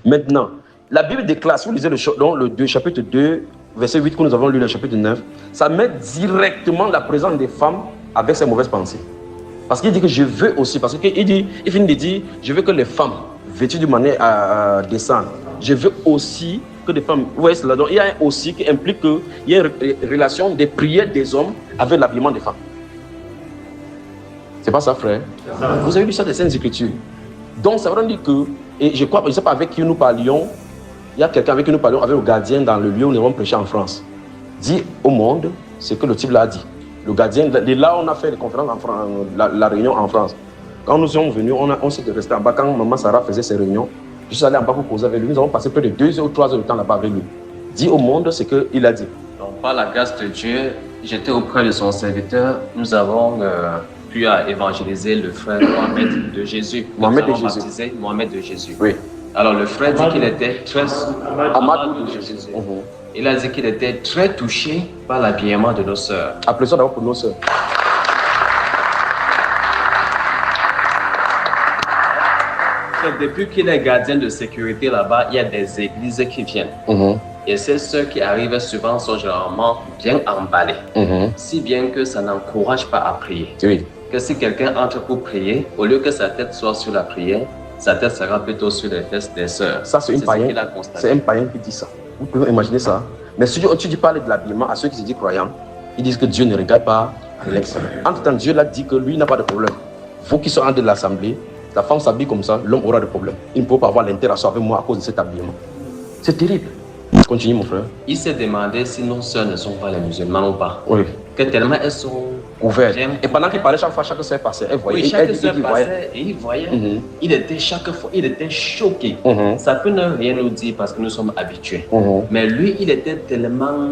Maintenant, la Bible déclare, si vous lisez le chapitre 2, verset 8, que nous avons lu le chapitre 9, ça met directement la présence des femmes avec ses mauvaises pensées. Parce qu'il dit que je veux aussi, parce qu'il finit de dire, je veux que les femmes vêtues d'une manière décente, je veux aussi que des femmes, vous voyez cela, donc il y a un aussi qui implique qu'il y a une relation des prières des hommes avec l'habillement des femmes. C'est pas ça, frère? Vous avez lu ça des Saintes Écritures. Donc ça veut dire que, et je crois, je ne sais pas avec qui nous parlions, il y a quelqu'un avec qui nous parlions, avec le gardien dans le lieu où nous avons prêché en France. Dit au monde ce que le type l'a dit. Le gardien, de là on a fait les conférences en France, la réunion en France. Quand nous sommes venus, on s'est resté en bas. Quand maman Sarah faisait ses réunions, je suis allé en bas pour causer avec lui. Nous avons passé près de 2 ou 3 heures de temps là-bas avec lui. Dit au monde ce qu'il a dit. Donc par la grâce de Dieu, j'étais auprès de son serviteur. Nous avons pu évangéliser le frère Mohamed de Jésus. Mohamed de Jésus. Baptisé Mohamed de Jésus. Oui. Alors le frère dit qu'il était très... Amadou de Jésus. Il a dit qu'il était très touché par l'habillement de nos sœurs. Applaudissons d'abord pour nos sœurs. Depuis qu'il est gardien de sécurité là-bas, il y a des églises qui viennent. Et ces sœurs qui arrivent souvent sont généralement bien emballées. Si bien que ça n'encourage pas à prier. Oui. Que si quelqu'un entre pour prier, au lieu que sa tête soit sur la prière, sa tête sera plutôt sur les fesses des sœurs. Ça, c'est un païen qui dit ça. Vous pouvez imaginer ça. Mais si tu parles de l'habillement à ceux qui se disent croyants, ils disent que Dieu ne regarde pas l'extérieur. Entre-temps, Dieu l'a dit que lui n'a pas de problème. Vous qui sont en de l'assemblée, la femme s'habille comme ça, l'homme aura des problèmes. Il ne peut pas avoir l'interaction avec moi à cause de cet habillement. C'est terrible. Continue, mon frère. Il s'est demandé si nos sœurs ne sont pas les musulmans ou pas. Oui. Que tellement elles sont ouvertes. Et pendant qu'il parlait, chaque sœur passait, elle voyait. Oui, chaque sœur passait et il voyait. Il était chaque fois, il était choqué. Ça peut ne rien nous dire parce que nous sommes habitués. Mais lui, il était tellement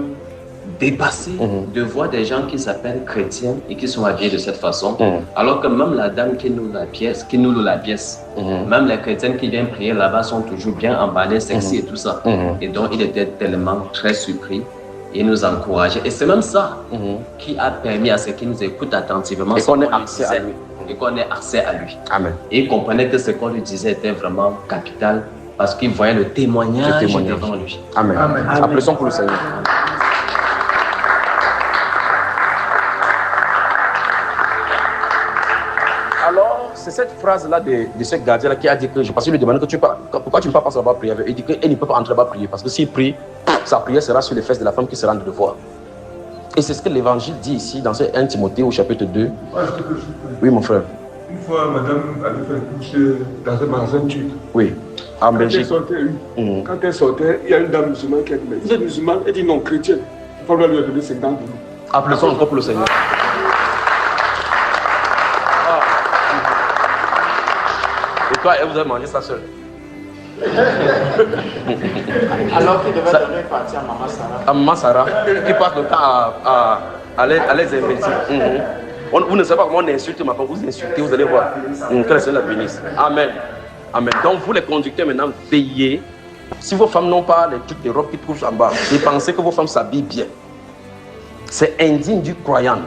dépassé de voir des gens qui s'appellent chrétiens et qui sont habillés de cette façon. Alors que même la dame qui nous loue la pièce, même les chrétiennes qui viennent prier là-bas sont toujours bien emballées, sexy et tout ça. Et donc, il était tellement très surpris. Et nous encourageait. Et c'est même ça qui a permis à ceux qui nous écoutent attentivement et qu'on ait accès à lui. Et qu'on ait accès à lui. Amen. Et il comprenait que ce qu'on lui disait était vraiment capital parce qu'il voyait le témoignage devant lui. Amen. Amen. Applaudissons pour le Seigneur. Alors, c'est cette phrase-là de ce gardien-là qui a dit que je passais lui demander pourquoi tu ne peux pas passer là-bas prier avec eux. Il dit qu'elle ne peut pas entrer là-bas prier parce que s'il prie, sa prière sera sur les fesses de la femme qui sera en devoir. Et c'est ce que l'évangile dit ici dans 1 Timothée au chapitre 2. Oui, mon frère. Une fois, madame avait fait une couche dans un magasin turc. Oui, en Belgique. Quand elle sortait, il y a une dame musulmane qui a dit, mais vous êtes musulmane? Elle dit non, chrétienne. Il faut lui donner 50 euros. Applaudissons encore pour le Seigneur. Et toi, vous avez mangé ça seul? Alors qu'il devait donner une partie à Maman Sarah. À Maman Sarah, qui passe le temps à les investir. Vous ne savez pas comment on insulte ma femme, vous insultez, vous allez voir. Que le Seigneur la bénisse. Amen. Amen. Donc vous les conducteurs maintenant, veillez. Si vos femmes n'ont pas les trucs de robe qui trouvent en bas, et pensez que vos femmes s'habillent bien. C'est indigne du croyant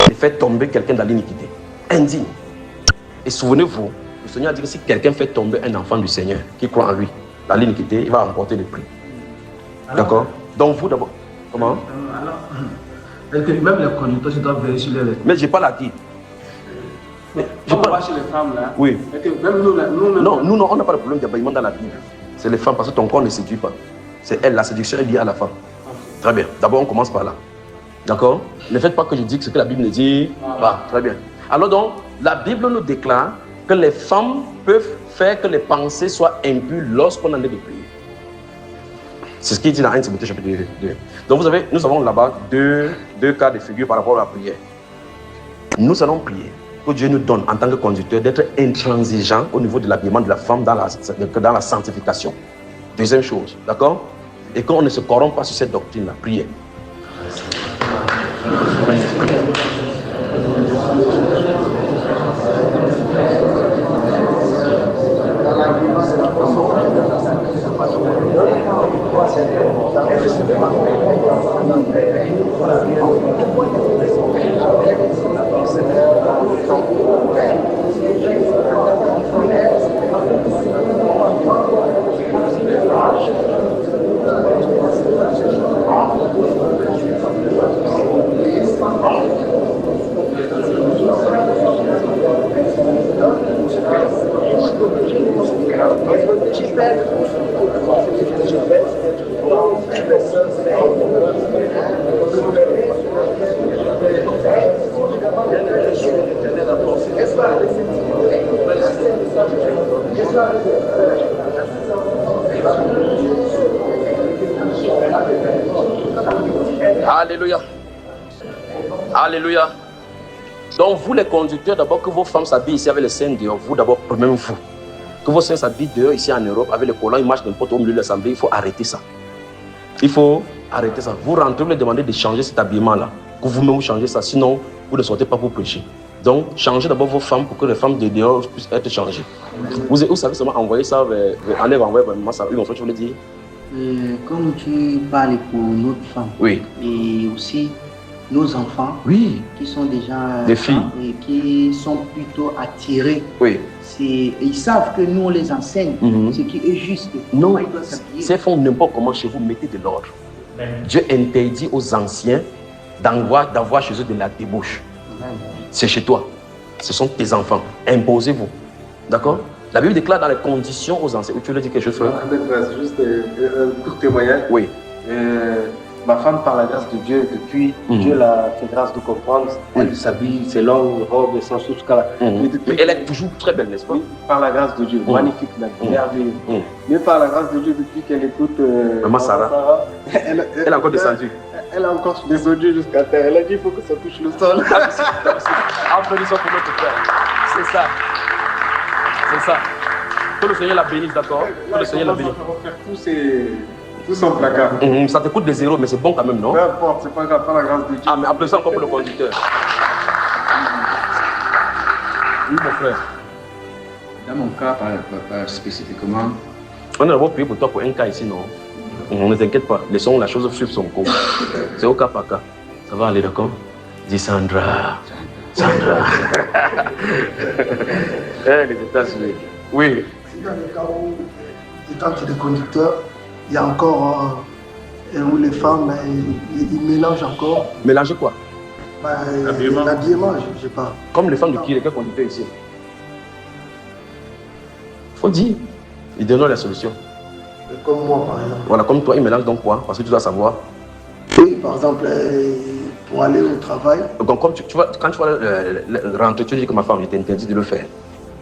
de faire tomber quelqu'un dans l'iniquité. Indigne. Et souvenez-vous, le Seigneur a dit que si quelqu'un fait tomber un enfant du Seigneur qui croit en lui, dans l'iniquité, il va remporter le prix. D'accord? Donc vous d'abord. Comment? Alors, même les conducteurs, je dois veiller sur les vêtements. Mais je n'ai pas la dit. Je parle chez les femmes là. Oui. Même nous, non, on n'a pas de problème d'habillement dans la Bible. C'est les femmes parce que ton corps ne séduit pas. C'est elle, la séduction est liée à la femme. Très bien. D'abord, on commence par là. D'accord? Ne faites pas que je dise ce que la Bible ne dit pas. Très bien. Alors donc, la Bible nous déclare que les femmes peuvent faire que les pensées soient impures lorsqu'on en est de prier. C'est ce qu'il dit dans 1 Timothée chapitre 2. Donc nous avons là-bas deux cas de figure par rapport à la prière. Nous allons prier que Dieu nous donne en tant que conducteur d'être intransigeant au niveau de l'habillement de la femme dans la sanctification. Deuxième chose, d'accord? Et qu'on ne se corrompt pas sur cette doctrine-là. Priez. Alléluia. Alléluia. Donc vous les conducteurs, d'abord que vos femmes s'habillent ici avec les seins dehors, vous d'abord, même vous. Que vos seins s'habillent dehors ici en Europe avec les collants, ils marchent n'importe où au milieu de l'assemblée, il faut arrêter ça. Il faut arrêter ça. Vous rentrez, vous les demandez de changer cet habillement-là. Que vous-même vous changez ça, sinon vous ne sortez pas pour prêcher. Donc changez d'abord vos femmes pour que les femmes de dehors puissent être changées. Vous savez seulement envoyer ça, envoyer vraiment ça. Oui, mon frère, tu voulais dire? Comme tu parles pour notre femme, oui. Et aussi nos enfants, oui, qui sont déjà des filles et qui sont plutôt attirés, oui. Ils savent que nous on les enseigne, ce qui est juste. Non, ces font n'importe comment chez vous, mettez de l'ordre. Dieu interdit aux anciens d'avoir chez eux de la débauche. C'est chez toi, ce sont tes enfants, imposez-vous. D'accord? La Bible déclare dans les conditions aux anciens. Tu veux dire quelque chose, frère? Juste un court témoignage. Oui. Ma femme, par la grâce de Dieu, depuis Dieu l'a fait grâce de comprendre, elle s'habille, ses longues robes, sans tout ce qu'elle a. Mais elle est toujours très belle, n'est-ce pas? Oui, par la grâce de Dieu, magnifique, merveilleuse. Mais par la grâce de Dieu, depuis qu'elle écoute Maman Sarah, elle est encore descendue. Elle a encore descendu jusqu'à terre. Elle a dit il faut que ça touche le sol. Applaudissons pour notre frère. C'est ça. C'est ça. Que le Seigneur la bénisse, d'accord? Que le Seigneur la bénisse. Tout son placard. Ça te coûte des zéros, mais c'est bon quand même, non? Peu importe, c'est pas grave, par la grâce de Dieu. Ah, mais applaudissons encore pour le conducteur. Oui, mon frère. Dans mon cas, spécifiquement, on a d'abord payé pour toi pour un cas ici, non? Ne t'inquiète pas, laissons la chose suivre son cours. C'est au cas par cas. Ça va aller, d'accord? Dis Sandra. Sandra. Les États-Unis. Oui. Dans le cas où, étant tu es conducteur, il y a encore où les femmes, ils mélangent encore. Mélanger quoi? L'habillement, je parle. Comme les femmes de qui? Lesquels conducteurs ici? Faut dire. Ils donnent la solution. Comme moi, par exemple. Voilà, comme toi, ils mélangent donc quoi? Parce que tu dois savoir. Oui, par exemple, pour aller au travail. Donc, comme tu vois, quand tu vas rentrer, tu dis que ma femme, je t'interdis de le faire.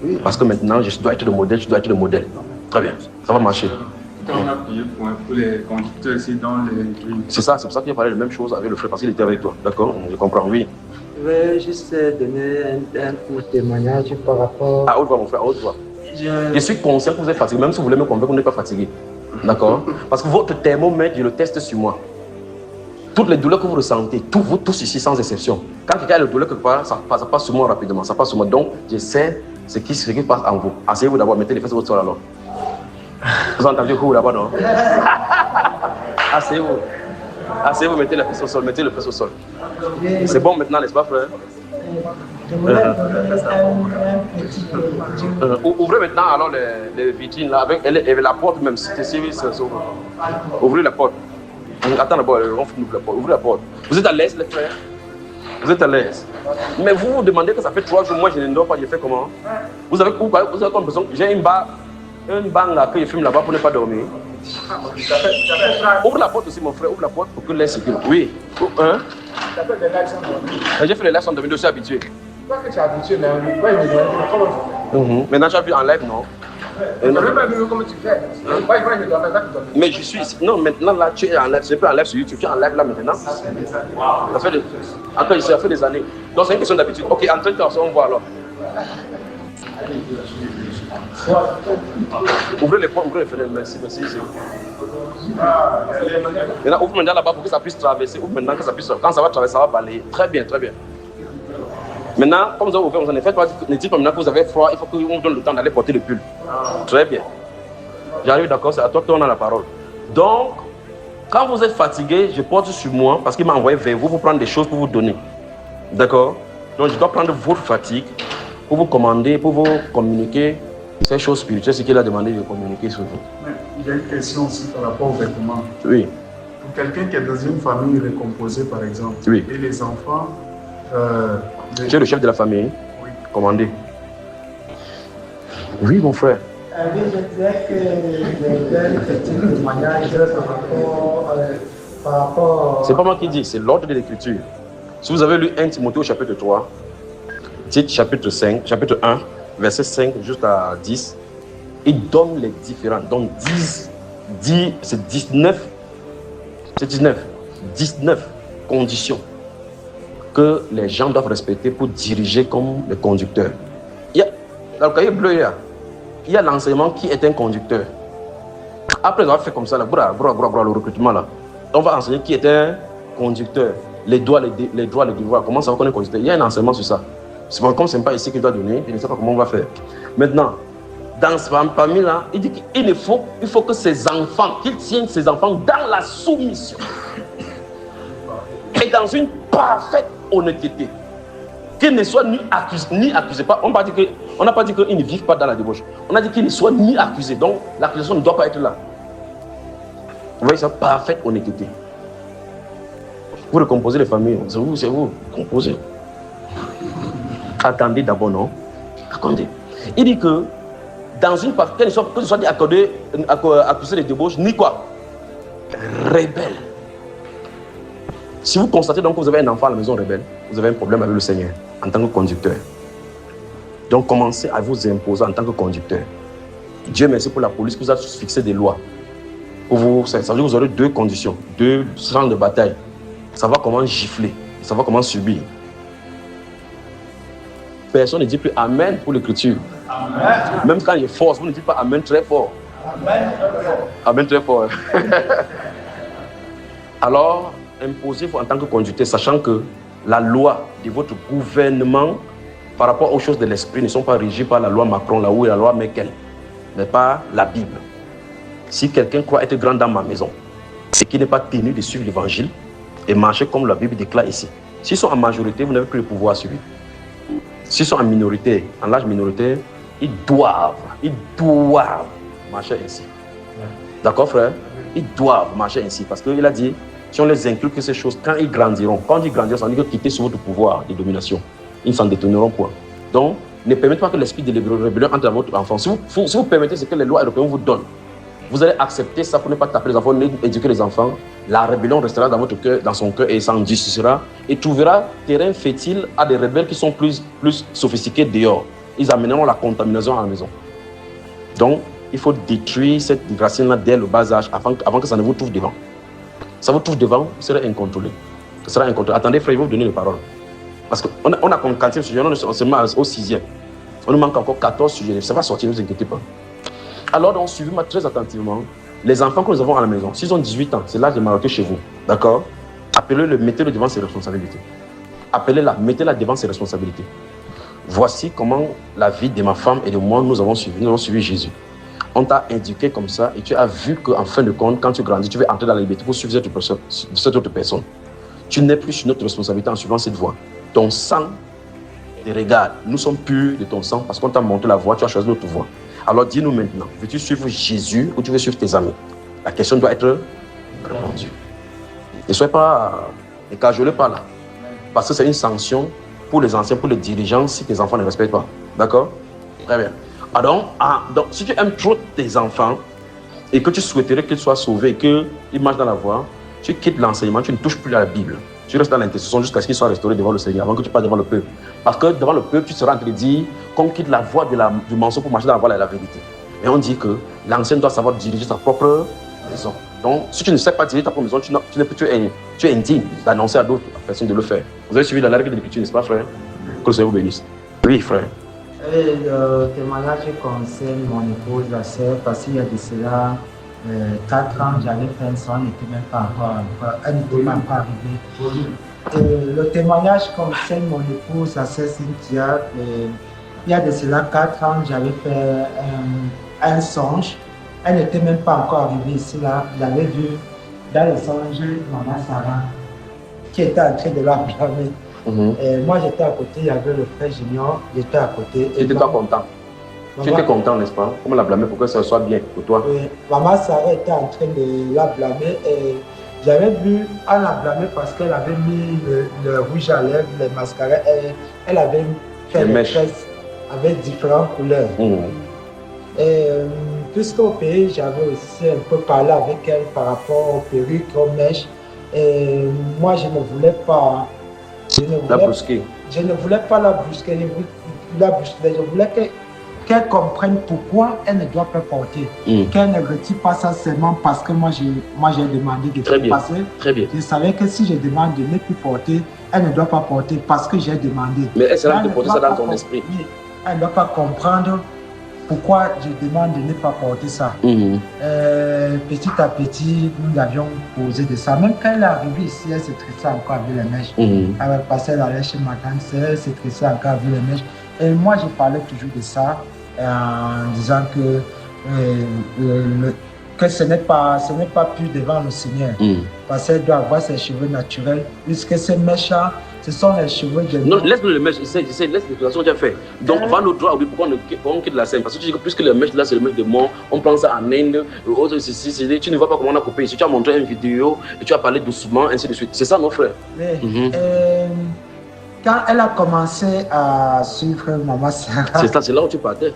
Oui. Parce que maintenant, je dois être le modèle, tu dois être le modèle. Très bien, ça va marcher. quand on a prié pour les conducteurs ici dans l'église. C'est ça, c'est pour ça qu'il a parlé la même chose avec le frère, parce qu'il était avec toi. D'accord? Je comprends, oui. Je vais juste donner un court témoignage par rapport. À haute voix, mon frère, à haute voix. Je suis conscient que vous êtes fatigué, même si vous voulez me convaincre que vous n'êtes pas fatigué. D'accord? Parce que votre thermomètre, je le teste sur moi. Toutes les douleurs que vous ressentez, vous tous ici sans exception, quand quelqu'un a le douleur quelque part, ça passe sur moi rapidement, ça passe sur moi. Donc, je sais ce qui se passe en vous. Asseyez-vous d'abord, mettez les fesses au sol alors. Vous entendez où là-bas, non? Asseyez-vous. Asseyez-vous, mettez les fesses au sol, mettez les fesses au sol. C'est bon maintenant, n'est-ce pas, frère? Ouvrez maintenant alors les vitrines là, avec la porte même, si ouvrez la porte. Attends d'abord, on finit la porte. Ouvrez la porte. Vous êtes à l'aise, les frères? Vous êtes à l'aise. Mais vous vous demandez que ça fait 3 jours, moi je ne dors pas, je fais comment? Vous avez comme besoin, j'ai une barre là que je fume là-bas pour ne pas dormir. Ouvre la porte aussi, mon frère, ouvre la porte pour que l'air circule. Oui. Hein? J'ai fait les lives en 2002, je suis habitué. Toi que tu es habitué, mais Maintenant, tu as vu en live, non? Je ne sais pas comment tu fais. Mais je suis ici. Non, maintenant là, tu es en live. Je suis pas en live sur YouTube, tu es en live là maintenant. Ça fait des années. Donc c'est une question d'habitude. Ok, en 30 ans, on voit alors. Ouvrez les portes, ouvrez les fenêtres. Merci. Maintenant, ouvre maintenant là-bas pour que ça puisse traverser. Ouvre maintenant que ça puisse. Quand ça va traverser, ça va balayer. Très bien. Maintenant, comme vous avez ouvert, vous en avez fait, ne dites pas maintenant que vous avez froid, il faut qu'on vous donne le temps d'aller porter le pull. Très bien. J'arrive, d'accord, c'est à toi que on a la parole. Donc, quand vous êtes fatigué, je porte sur moi parce qu'il m'a envoyé vers vous pour prendre des choses pour vous donner. D'accord? Donc, je dois prendre votre fatigue pour vous commander, pour vous communiquer ces choses spirituelles, ce qu'il a demandé de communiquer sur vous. Mais il y a une question aussi par rapport aux vêtements. Oui. Pour quelqu'un qui est dans une famille recomposée, par exemple, oui. Et les enfants... Tu es le chef de la famille? Oui. Commandé. Oui, mon frère. Oui, je dirais que j'ai un petit témoignage par rapport. C'est pas moi qui dis, c'est l'ordre de l'écriture. Si vous avez lu 1 Timothée au chapitre 3, Tite chapitre 5, chapitre 1, verset 5 jusqu'à 10, il donne les différents. Donc c'est 19 conditions que les gens doivent respecter pour diriger comme les conducteurs. Dans le cahier bleu, il y a l'enseignement qui est un conducteur. Après, on va faire comme ça, là, le recrutement, là. On va enseigner qui est un conducteur, les droits, les devoirs, comment ça va connaître un conducteur. Il y a un enseignement sur ça. C'est bon, comme ce n'est pas ici qu'il doit donner, je ne sais pas comment on va faire. Maintenant, dans ce parmi là, il dit qu'il faut que ses enfants, qu'il tienne ses enfants dans la soumission et dans une parfaite honnêteté. Qu'il ne soit ni accusé pas. On n'a pas dit qu'ils ne vivent pas dans la débauche. On a dit qu'ils ne soient ni accusés. Donc, l'accusation ne doit pas être là. Vous voyez ça, parfaite honnêteté. Vous recomposez les familles. C'est vous, composez. Attendez d'abord, non? Attendez. Il dit que dans une partie, que ce soit accusé de débauche, ni quoi? Rebelle. Si vous constatez donc que vous avez un enfant à la maison rebelle, vous avez un problème avec le Seigneur en tant que conducteur. Donc commencez à vous imposer en tant que conducteur. Dieu merci pour la police qui vous a fixé des lois. Ça veut dire que vous aurez deux conditions, deux champs de bataille. Savoir comment gifler, savoir comment subir. Personne ne dit plus Amen pour l'écriture. Même quand il est fort, vous ne dites pas Amen très fort. Amen très fort. Alors, imposez-vous en tant que conducteur, sachant que la loi de votre gouvernement par rapport aux choses de l'esprit ne sont pas régies par la loi Macron, là où est la loi Merkel, mais par la Bible. Si quelqu'un croit être grand dans ma maison et qui n'est pas tenu de suivre l'évangile et marcher comme la Bible déclare ici, s'ils sont en majorité, vous n'avez plus le pouvoir sur lui. S'ils sont en minorité, en large minoritaire, ils doivent marcher ainsi. D'accord, frère? Ils doivent marcher ainsi parce qu'il a dit, si on les inculque ces choses, quand ils grandiront, ça veut dire quitter sur votre pouvoir de domination. Ils ne s'en détourneront point. Donc, ne permettez pas que l'esprit de rébellion entre dans votre enfant. Si vous permettez ce que les lois européennes vous donnent, vous allez accepter ça pour ne pas taper les enfants, ne éduquer les enfants. La rébellion restera dans votre cœur, dans son cœur, et s'endurcira et trouvera terrain fertile à des rebelles qui sont plus sophistiqués dehors. Ils amèneront la contamination à la maison. Donc, il faut détruire cette racine-là dès le bas âge avant que ça ne vous trouve devant. Ça vous trouve devant, vous serez incontrôlé. Ce sera incontrôlé. Attendez, frère, il va vous donner les paroles. Parce qu'on a comme 40e sujet, on se met au 6e. On nous manque encore 14 sujets. Ça va sortir, ne vous inquiétez pas. Alors, donc, suivez-moi très attentivement. Les enfants que nous avons à la maison, s'ils ont 18 ans, c'est l'âge de majorité chez vous. D'accord? Appelez-le, mettez-le devant ses responsabilités. Appelez-la, mettez-la devant ses responsabilités. Voici comment la vie de ma femme et de moi, nous avons suivi Jésus. On t'a éduqué comme ça et tu as vu qu'en fin de compte, quand tu grandis, tu veux entrer dans la liberté pour suivre cette autre personne. Tu n'es plus sur notre responsabilité en suivant cette voie. Ton sang te regarde. Nous sommes purs de ton sang parce qu'on t'a montré la voie, tu as choisi notre voie. Alors dis-nous maintenant, veux-tu suivre Jésus ou tu veux suivre tes amis? La question doit être répondue. Ne soyez pas, ne cajolez pas là. Parce que c'est une sanction pour les anciens, pour les dirigeants si tes enfants ne respectent pas. D'accord? Très bien. Alors, donc, si tu aimes trop tes enfants et que tu souhaiterais qu'ils soient sauvés et qu'ils marchent dans la voie, tu quittes l'enseignement, tu ne touches plus à la Bible. Tu restes dans l'intercession jusqu'à ce qu'ils soient restaurés devant le Seigneur avant que tu passes devant le peuple. Parce que devant le peuple, tu seras en train de dire qu'on quitte la voie du mensonge pour marcher dans la voie de la vérité. Et on dit que l'ancien doit savoir diriger sa propre maison. Donc, si tu ne sais pas diriger ta propre maison, tu es indigne d'annoncer à d'autres personnes de le faire. Vous avez suivi la règle de l'Écriture, n'est-ce pas, frère? Que le Seigneur vous bénisse. Oui, frère. Et le témoignage concerne mon épouse, la sœur, parce qu'il y a de cela 4 ans, j'avais fait un son, elle n'était même pas encore arrivée. Le témoignage concerne mon épouse, la sœur Cynthia. Il y a de cela 4 ans, j'avais fait un songe. Elle n'était même pas encore arrivée ici, là. J'avais vu dans le songe Maman Sarah qui était en train de la blâmer. Et moi j'étais à côté, il y avait le frère Junior, j'étais à côté. Tu étais pas content? Tu étais content, n'est-ce pas? Comment la blâmer pour que ça soit bien pour toi? Oui, Maman Sarah était en train de la blâmer et j'avais vu, elle la blâmer parce qu'elle avait mis le rouge à lèvres, les mascaras, elle avait fait les tresses avec différentes couleurs. Puisqu'au pays, j'avais aussi un peu parlé avec elle par rapport aux perruques, aux mèches. Et moi, je ne voulais pas. La brusquer. Je ne voulais pas la brusquer. Je voulais qu'elle comprenne pourquoi elle ne doit pas porter. Qu'elle ne retire pas ça seulement parce que moi j'ai demandé de Très bien. passer. Très bien. Je savais que si je demande de ne plus porter, elle ne doit pas porter parce que j'ai demandé. Mais elle sera de ne porter doit ça dans pas ton esprit. Oui, elle ne doit pas comprendre pourquoi je demande de ne pas porter ça. Petit à petit, nous avions posé de ça. Même quand elle est arrivée ici, elle se tressait encore avec les mèches. Elle passait, elle allait chez ma tante, elle se tressait encore avec les mèches. Et moi, je parlais toujours de ça en disant que ce n'est pas plus devant le Seigneur. Parce qu'elle doit avoir ses cheveux naturels, puisque ces mèches-là, ce sont les cheveux de... Non, laisse-le le mèche, laisse l'explication que tu as fait. Donc, on va nous droit, pourquoi on quitte la scène. Parce que tu dis que puisque le mèche là, c'est le mèche de mort, on prend ça en Inde, tu ne vois pas comment on a coupé ici. Tu as montré une vidéo et tu as parlé doucement, ainsi de suite. C'est ça, mon frère. Oui. Quand elle a commencé à suivre Maman Sarah... C'est là où tu partais.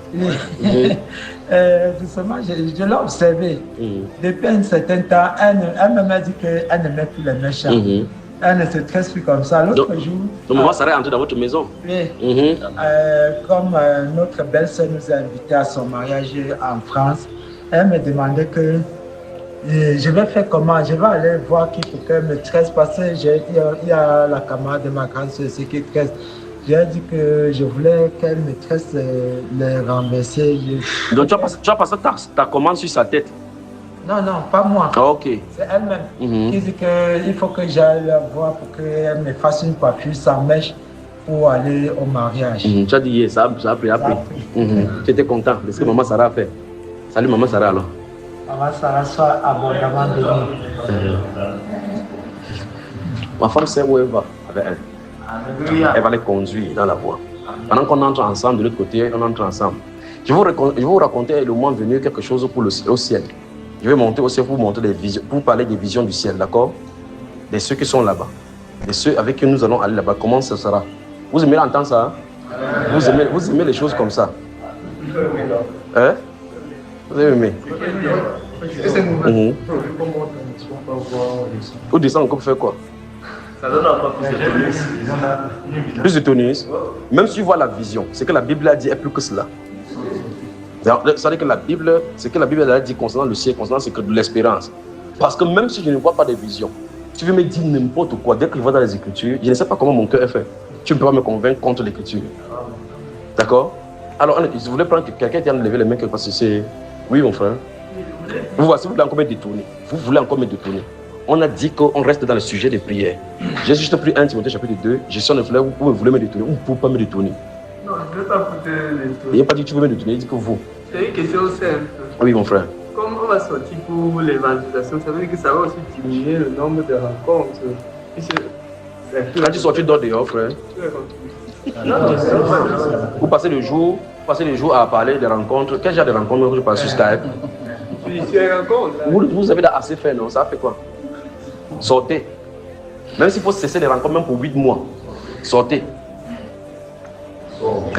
Doucement, je l'ai observé. Depuis un certain temps, elle m'a dit qu'elle ne met plus les mèches. Elle ne se tresse plus comme ça. L'autre jour... Donc, Maman Sarah est entrée dans votre maison. Oui. Comme notre belle-sœur nous a invités à son mariage en France, elle me demandait que je vais faire comment, je vais aller voir qui pour qu'elle me tresse parce qu'il y a la camarade de ma grande sœur qui tresse. J'ai dit que je voulais qu'elle me tresse les renverser. Donc tu as passé ta commande sur sa tête? Non, pas moi. Ah, ok. C'est elle-même qui dit qu'il faut que j'aille la voir pour qu'elle me fasse une coiffure sans mèche pour aller au mariage. Tu as dit, ça a pris. Tu étais content de ce que Maman Sarah a fait. Salut Maman Sarah alors. Maman Sarah soit abondamment bénie. Ma femme sait où elle va avec elle. Elle va les conduire dans la voie. Pendant qu'on entre ensemble, de l'autre côté, on entre ensemble. Je vais vous raconter le mois venu quelque chose pour au ciel. Je vais monter au ciel pour montrer des visions, pour parler des visions du ciel, d'accord? De ceux qui sont là-bas, de ceux avec qui nous allons aller là-bas. Comment ça sera? Vous aimez entendre ça? Vous aimez les choses comme ça? Hein? Vous avez aimé? Ou descendre encore pour faire quoi? Ça donne encore plus de tonus. Plus de tonus. Même si tu vois la vision, ce que la Bible a dit est plus que cela. Ça veut dire que la Bible, ce que la Bible a dit concernant le ciel, concernant c'est que de l'espérance. Parce que même si je ne vois pas de vision, tu veux me dire n'importe quoi, dès que je vois dans les Écritures, je ne sais pas comment mon cœur est fait. Tu ne peux pas me convaincre contre l'Écriture. D'accord? Alors, je voulais prendre quelqu'un qui a levé les mains parce que c'est... Oui, mon frère. Vous voulez encore me détourner. Vous voulez encore me détourner. On a dit qu'on reste dans le sujet des prières. J'ai juste pris 1 Timothée chapitre 2. Je suis en fleur, vous voulez me détourner. Vous ne pouvez pas me détourner. Non, je ne veux pas vous détourner. Il n'a pas dit que tu veux me détourner, il dit que vous. C'est une question simple. Oui, mon frère. Comme on va sortir pour l'évangélisation, ça veut dire que ça va aussi diminuer le nombre de rencontres. Quand tu sors, tu dors dehors, frère. Vous passez le jour à parler des rencontres. Quel genre de rencontres que je passe sur Skype? Vous avez assez fait, non? Ça fait quoi? Sortez. Même s'il faut cesser les rencontres, même pour 8 mois. Sortez.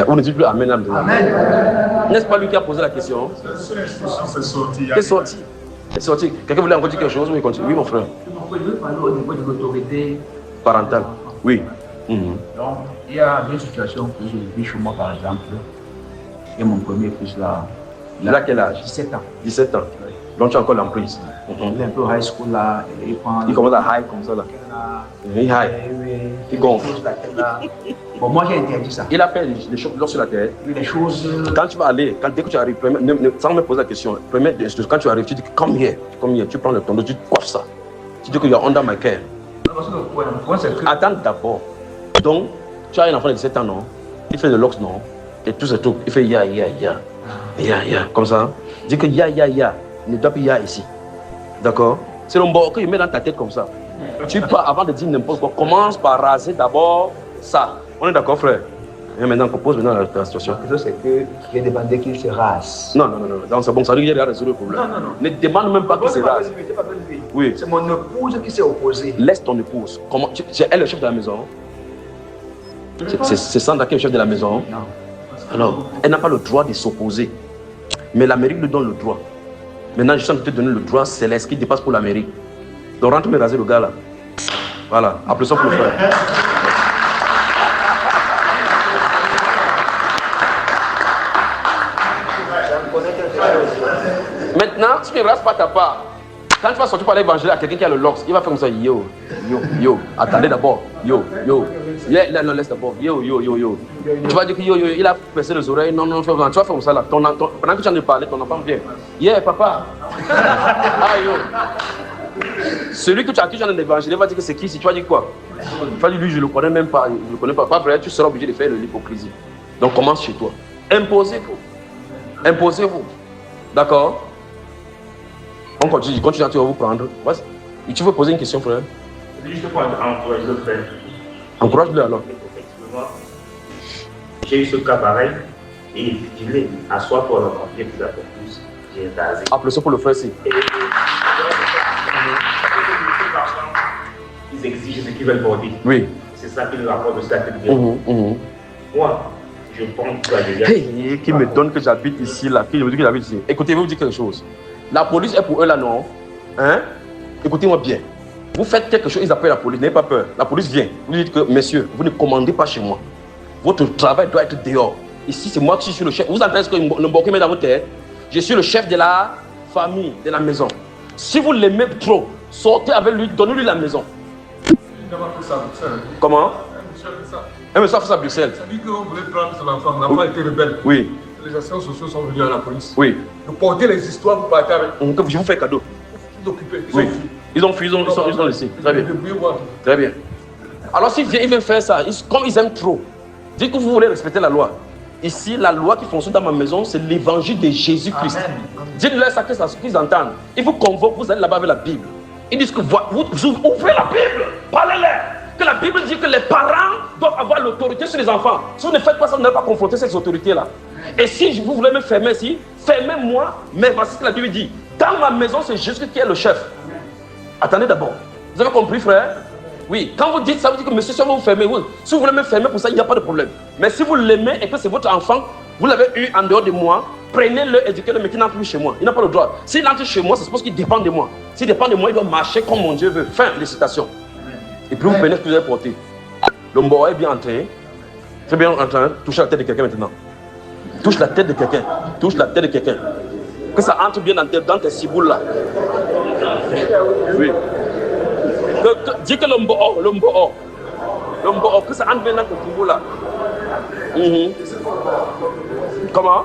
On ne dit plus Amen. N'est-ce pas lui qui a posé la question? C'est sorti. C'est sorti. Quelqu'un voulait encore dire quelque chose? Oui, continue. Oui, mon frère. Je veux parler au niveau de l'autorité parentale. Oui. Donc, il y a deux situations que j'ai vécues chez moi, par exemple. Et mon premier fils là. Il a quel âge? 17 ans. 17 ans. Donc tu as encore l'emprise. Il est un peu high school là. Il commence à high comme ça là. Il high. Il gonfle. Bon, moi j'ai interdit ça. Il a fait des choses sur la tête. Les choses. Quand tu vas aller, dès que tu arrives, sans me poser la question, quand tu arrives, tu dis come here, tu prends le tondeau, tu coiffes ça. Tu dis qu'il y a under my care. Attends d'abord. Donc, tu as un enfant de 17 ans, non? Il fait de l'ox, non? Et tout ce truc, il fait ya, comme ça. Dis que ya, ne doit plus ya ici. D'accord? C'est le bon que tu mets dans ta tête comme ça. Tu pars avant de dire n'importe quoi. Commence par raser d'abord ça. On est d'accord, frère? Et maintenant, on pose maintenant la situation. La chose, c'est que j'ai demandé qu'il se rase. Non. Donc, c'est bon, ça veut dire qu'il a résolu le problème. Non. Ne demande même pas qu'il se rase. Oui. C'est mon épouse qui s'est opposée. Laisse ton épouse. Elle est le chef de la maison. C'est Sandra qui est le chef de la maison. Non. Alors, elle n'a pas le droit de s'opposer. Mais l'Amérique lui donne le droit. Maintenant, je suis en train de te donner le droit céleste qui dépasse pour l'Amérique. Donc rentre me raser le gars là. Voilà, applaudissons pour le frère. Maintenant, si tu ne rases pas ta part, quand tu vas sortir par l'évangile à quelqu'un qui a le lox, il va faire comme ça, yo, yo, yo, attendez d'abord, yo, yo, là, non, laisse d'abord, yo, yo, yo, yo. Tu vas dire que yo, yo, il a percé les oreilles, non, non, tu vas faire comme ça là, pendant que tu en as parlé, ton enfant vient, yeah, papa, ah yo. Celui que tu accuses dans l'évangile, il va dire que c'est qui, si tu vas dire quoi? Tu vas dire, lui, je ne le connais même pas, je ne le connais pas, pas vrai, tu seras obligé de faire l'hypocrisie. Donc commence chez toi, imposez-vous, imposez-vous, d'accord? On continue, tu vas vous prendre. Et tu veux poser une question, frère? Juste pour encourager le frère. Encourage-le alors. Effectivement, j'ai eu ce cas pareil et il est assoit pour le papier plus après plus. J'ai rasé. Applaudissons pour le frère ici. Ils exigent ce qu'ils veulent porter. Oui. C'est ça qui nous rapporte de cette tête. Moi, je pense que hey, qui me donne que j'habite ici, là, qui me dit que j'habite ici. Écoutez, je vais vous dire quelque chose. La police est pour eux là, non? Hein? Écoutez-moi bien. Vous faites quelque chose, ils appellent la police, n'ayez pas peur. La police vient. Vous dites que, messieurs, vous ne commandez pas chez moi. Votre travail doit être dehors. Ici, c'est moi qui suis le chef. Vous entendez ce que le Mboko met dans votre tête? Je suis le chef de la famille, de la maison. Si vous l'aimez trop, sortez avec lui, donnez-lui la maison. Comment? Un monsieur a fait ça à Bruxelles. Ça dit qu'on voulait prendre son enfant. L'enfant était rebelle. Oui. Les actions sociaux sont venus à la police. Oui. Vous portez les histoires, vous partez avec. Je vous fais cadeau. Vous occupez. Ils ont fui, ils sont laissés. Très bien. Très bien. Alors s'ils viennent faire ça, comme ils aiment trop, dites que vous voulez respecter la loi. Ici, la loi qui fonctionne dans ma maison, c'est l'évangile de Jésus-Christ. Dites-leur ça qu'ils entendent. Ils vous convoquent, vous allez là-bas avec la Bible. Ils disent que vous ouvrez la Bible, parlez-leur. Que la Bible dit que les parents doivent avoir l'autorité sur les enfants. Si vous ne faites pas ça, vous n'allez pas confronter ces autorités-là. Et si vous voulez me fermer ici, fermez-moi, mais voici ce que la Bible dit. Dans ma maison, c'est Jésus qui est le chef. Attendez d'abord. Vous avez compris, frère? Oui. Quand vous dites ça, vous dites que monsieur, si vous vous fermez, si vous voulez me fermer pour ça, il n'y a pas de problème. Mais si vous l'aimez et que c'est votre enfant, vous l'avez eu en dehors de moi, prenez-le, éduquez-le, mais qu'il n'entre plus chez moi. Il n'a pas le droit. S'il entre chez moi, c'est parce qu'il dépend de moi. S'il dépend de moi, il doit marcher comme mon Dieu veut. Fin des citations. Et puis vous prenez ce que vous avez porté. Le mbo est bien entré. Très bien en train de toucher la tête de quelqu'un maintenant. Touche la tête de quelqu'un. Touche la tête de quelqu'un. Que ça entre bien dans tes ciboules là. Oui. Dis que le mbo, que ça entre bien dans tes ciboules là. Comment?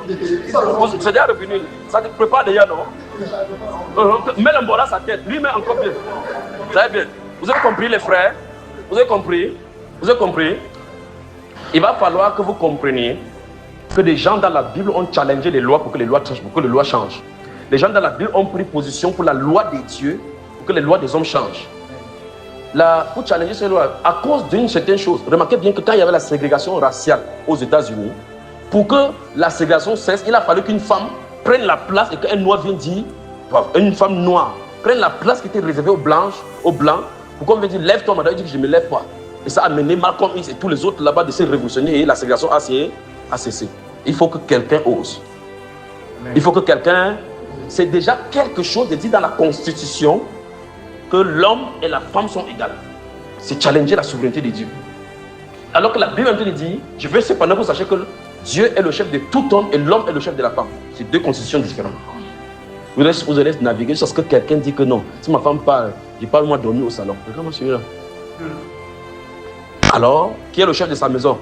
C'est déjà revenu. Ça te prépare déjà, non? Mets le mbo dans sa tête. Lui met encore bien. Très bien. Vous avez compris les frères? Vous avez compris? Vous avez compris? Il va falloir que vous compreniez que des gens dans la Bible ont challengé les lois pour que les lois changent, pour que les lois changent. Les gens dans la Bible ont pris position pour la loi des dieux, pour que les lois des hommes changent. Pour challenger ces lois, à cause d'une certaine chose, remarquez bien que quand il y avait la ségrégation raciale aux États-Unis, pour que la ségrégation cesse, il a fallu qu'une femme prenne la place et qu'un noir vienne dire, une femme noire, prenne la place qui était réservée aux blancs, pour qu'on vienne dire, lève-toi, madame, il dit que je ne me lève pas. Et ça a amené Malcolm X et tous les autres là-bas de se révolutionner et la ségrégation a cessé. Il faut que quelqu'un ose. Il faut que quelqu'un... C'est déjà quelque chose de dit dans la Constitution que l'homme et la femme sont égales. C'est challenger la souveraineté de Dieu. Alors que la Bible dit, je veux cependant que vous sachiez que Dieu est le chef de tout homme et l'homme est le chef de la femme. C'est deux constitutions différentes. Vous allez naviguer jusqu'à ce que quelqu'un dit que non. Si ma femme parle, je parle moi dormir au salon. Regarde-moi celui-là. Alors, qui est le chef de sa maison?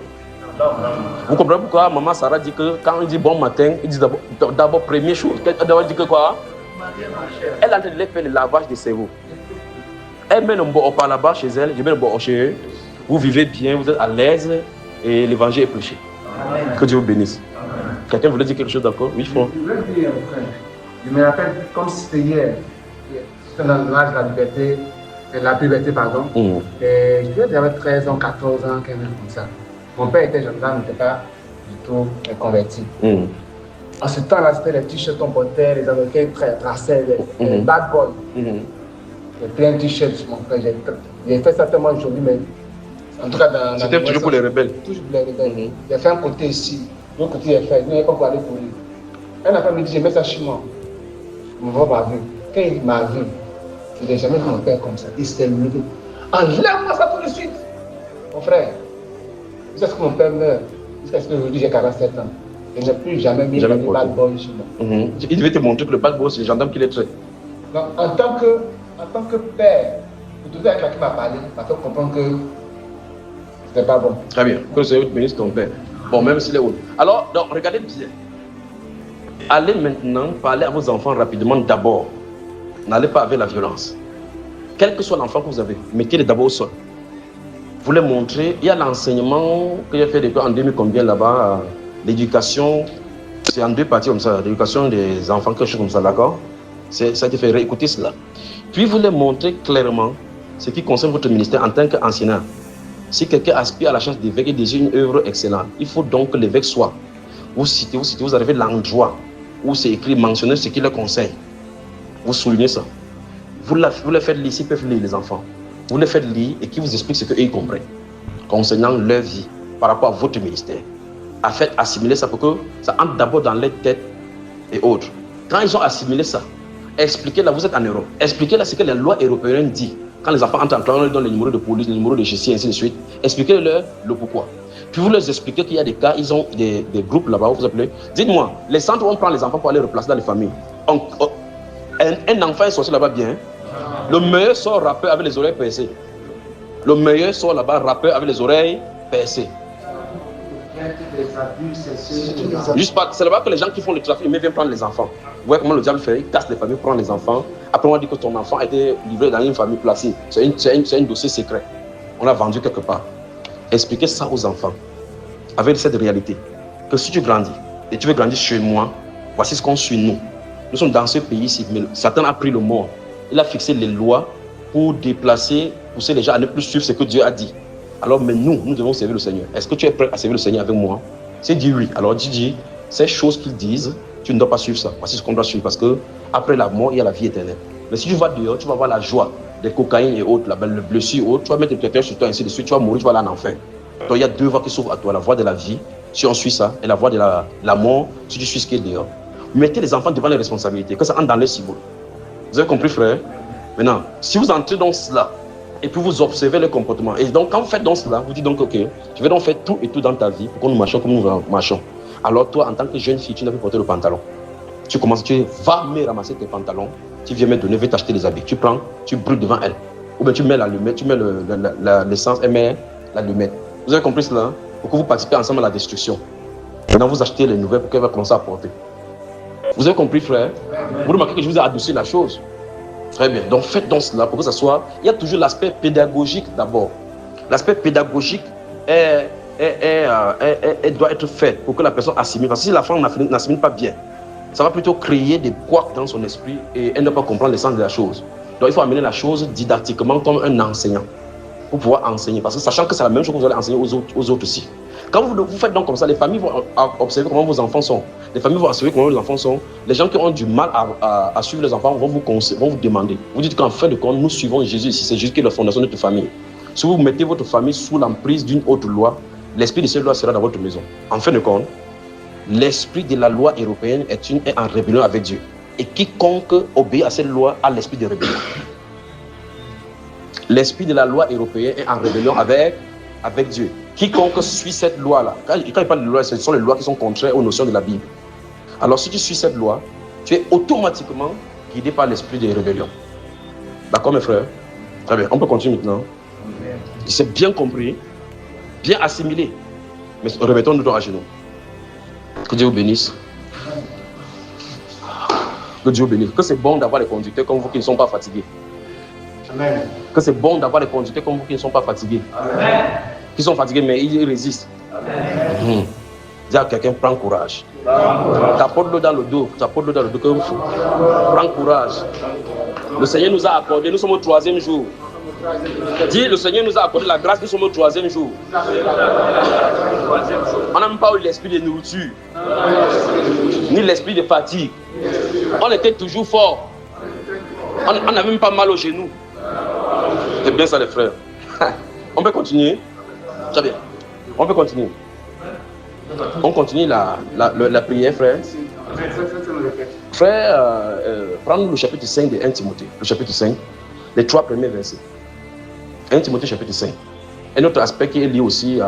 Vous comprenez pourquoi maman Sarah dit que quand il dit bon matin, il dit d'abord première chose. Elle dit que quoi? Elle est en train de faire le lavage des cerveaux. Elle met le mot par là-bas chez elle, je mets le mot chez eux. Vous vivez bien, vous êtes à l'aise et l'évangile est prêché. Que Dieu vous bénisse. Quelqu'un voulait dire quelque chose d'accord? Oui, frère. Je me rappelle comme si c'était hier. C'était dans l'âge de la liberté. La puberté, pardon. Et j'avais 13 ans, 14 ans, quelque chose comme ça. Mon père était gendarme, n'était pas du tout converti. En ce temps-là, c'était les t-shirts qu'on portait, les Américains traçaient, les bad boys. J'ai plein de t-shirts sur mon père. J'ai fait ça tellement aujourd'hui, mais en tout cas dans c'était toujours pour les rebelles. Toujours pour les rebelles. J'ai fait un côté ici, l'autre côté j'ai fait. Je n'avais pas pour aller pour lui. Un enfant me dit, j'aimais ça chez moi. Mon papa m'a vu. Quand il m'a vu, je n'ai jamais vu mon père comme ça. Il s'est levé. Enlève-moi ça tout de suite. Mon frère, jusqu'à ce que mon père meure, jusqu'à ce que aujourd'hui j'ai 47 ans, je n'ai plus jamais mis le bad boy chez moi. Il devait te montrer que le bad boy, c'est le gendarme qui les traite. Non, en tant que père, vous devez être là qui m'a parlé, m'a fait comprendre que c'était pas bon. Très bien. Que le Seigneur bénisse ton père. Bon, même s'il est haut. Alors, donc, regardez bien. Allez maintenant parler à vos enfants rapidement d'abord. N'allez pas avec la violence. Quel que soit l'enfant que vous avez, mettez-le d'abord au sol. Vous les montrez. Il y a l'enseignement que j'ai fait depuis en 2000 combien là-bas. L'éducation, c'est en deux parties comme ça. L'éducation des enfants, quelque chose comme ça, d'accord? Ça a été fait. Réécoutez cela. Puis vous les montrez clairement ce qui concerne votre ministère en tant qu'enseignant. Si quelqu'un aspire à la chance d'évêque et désire une œuvre excellente, il faut donc que l'évêque soit. Vous citez, vous arrivez l'endroit où c'est écrit, mentionnez ce qu'il leur conseille. Vous soulignez ça. Vous les faites lire, s'ils peuvent lire les enfants. Vous les faites lire et qui vous explique ce qu'ils comprennent concernant leur vie par rapport à votre ministère. Faites assimiler ça pour que ça entre d'abord dans leur tête et autres. Quand ils ont assimilé ça, expliquez-là, vous êtes en Europe, expliquez-là ce que les lois européennes disent. Quand les enfants entrent en classe, on leur donne les numéros de police, les numéros de chez ainsi de suite. Expliquez-leur le pourquoi. Puis vous leur expliquez qu'il y a des cas, ils ont des groupes là-bas, vous appelez. Dites-moi, les centres où on prend les enfants pour aller replacer dans les familles. Un enfant est sorti là-bas bien. Le meilleur sort rappeur avec les oreilles percées. Le meilleur sort là-bas rappeur avec les oreilles percées. Juste pas, c'est là-bas que les gens qui font le trafic viennent prendre les enfants. Vous voyez comment le diable fait, il casse les familles, prend les enfants. Après on dit que ton enfant a été livré dans une famille placée. C'est un dossier secret. On l'a vendu quelque part. Expliquez ça aux enfants avec cette réalité. Que si tu grandis et tu veux grandir chez moi, voici ce qu'on suit nous. Nous sommes dans ce pays-ci, mais Satan a pris le monde. Il a fixé les lois pour déplacer, pousser les gens à ne plus suivre ce que Dieu a dit. Alors, mais nous devons servir le Seigneur. Est-ce que tu es prêt à servir le Seigneur avec moi? C'est dit oui. Alors, dis, ces choses qu'ils disent, tu ne dois pas suivre ça. Voici ce qu'on doit suivre parce que après la mort, il y a la vie éternelle. Mais si tu vas dehors, tu vas voir la joie des cocaïnes et autres, le blessure et autres, tu vas mettre le protecteur sur toi, ainsi de suite, tu vas mourir, tu vas aller en enfer. Donc, il y a deux voies qui s'ouvrent à toi, la voie de la vie, si on suit ça, et la voie de la mort, si tu suis ce qui est dehors. Mettez les enfants devant les responsabilités, que ça entre dans les ciboles. Vous avez compris, frère? Maintenant, si vous entrez dans cela, et puis vous observez le comportement. Et donc, quand vous faites dans cela, vous dites donc, ok, je vais donc faire tout et tout dans ta vie pour qu'on nous marchions comme nous marchons. Alors toi, en tant que jeune fille, tu n'as pas porté le pantalon. Tu vas me ramasser tes pantalons, tu viens me donner, je vais t'acheter les habits. Tu prends, tu brûles devant elle. Ou bien tu mets l'allumette, tu mets l'essence, elle met l'allumette. Vous avez compris cela? Pour que vous participez ensemble à la destruction. Maintenant, vous achetez les nouvelles pour qu'elle va commencer à porter. Vous avez compris, frère? Vous remarquez que je vous ai adouci la chose. Très bien. Donc faites donc cela pour que ça soit... Il y a toujours l'aspect pédagogique d'abord. L'aspect pédagogique doit être fait pour que la personne assimile. Parce que si la femme n'assimile pas bien, ça va plutôt créer des couacs dans son esprit et elle ne va pas comprendre le sens de la chose. Donc il faut amener la chose didactiquement comme un enseignant pour pouvoir enseigner. Parce que sachant que c'est la même chose que vous allez enseigner aux autres aussi. Quand vous faites donc comme ça, les familles vont observer comment vos enfants sont. Les familles vont observer comment vos enfants sont. Les gens qui ont du mal à suivre les enfants vont vous demander. Vous dites qu'en fin de compte, nous suivons Jésus ici. C'est Jésus qui est la fondation de notre famille. Si vous mettez votre famille sous l'emprise d'une autre loi, l'esprit de cette loi sera dans votre maison. En fin de compte, l'esprit de la loi européenne est en rébellion avec Dieu. Et quiconque obéit à cette loi a l'esprit de rébellion. L'esprit de la loi européenne est en rébellion avec Dieu. Quiconque suit cette loi-là, quand il parle de loi, ce sont les lois qui sont contraires aux notions de la Bible. Alors si tu suis cette loi, tu es automatiquement guidé par l'esprit de rébellion. D'accord mes frères? Très bien, on peut continuer maintenant. C'est bien compris, bien assimilé. Mais remettons-nous à genoux. Que Dieu vous bénisse. Que Dieu vous bénisse. Que c'est bon d'avoir des conducteurs comme vous qui ne sont pas fatigués. Amen. Que c'est bon d'avoir des conducteurs comme vous qui ne sont pas fatigués. Amen. Qui sont fatigués mais ils résistent. Amen. Dis à quelqu'un, prends courage. T'apportes l'eau dans le dos. T'apportes l'eau dans le dos. Prends courage. Le Seigneur nous a accordé, nous sommes au 3e jour. Dis, le Seigneur nous a accordé la grâce, nous sommes au 3e jour. On n'a même pas eu l'esprit de nourriture, ni l'esprit de fatigue. On était toujours fort. On n'avait même pas mal aux genoux. C'est bien ça les frères. On peut continuer? Très bien. On peut continuer. On continue la prière, frère. Frère, prends le chapitre 5 de 1 Timothée. Le chapitre 5, les 3 premiers versets. 1 Timothée chapitre 5. Un autre aspect qui est lié aussi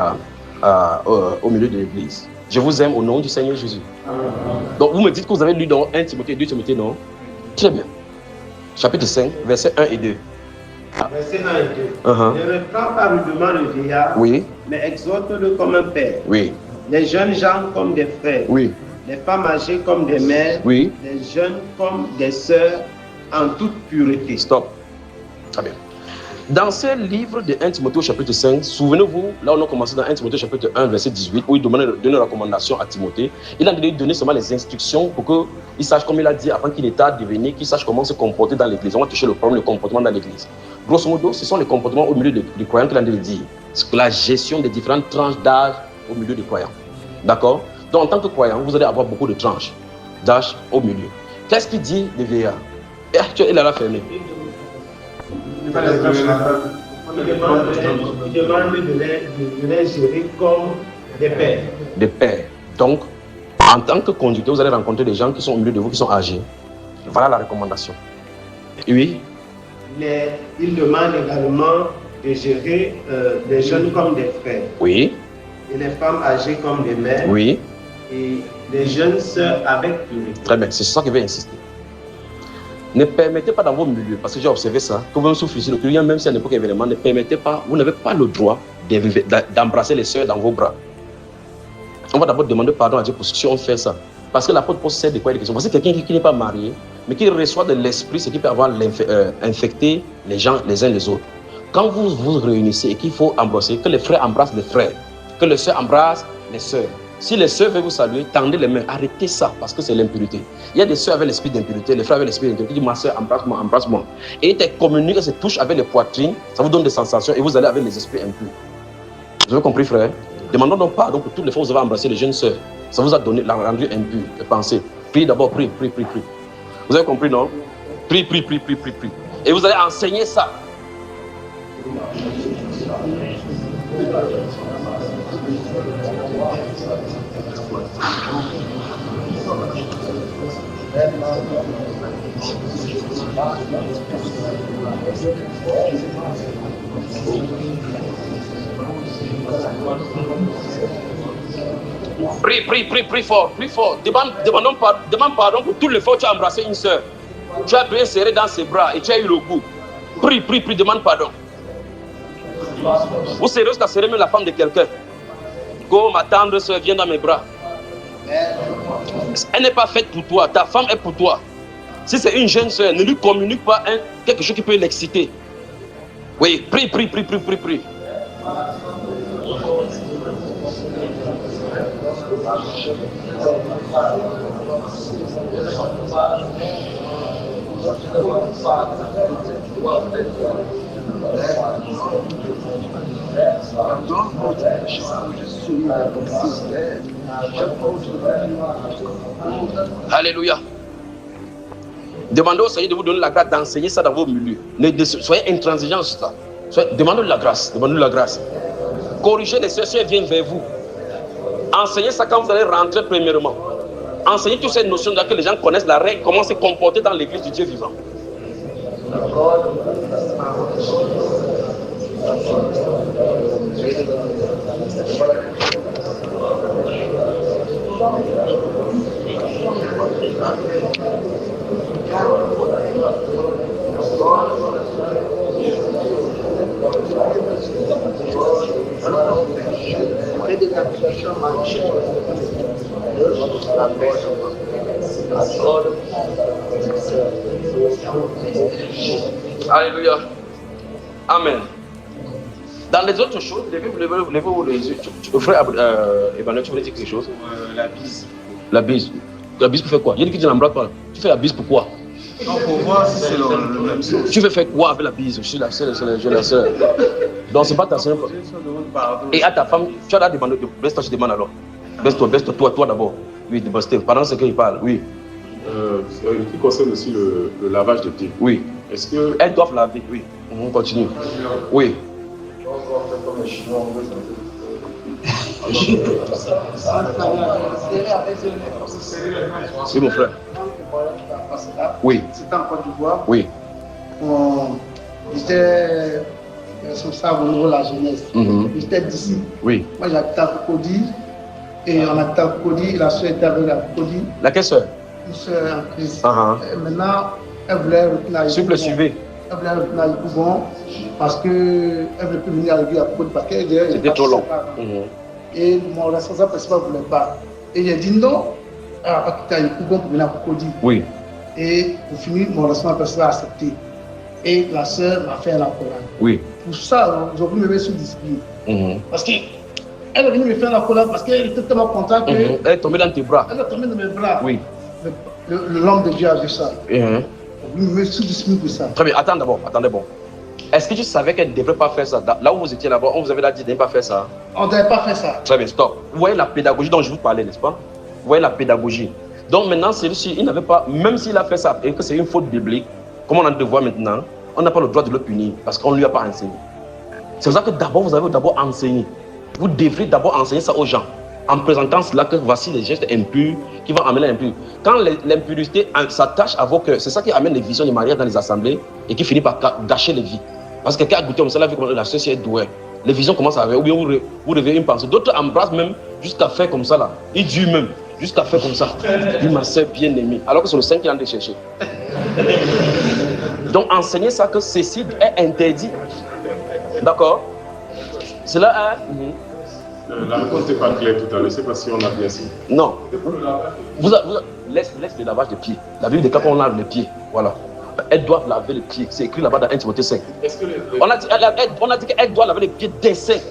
au milieu de l'église. Je vous aime au nom du Seigneur Jésus. Donc vous me dites que vous avez lu dans 1 Timothée, 2 Timothée, non? Très bien. Chapitre 5, versets 1 et 2. Versets 1 et 2. Ne reprends pas rudement le vieillard, oui, mais exhorte-le comme un père. Oui. Les jeunes gens comme des frères. Oui. Les femmes âgées comme des mères. Oui. Les jeunes comme des sœurs en toute pureté. Stop. Très bien. Dans ce livre de 1 Timothée chapitre 5, souvenez-vous, là on a commencé dans 1 Timothée chapitre 1 verset 18, où il donne une recommandation à Timothée. Il a donné seulement les instructions pour qu'il sache, comme il a dit avant qu'il n'ait à devenir, qu'il sache comment se comporter dans l'église. On va toucher le problème du comportement dans l'église. Grosso modo, ce sont les comportements au milieu du croyant qu'il a dit. C'est la gestion des différentes tranches d'âge au milieu du croyant. D'accord? Donc en tant que croyant, vous allez avoir beaucoup de tranches d'âge au milieu. Qu'est-ce qu'il dit des vieillards? Il a fermé. Il demande de les gérer comme des pères. Des pères. Donc, en tant que conducteur, vous allez rencontrer des gens qui sont au milieu de vous, qui sont âgés. Voilà la recommandation. Oui. Il demande également de gérer les jeunes comme des frères. Oui. Et les femmes âgées comme des mères. Oui. Et les jeunes sœurs avec pureté. Très bien, c'est sur ça que je vais insister. Ne permettez pas dans vos milieux, parce que j'ai observé ça, que vous souffrez le client, même si à n'importe quel événement, ne permettez pas, vous n'avez pas le droit d'embrasser les sœurs dans vos bras. On va d'abord demander pardon à Dieu pour si on fait ça. Parce que l'apôtre Paul sait de quoi il est question. Parce que quelqu'un qui n'est pas marié, mais qui reçoit de l'esprit, ce qui peut avoir infecté les gens les uns les autres. Quand vous vous réunissez et qu'il faut embrasser, que les frères embrassent les frères, que les sœurs embrassent les sœurs. Si les sœurs veulent vous saluer, tendez les mains, arrêtez ça parce que c'est l'impurité. Il y a des sœurs avec l'esprit d'impureté, les frères avec l'esprit d'impureté qui disent ma sœur, embrasse-moi, embrasse-moi. Et ils communiquent, se touchent avec les poitrines, ça vous donne des sensations et vous allez avec les esprits impurs. Vous avez compris, frère? Demandons donc pardon pour toutes les fois où vous avez embrassé les jeunes sœurs. Ça vous a rendu impur. Pensez. Priez d'abord, priez. Vous avez compris, non? Priez. Et vous allez enseigner ça. Prie fort. Demande pardon pour toutes les fois où tu as embrassé une sœur. Tu as bien serré dans ses bras et tu as eu le goût. Prie, demande pardon. Vous serrez jusqu'à serrer même la femme de quelqu'un. Go, ma tendre sœur, viens dans mes bras. Elle n'est pas faite pour toi, ta femme est pour toi. Si c'est une jeune sœur, ne lui communique pas quelque chose qui peut l'exciter. Oui, prie. Alléluia. Demandez au Seigneur de vous donner la grâce d'enseigner ça dans vos milieux. Soyez intransigeants sur ça. Demandez la grâce. Corrigez les sœurs si elles viennent vers vous. Enseignez ça quand vous allez rentrer premièrement. Enseignez toutes ces notions là que les gens connaissent la règle, comment se comporter dans l'église du Dieu vivant. Alléluia. Amen. Dans les autres choses, levez-vous les yeux. Frère Emmanuel, tu voulais dire quelque chose? La bise. La bise. La bise pour faire quoi? Il y a dit que tu n'embrasses pas. Tu fais la bise pourquoi? Non, pour voir si c'est le même chose. Tu veux faire quoi avec la bise? Je suis la seule, je la seule. Donc c'est pas ta seule. Et à ta femme, tu as la demande de baisse-toi, je demande alors. Baisse-toi, toi d'abord. Oui, de baisse-toi. Pendant ce qu'il parle, oui. Qui concerne aussi le lavage des pieds. Oui. Est-ce que... Elles doivent laver, oui. On continue. Oui. Oui, mon frère. Oui. C'était en Côte d'Ivoire. Oui. J'étais responsable au niveau de la jeunesse. J'étais d'ici. Oui. Moi, j'habitais à Cocody. Et on habitait à Cocody. La soeur était avec la Cocody. Laquelle soeur? Une soeur en crise. Et maintenant, elle voulait retourner à S'il vous plaît, suivez. Elle voulait retourner à Ykoubon parce qu'elle ne voulait plus venir avec lui à Cocody parce qu'elle était C'était trop long. Et mon responsable principal ne voulait pas. Et j'ai dit non, elle n'a pas quitté à Ykoubon pour venir à Cocody. Oui. Et pour finir, mon responsable principal a accepté. Et la sœur m'a fait un accolade. Oui. Pour ça, ils ont voulu me mettre sous discipline. Parce qu'elle est venue me faire un accolade parce qu'elle était tellement contente que. Elle est tombée dans tes bras. Elle est tombée dans mes bras. Oui. L'homme de Dieu a vu ça. Ils ont voulu me mettre sous discipline pour ça. Très bien, attends d'abord, attendez bon. Est-ce que tu savais qu'elle ne devrait pas faire ça? Là où vous étiez là-bas, on vous avait dit de ne pas faire ça. On ne devait pas faire ça. Très bien, stop. Vous voyez la pédagogie dont je vous parlais, n'est-ce pas? Vous voyez la pédagogie. Donc maintenant, celui-ci, il n'avait pas, même s'il a fait ça et que c'est une faute biblique, comme on a le devoir maintenant, on n'a pas le droit de le punir parce qu'on ne lui a pas enseigné. C'est pour ça que d'abord, vous avez d'abord enseigné. Vous devrez d'abord enseigner ça aux gens en présentant cela que voici les gestes impurs qui vont amener l'impur. Quand l'impurité s'attache à vos cœurs, c'est ça qui amène les visions de mariage dans les assemblées et qui finit par gâcher les vies. Parce que quelqu'un a goûté comme ça, la vie comme la société est douée. Les visions commencent à arriver, ou bien vous réveillez une pensée. D'autres embrassent même jusqu'à faire comme ça là. Ils durent même jusqu'à faire comme ça. Dis ma soeur bien-aimée. Alors que c'est le Saint qui est en train de chercher. Donc enseigner ça que ceci est interdit. D'accord? Cela est... La réponse n'était pas claire tout à l'heure. Je ne sais pas si on a bien suivi. Non. Laisse le lavage des pieds. La Bible dit qu'on lave les pieds. Voilà. Elles doivent laver les pieds. C'est écrit là-bas dans 1 Timothée 5. On a dit qu'elles doivent laver les pieds des saints.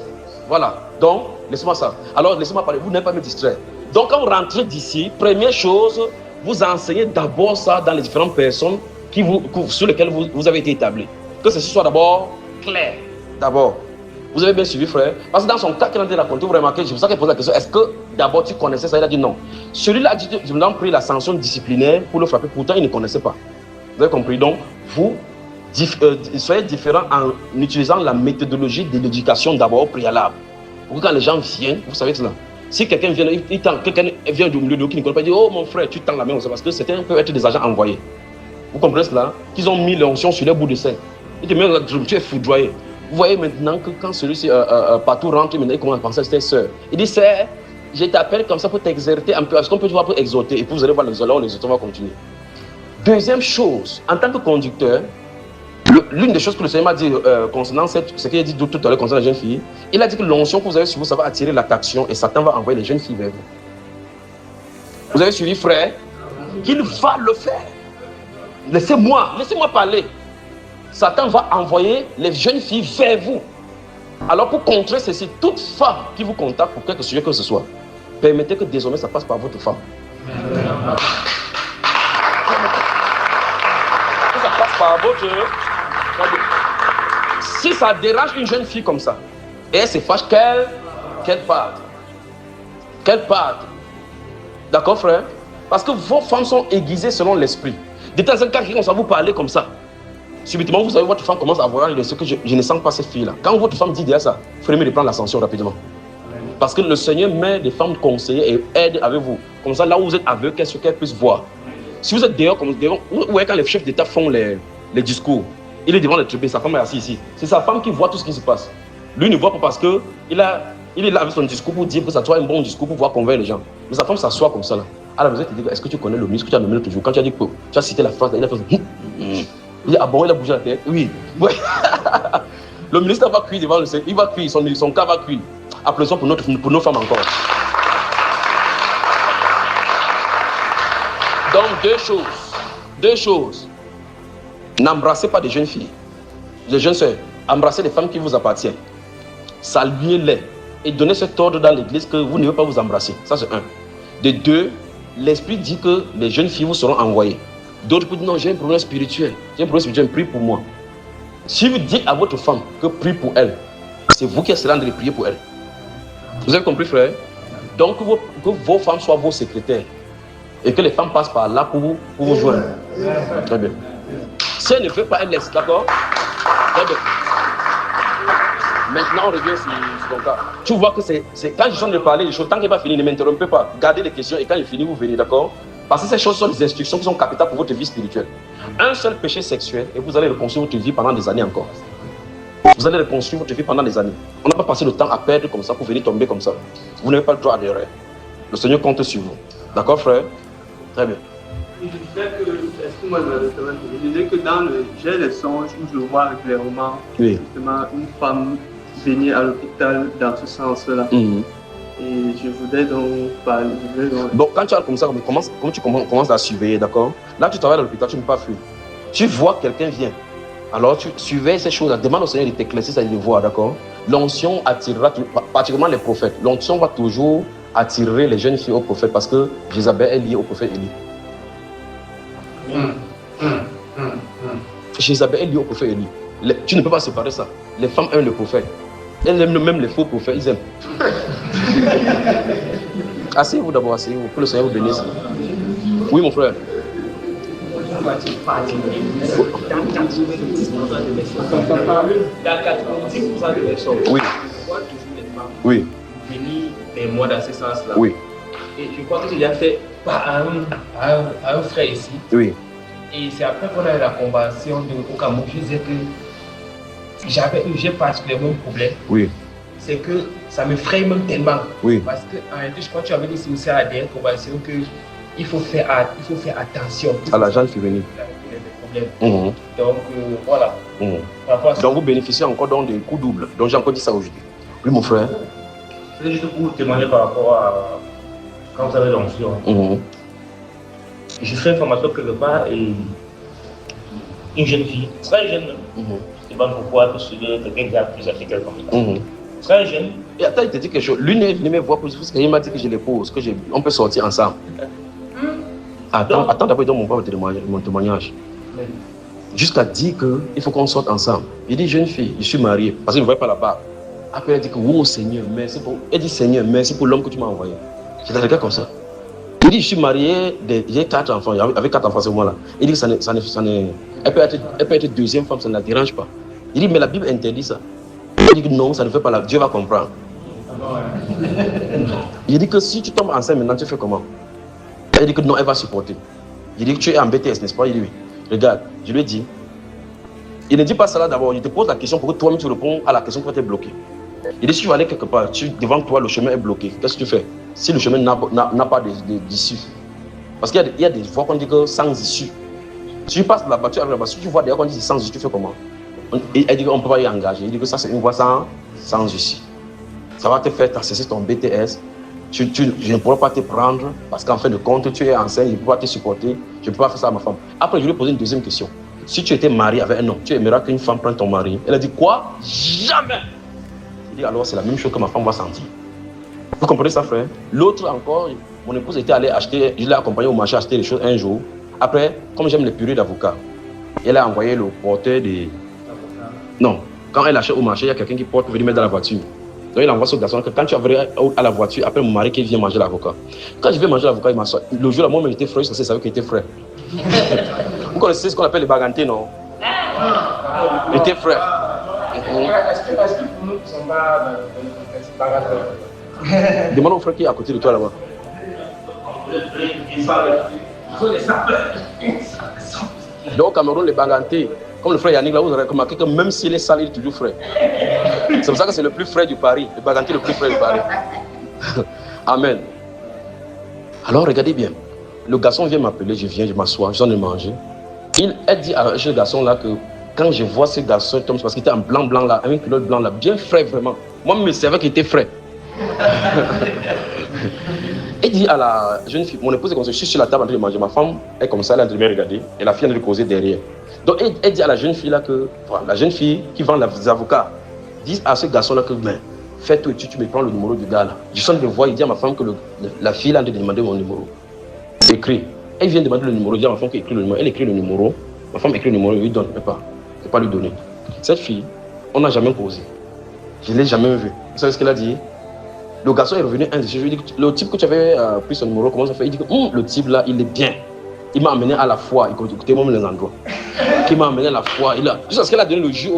Voilà. Donc, laissez-moi ça. Alors, laissez-moi parler. Vous n'allez pas me distraire. Donc, quand vous rentrez d'ici, première chose, vous enseignez d'abord ça dans les différentes personnes sur lesquelles vous avez été établis. Que ceci soit d'abord clair. D'abord. Vous avez bien suivi, frère? Parce que dans son cas, qu'il a été raconté, vous remarquez, c'est pour ça qu'il pose la question, est-ce que d'abord tu connaissais ça? Il a dit non. Celui-là a dit, je me pris la sanction disciplinaire pour le frapper, pourtant il ne connaissait pas. Vous avez compris? Donc, vous soyez différents en utilisant la méthodologie de l'éducation d'abord au préalable. Pour que quand les gens viennent, vous savez cela. Si quelqu'un vient, quelqu'un vient du milieu qui ne connaît pas, il dit, oh mon frère, tu tends la main, parce que certains peuvent être des agents envoyés. Vous comprenez cela? Qu'ils ont mis l'onction sur les bouts de sein. Ils te mettent, tu es foudroyé. Vous voyez maintenant que quand celui-ci partout rentre, il commence à penser à cette sœur. Il dit, c'est, je t'appelle comme ça pour t'exercer un peu. Est-ce qu'on peut te voir pour exhorter? Et puis vous allez voir les autres, les autres vont continuer. Deuxième chose, en tant que conducteur, l'une des choses que le Seigneur m'a dit concernant ce qu'il a dit tout à l'heure concernant les jeunes filles, il a dit que l'onction que vous avez sur vous, ça va attirer l'attraction et Satan va envoyer les jeunes filles vers vous. Vous avez suivi, frère? Qu'il va le faire. Laissez-moi parler. Satan va envoyer les jeunes filles vers vous. Alors pour contrer ceci, toute femme qui vous contacte pour quelque sujet que ce soit, permettez que désormais ça passe par votre femme. Que ça passe par votre... Si ça dérange une jeune fille comme ça, et elle se fâche, qu'elle parte. Qu'elle parte. D'accord, frère? Parce que vos femmes sont aiguisées selon l'esprit. De temps en temps, quand on va vous parler comme ça, subitement, vous savez, votre femme commence à voir ce que je ne sens pas cette fille-là. Quand votre femme dit déjà ça, il faut mieux prendre l'ascension rapidement. Parce que le Seigneur met des femmes conseillères et aide avec vous. Comme ça, là où vous êtes aveugle, qu'est-ce qu'elle puisse voir. Si vous êtes dehors, comme dehors, vous voyez quand les chefs d'État font les discours, il est devant les tribunes, sa femme est assise ici. C'est sa femme qui voit tout ce qui se passe. Lui ne voit pas parce qu'il est là avec son discours pour dire que ça soit un bon discours pour pouvoir convaincre les gens. Mais sa femme s'assoit comme ça là. Alors vous êtes dit, est-ce que tu connais le ministre que tu as nommé toujours? Quand tu as dit que tu as cité la phrase, il a fait il dit, ah bon, il a bougé la tête? Oui. Ouais. Le ministre va cuire devant le Seigneur. Il va cuire, son cas va cuire. Applaudissons pour nos femmes encore. Donc, deux choses. N'embrassez pas des jeunes filles, des jeunes sœurs. Embrassez les femmes qui vous appartiennent. Saluez-les. Et donnez cet ordre dans l'église que vous ne devez pas vous embrasser. Ça, c'est un. De deux, l'Esprit dit que les jeunes filles vous seront envoyées. D'autres peuvent dire non, j'ai un problème spirituel. Prie pour moi. Si vous dites à votre femme que prie pour elle, c'est vous qui serez en train de prier pour elle. Vous avez compris, frère? Donc que vos femmes soient vos secrétaires. Et que les femmes passent par là pour vous joindre. Très bien. Si elle ne fait pas, elle laisse, d'accord? Très bien. Maintenant, on revient sur ton cas. Tu vois que c'est quand je suis en train de parler des choses, tant qu'il n'est pas fini, ne m'interrompez pas. Gardez les questions et quand il finit, vous venez, d'accord? Parce que ces choses sont des instructions qui sont capitales pour votre vie spirituelle. Un seul péché sexuel et vous allez reconstruire votre vie pendant des années encore. Vous allez reconstruire votre vie pendant des années. On n'a pas passé le temps à perdre comme ça pour venir tomber comme ça. Vous n'avez pas le droit d'errer. Le Seigneur compte sur vous. D'accord, frère? Très bien. Je disais que, excuse-moi je disais que j'ai les songes où je vois clairement justement une femme venir à l'hôpital dans ce sens-là. Et je voudrais donc parler. Donc quand tu as comme ça, comment tu commences à surveiller, d'accord? Là tu travailles à l'hôpital, tu ne peux pas fuir. Tu vois quelqu'un vient. Alors tu surveilles ces choses-là, demande au Seigneur de t'éclaircir, ça de voir, d'accord? L'onction attirera, particulièrement les prophètes. L'onction va toujours attirer les jeunes filles au prophète parce que Jézabel est liée au prophète Élie. Jézabel est liée au prophète Élie. Tu ne peux pas séparer ça. Les femmes aiment le prophète. Elles aiment même les faux prophètes, ils aiment. Asseyez-vous d'abord, asseyez-vous, que le Seigneur vous bénisse. Oui, mon frère. Dans 90% de mes sorts, oui. je vois toujours les femmes oui. venir vers moi dans ce sens-là. Oui. Et je crois que j'ai déjà fait à un frère ici. Oui. Et c'est après qu'on a eu la convention au Cameroun, je disais que j'ai particulièrement un problème. Oui. C'est que ça me fraye même tellement. Oui. Parce qu'en réalité, je crois que tu avais dit aussi à la dernière convention qu'il faut faire attention. À la gente qui venait. Donc voilà. Donc vous bénéficiez encore des coups doubles. Donc j'ai encore dit ça aujourd'hui. Oui, mon frère. C'est juste pour témoigner par rapport à quand vous avez l'onction. Je fais une formation quelque part et une jeune fille, très jeune, je ne sais pas pourquoi, parce que quelqu'un qui a plus âgé comme ça. Très jeune. Et attends, il te dit quelque chose. L'une est venue me voir pour dire qu'il m'a dit que je l'épouse, on peut sortir ensemble. Attends d'abord, il donne mon témoignage. Jusqu'à dire qu'il faut qu'on sorte ensemble. Il dit, jeune fille, je suis marié, parce qu'il ne voyait pas la barbe. Après, elle dit que, oh Seigneur, merci pour. Elle dit, Seigneur, merci pour l'homme que tu m'as envoyé. C'est un gars comme ça. Il dit, je suis marié, j'ai 4 enfants, avec 4 enfants à ce moment-là. Il dit que elle peut être deuxième femme, ça ne la dérange pas. Il dit, mais la Bible interdit ça. Il dit que non, ça ne fait pas Dieu va comprendre. Il dit que si tu tombes enceinte maintenant, tu fais comment? Elle dit que non, elle va supporter. Il dit que tu es en BTS, n'est-ce pas? Il dit oui. Regarde, je lui ai dit. Il ne dit pas cela d'abord, il te pose la question pour que toi-même tu réponds à la question qui va te bloquer. Il dit si tu vas aller quelque part, devant toi le chemin est bloqué, qu'est-ce que tu fais? Si le chemin n'a pas d'issue. Parce qu'il y a des fois qu'on dit que sans issue. Si tu passes là-bas, tu arrives là-bas, si tu vois d'ailleurs qu'on dit sans issue, tu fais comment? Elle dit qu'on ne peut pas y engager. Il dit que ça c'est une voie sans issue. Ça va te faire cesser ton BTS. Je ne pourrai pas te prendre parce qu'en fin de compte, tu es enceinte, je ne peux pas te supporter, je ne peux pas faire ça à ma femme. Après, je lui ai posé une deuxième question. Si tu étais marié avec un homme, tu aimerais qu'une femme prenne ton mari? Elle a dit quoi? Jamais! Je dis alors c'est la même chose que ma femme va sentir. Vous comprenez ça, frère? L'autre encore, mon épouse était allée acheter, je l'ai accompagnée au marché acheter les choses un jour. Après, comme j'aime les purées d'avocat, elle a envoyé le porteur des. Non, quand elle achète au marché, il y a quelqu'un qui porte pour venir mettre dans la voiture. Donc il envoie ce garçon que quand tu arrives à la voiture, après mon mari qui vient manger l'avocat. Quand je vais manger l'avocat, il m'assoit. Le jour là, moi, j'étais frère, je savais qu'il était frère. Vous connaissez ce qu'on appelle les bagantés, non? Il était frère. Est-ce que pour nous qui ne sommes pas bagantés? Demande au frère qui est à côté de toi là-bas. Donc au Cameroun, les bagantés, comme le frère Yannick là, vous aurez remarqué que même s'il est sale, il est toujours frais. C'est pour ça que c'est le plus frais du Paris, le baganté le plus frais du Paris. Amen. Alors regardez bien, le garçon vient m'appeler, je viens, je m'assois, je viens de manger. Elle dit à ce garçon là que quand je vois ce garçon, c'est parce qu'il était en blanc là, avec une culotte blanc là, bien frais vraiment. Moi, je me savais qu'il était frais. Elle dit à la jeune fille, mon épouse est comme ça, je suis sur la table en train de manger, ma femme est comme ça, elle est en train de me regarder, et la fille est en train de causer derrière. Donc elle dit à la jeune fille là que, voilà, la jeune fille qui vend les avocats, dit à ce garçon là que, ben, fais tout et tu me prends le numéro du gars là. Je sens de voir, il dit à ma femme que la fille là est en train de demander mon numéro. Écrit. Elle vient demander le numéro, il dit à ma femme qu'elle écrit le numéro, elle écrit le numéro, ma femme écrit le numéro, elle lui donne, elle ne peut pas lui donner. Cette fille, on n'a jamais causé. Je ne l'ai jamais vue. Vous savez ce qu'elle a dit? Le garçon est revenu un de ces jours, il dit le type que tu avais pris son numéro, comment ça fait? Il dit que le type là, il est bien. Il m'a amené à la foi, écoutez moi les endroits. Il m'a amené à la foi, jusqu'à ce qu'elle a donné le jus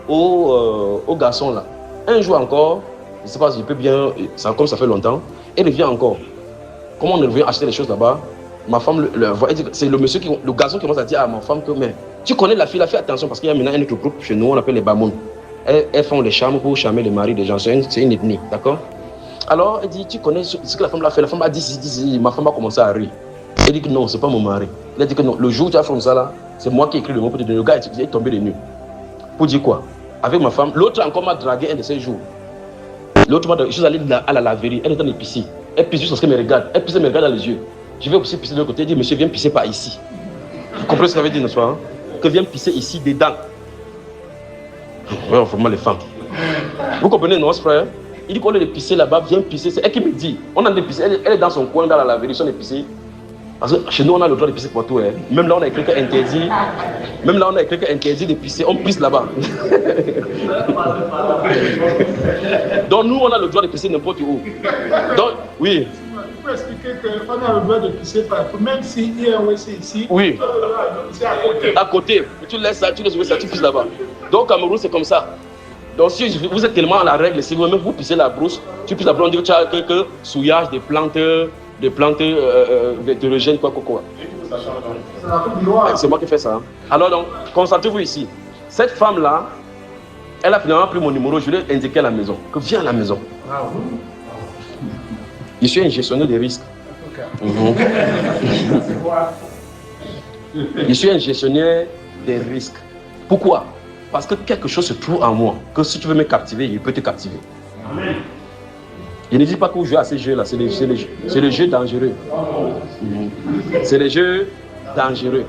au garçon là. Un jour encore, je ne sais pas si je peux bien, comme ça fait longtemps, elle revient encore. Comment on revient acheter les choses là-bas? Ma femme le voit, c'est le monsieur, le garçon qui commence à dire à ma femme que, mais tu connais la fille, attention, parce qu'il y a maintenant un autre groupe chez nous, on appelle les Bamoun. Elles font les charmes pour charmer les maris des gens, c'est une ethnie, d'accord? Alors, elle dit, tu connais ce que la femme l'a fait? La femme a dit, ma femme a commencé à rire. Elle dit que non, c'est pas mon mari. Elle a dit que non, le jour où tu as fait ça là, c'est moi qui ai écrit le mot pour te donner. Le gars est tombé de nu. Pour dire quoi? Avec ma femme, l'autre encore m'a dragué un de ces jours. L'autre m'a dragué, je suis allé à la laverie, elle est en piscine. Elle pisse juste parce qu'elle me regarde. Elle pisse, elle me regarde dans les yeux. Je vais aussi pisser de l'autre côté. Elle dit, monsieur, viens pisser par ici. Vous comprenez ce que ça veut dire, n'est-ce pas? Hein? Que viens pisser ici, dedans. Ouais, vraiment les femmes. Vous comprenez, notre frère? Il dit qu'on est pisser là-bas, viens pisser. C'est elle qui me dit. On a des pisser. Elle est dans son coin, dans la laverie, on est pissé. Parce que chez nous, on a le droit de pisser partout. Hein. Même là, on a écrit interdit. Même là, on a écrit interdit de pisser. On pisse là-bas. Donc, nous, on a le droit de pisser n'importe où. Donc, oui. Il faut expliquer qu'on a le droit de pisser partout, même si il y a un WC ici. Oui. C'est à côté. À côté. Tu laisses ça, tu pisses là-bas. Donc, au Cameroun, c'est comme ça. Donc, si vous êtes tellement à la règle, si vous-même vous pissez la brousse, tu pisses la brousse, on dit que tu as quelques souillages des plantes hétérogènes, quoi. C'est moi qui fais ça. Hein. Alors, donc, concentrez-vous ici. Cette femme-là, elle a finalement pris mon numéro, je lui ai indiqué à la maison, que viens à la maison. Je suis un gestionnaire des risques. Je suis un gestionnaire des risques. Pourquoi? Parce que quelque chose se trouve en moi, que si tu veux me captiver, il peut te captiver. Amen. Je ne dis pas que vous jouez à ces jeux-là, c'est le jeu dangereux. C'est le jeu dangereux.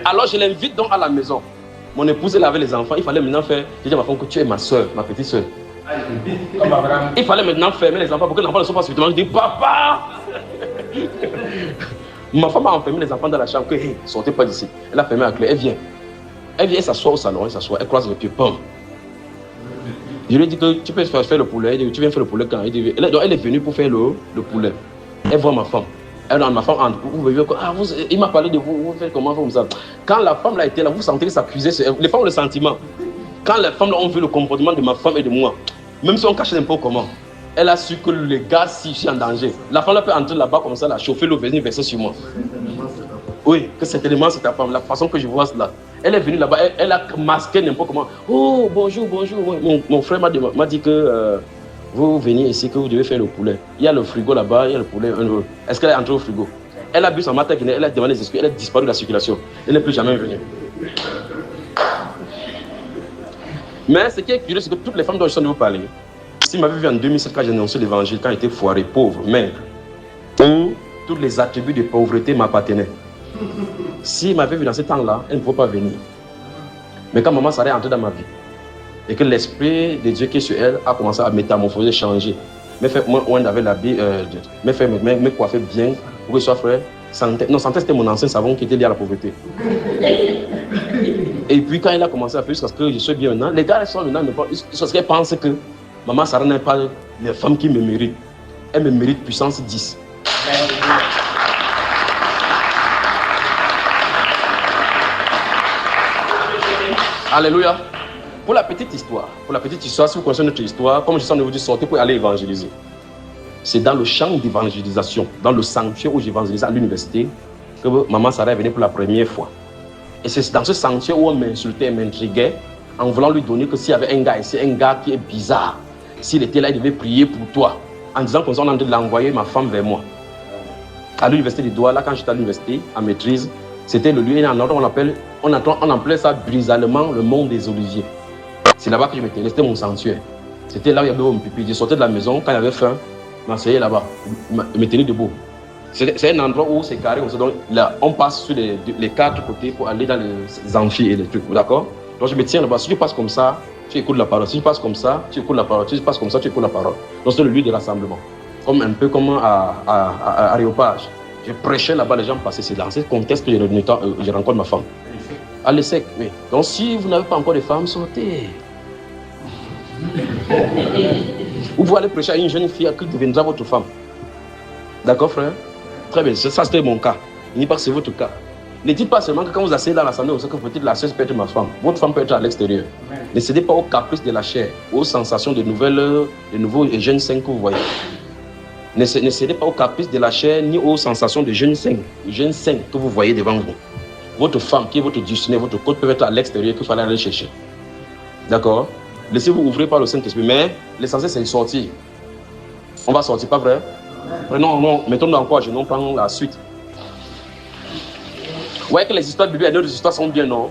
Alors je l'invite donc à la maison. Mon épouse, elle avait les enfants, il fallait maintenant faire, je dis à ma femme que tu es ma soeur, ma petite soeur. Il fallait maintenant fermer les enfants pour que les enfants ne soient pas suffisamment. Je dis, papa! Ma femme a enfermé les enfants dans la chambre, que hey, sortez pas d'ici. Elle a fermé la clé, elle vient. Elle s'assoit au salon, elle croise les pieds, pom. Je lui ai dit que tu peux faire le poulet. Elle dit, tu viens faire le poulet quand? Elle est venue pour faire le poulet. Elle voit ma femme. Elle dit, ma femme entre. Il m'a parlé de vous, vous faites comment comme ça? Quand la femme là était là, vous sentez que ça puisait sur elle. Les femmes ont le sentiment. Quand les femmes là ont vu le comportement de ma femme et de moi, même si on cachait n'importe comment, elle a su que les gars, si je suis en danger, la femme là peut entrer là-bas comme ça, là, chauffer l'eau, venir verser sur moi. Oui, que certainement c'est ta femme, la façon que je vois cela. Elle est venue là-bas, elle a masqué n'importe comment. Oh, bonjour, bonjour. Mon frère m'a dit que vous venez ici, que vous devez faire le poulet. Il y a le frigo là-bas, il y a le poulet. Est-ce qu'elle est entrée au frigo? Elle a bu son matin, elle a demandé des excuses, elle a disparu de la circulation. Elle n'est plus jamais venue. Mais ce qui est curieux, c'est que toutes les femmes dont je suis en train de vous parler, s'ils m'avaient vu en 2007 quand j'ai annoncé l'évangile, quand j'étais foiré, pauvre, maigre, où tous les attributs de pauvreté m'appartenaient. S'ils m'avaient vu dans ce temps-là, elles ne pouvaient pas venir. Mais quand maman Sarah est entrée dans ma vie, et que l'esprit de Dieu qui est sur elle a commencé à métamorphoser, changer, me coiffer bien, pour que je sois frère. Santé, c'était mon ancien savon qui était lié à la pauvreté. Et puis quand il a commencé à faire jusqu'à ce que je sois bien maintenant, les gars sont maintenant, parce qu'elles pensent que maman Sarah n'est pas les femmes qui me méritent. Elle me mérite puissance 10. Alléluia. Pour la petite histoire, si vous connaissez notre histoire, comme je suis en train de vous dire, sortez pour aller évangéliser. C'est dans le champ d'évangélisation, dans le sanctuaire où j'évangélise à l'université, que maman Sarah est venue pour la première fois. Et c'est dans ce sanctuaire où on m'insultait, m'intriguait, en voulant lui donner que s'il y avait un gars ici, un gars qui est bizarre, s'il était là, il devait prier pour toi, en disant qu'on est en train de l'envoyer ma femme vers moi. À l'université de Douala, quand j'étais à l'université, en maîtrise, c'était le lieu, on appelait ça brisalement le monde des oliviers. C'est là-bas que je m'étais, c'était mon sanctuaire. C'était là où il y avait mon pipi. Je sortais de la maison, quand il y avait faim, je m'asseyais là-bas, je me tenais debout. C'est un endroit où c'est carré, donc là, on passe sur les 4 côtés pour aller dans les amphis et les trucs, d'accord? Donc je me tiens là-bas, si tu passes comme ça, tu écoutes la parole. Si tu passes comme ça, tu écoutes la parole. Si tu passes comme ça, tu écoutes la parole. Donc c'est le lieu de rassemblement. Un peu comme à Aréopage. Je prêchais là-bas, les gens passaient. C'est dans ce contexte que je rencontre ma femme. À l'ESSEC, oui. Donc si vous n'avez pas encore de femme, sortez. Vous pouvez aller prêcher à une jeune fille qui deviendra votre femme. D'accord, frère? Très bien, ça c'était mon cas. Il n'est pas que c'est votre cas. Ne dites pas seulement que quand vous asseyez dans l'assemblée, vous savez que peut-être la sœur peut être ma femme. Votre femme peut être à l'extérieur. Ne cédez pas aux caprices de la chair, aux sensations de nouveaux et jeunes saints que vous voyez. Ne cédez pas aux caprices de la chair ni aux sensations de jeunes saints que vous voyez devant vous. Votre femme, qui est votre destinée, votre côte peut être à l'extérieur qu'il fallait aller chercher. D'accord? Laissez-vous ouvrir par le Saint-Esprit. Mais l'essentiel, c'est de sortir. On va sortir, pas vrai? Non, mettons-nous encore, je n'en prends la suite. Vous voyez que les histoires bibliques, les histoires sont bien, non?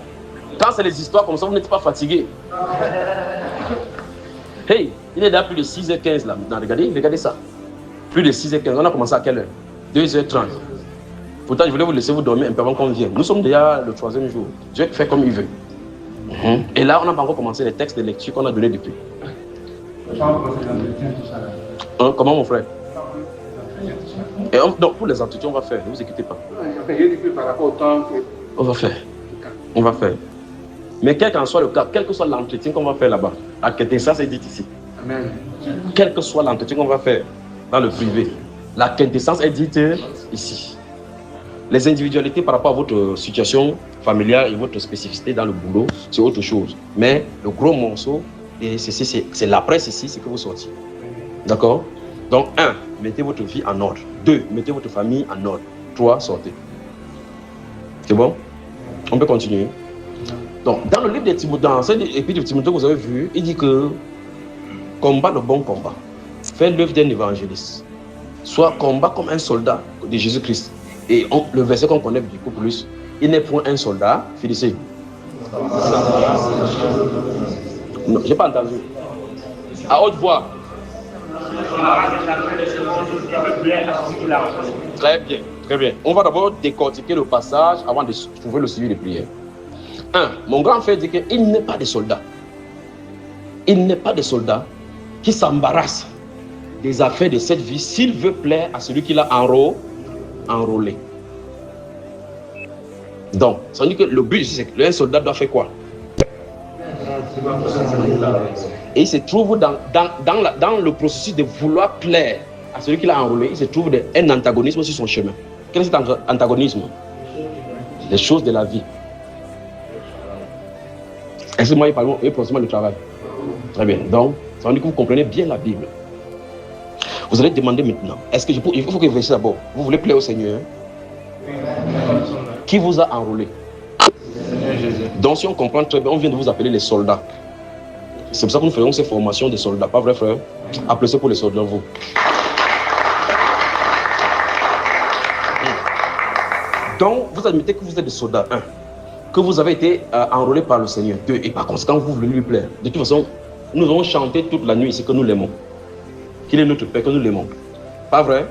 Quand c'est les histoires comme ça, vous n'êtes pas fatigué. Hey, il est là plus de 6h15 là. Non, regardez ça. Plus de 6h15. On a commencé à quelle heure? 2h30. Pourtant, je voulais vous laisser vous dormir un peu avant qu'on vienne. Nous sommes déjà le 3e jour. Dieu fait comme il veut. Et là, on n'a pas encore commencé les textes de lecture qu'on a donnés depuis. Comment, mon frère? Donc, pour les entretiens, on va faire. Ne vous inquiétez pas. On va faire. Mais quel qu'en soit le cas, quel que soit l'entretien qu'on va faire là-bas, à quintessence est dit ici. Amen. Quel que soit l'entretien qu'on va faire dans le privé, la quintessence est dite ici. Les individualités par rapport à votre situation familiale et votre spécificité dans le boulot, c'est autre chose. Mais le gros morceau, c'est la presse ici, c'est que vous sortiez. D'accord? Donc, 1, mettez votre vie en ordre. 2, mettez votre famille en ordre. 3, sortez. C'est bon? On peut continuer. Donc, dans le livre de Timothée, dans cet épître de Timothée que vous avez vu, il dit que combat le bon combat. Fais l'œuvre d'un évangéliste. Soit combat comme un soldat de Jésus-Christ. Et le verset qu'on connaît beaucoup plus, il n'est point un soldat, finissez. Non, je n'ai pas entendu. À haute voix. Très bien, très bien. On va d'abord décortiquer le passage avant de trouver le suivi de prière. 1. Mon grand frère dit qu'il n'est pas de soldat. Il n'est pas de soldat qui s'embarrasse des affaires de cette vie s'il veut plaire à celui qui l'a enrôlé. Donc, ça veut dire que le but ici, c'est que un soldat doit faire quoi? Et il se trouve dans le processus de vouloir plaire à celui qui l'a enrôlé, il se trouve un antagonisme sur son chemin. Quel est cet antagonisme? Les choses de la vie. Est-ce que moi, il parle processus du travail? Très bien. Donc, ça veut dire que vous comprenez bien la Bible. Vous allez demander maintenant, est-ce que il faut que vous vérifiez d'abord, vous voulez plaire au Seigneur? Qui vous a enrôlé? Donc, si on comprend très bien, on vient de vous appeler les soldats. C'est pour ça que nous faisons ces formations de soldats, pas vrai, frère? Applaudissez pour les soldats, vous. Donc, vous admettez que vous êtes des soldats, 1. Que vous avez été enrôlé par le Seigneur, 2. Et par conséquent, vous voulez lui plaire. De toute façon, nous avons chanté toute la nuit, c'est que nous l'aimons. Qu'il est notre Père, que nous l'aimons. Pas vrai?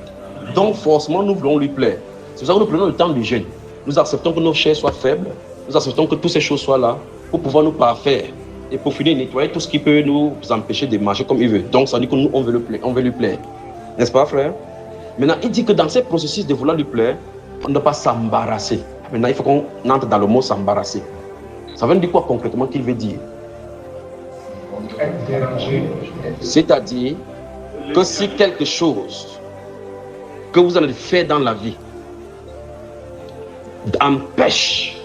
Donc, forcément, nous voulons lui plaire. C'est pour ça que nous prenons le temps du jeûne. Nous acceptons que nos chairs soient faibles. Nous acceptons que toutes ces choses soient là pour pouvoir nous parfaire et pour finir nettoyer tout ce qui peut nous empêcher de marcher comme il veut. Donc, ça veut dire que nous, on veut lui plaire. N'est-ce pas, frère? Maintenant, il dit que dans ce processus de vouloir lui plaire, on ne doit pas s'embarrasser. Maintenant, il faut qu'on entre dans le mot s'embarrasser. Ça veut dire quoi concrètement qu'il veut dire? C'est-à-dire que si quelque chose que vous allez faire dans la vie empêche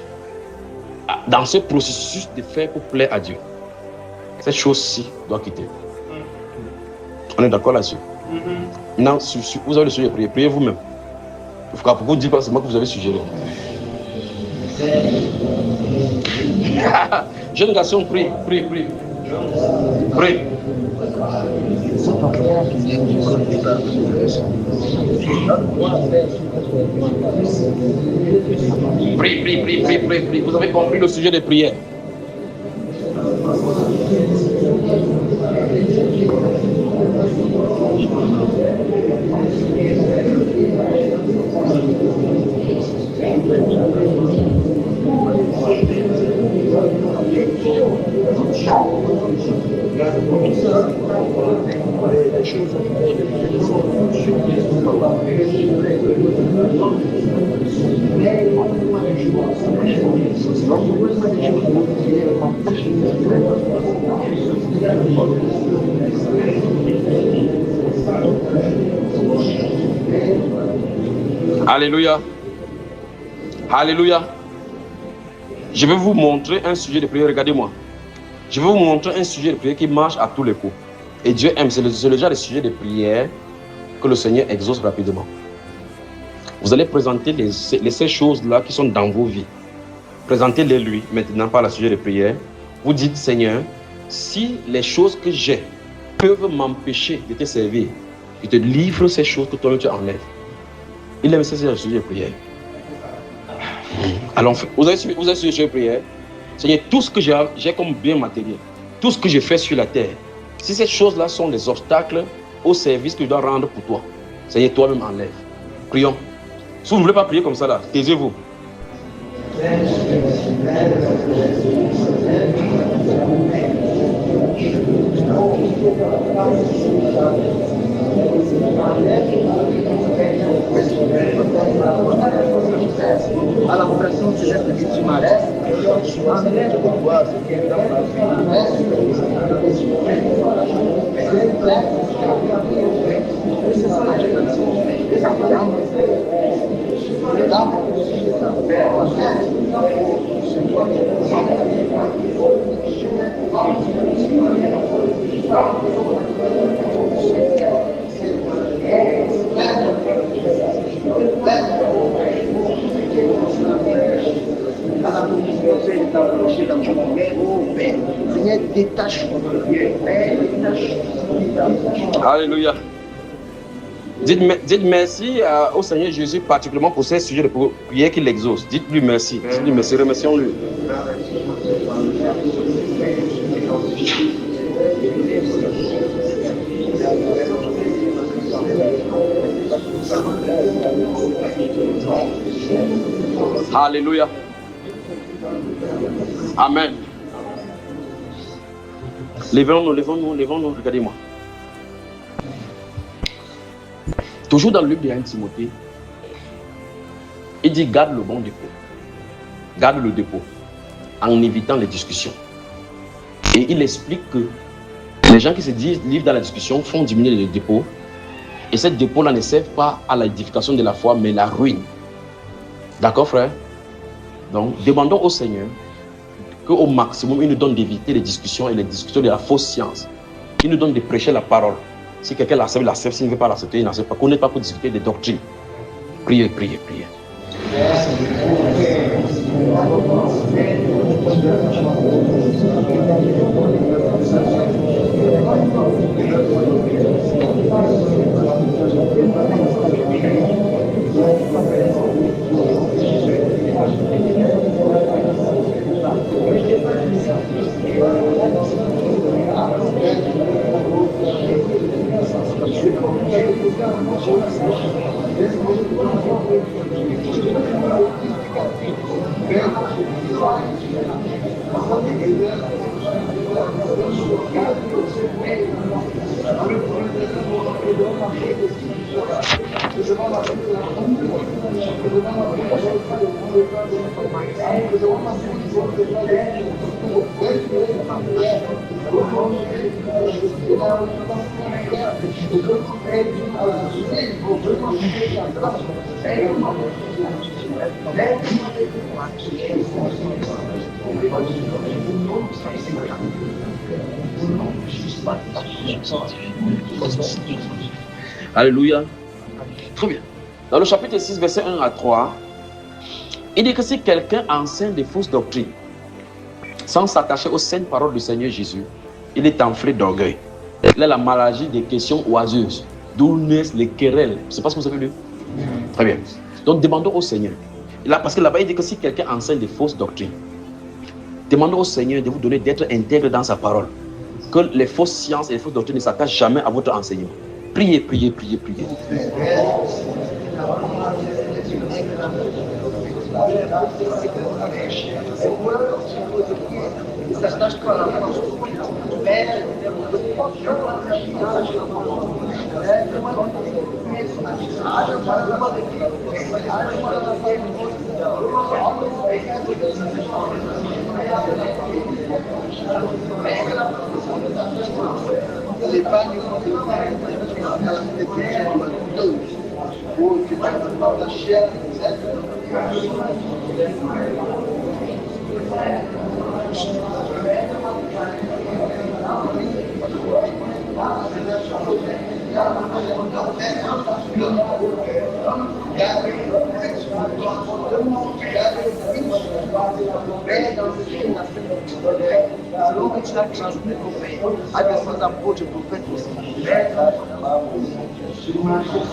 dans ce processus de faire pour plaire à Dieu, cette chose-ci doit quitter. On est d'accord là-dessus? Maintenant, vous avez le sujet de prier. Priez vous-même. Pourquoi vous ne dites pas seulement que vous avez suggéré? Jeune garçon, prie. Prie. Prie. Vous avez compris le sujet de prière. Alléluia. Alléluia. Je vais vous montrer un sujet de prière, regardez-moi. Je vais vous montrer un sujet de prière qui marche à tous les coups. Et Dieu aime, c'est le genre de sujet de prière que le Seigneur exauce rapidement. Vous allez présenter ces choses-là qui sont dans vos vies. Présentez-les lui maintenant par le sujet de prière. Vous dites, Seigneur, si les choses que j'ai peuvent m'empêcher de te servir, je te livre ces choses que toi tu enlèves. Il aime ces sujets de prière. Alors, vous avez suivi le sujet de prière. Seigneur, tout ce que j'ai comme bien matériel, tout ce que je fais sur la terre, si ces choses-là sont des obstacles au service que je dois rendre pour toi, Seigneur, toi-même enlève. Prions. Si vous ne voulez pas prier comme ça, là, taisez-vous. À la vocation céleste de Guimarães, Alléluia. Dites merci au Seigneur Jésus, particulièrement pour ces sujets de prière qu'il exauce. Dites-lui merci. Dites-lui merci. Remercions-lui. Alléluia. Amen. Levons-nous, regardez-moi. Toujours dans le livre de 1 Timothée, il dit garde le bon dépôt. Garde le dépôt en évitant les discussions. Et il explique que les gens qui se livrent dans la discussion font diminuer le dépôt. Et ces dépôts-là ne servent pas à l'édification de la foi, mais la ruine. D'accord, frère? Donc, demandons au Seigneur qu'au maximum, il nous donne d'éviter les discussions et les discussions de la fausse science. Il nous donne de prêcher la parole. Si quelqu'un l'accepte, il l'accepte. S'il ne veut pas l'accepter, il n'accepte pas. Qu'on n'est pas pour discuter des doctrines. Priez, priez, priez. Alléluia. Très bien. Dans le chapitre 6, verset 1 à 3, il dit que si quelqu'un enseigne des fausses doctrines sans s'attacher aux saintes paroles du Seigneur Jésus, il est enflé d'orgueil. Il a la maladie des questions oiseuses, d'où naissent les querelles. C'est pas ce que vous avez lu? Très bien. Donc demandons au Seigneur. Là, parce que là-bas, il dit que si quelqu'un enseigne des fausses doctrines, demandons au Seigneur de vous donner d'être intègre dans sa parole. Que les fausses sciences et les fausses doctrines ne s'attachent jamais à votre enseignement. Priez, priez, priez, priez.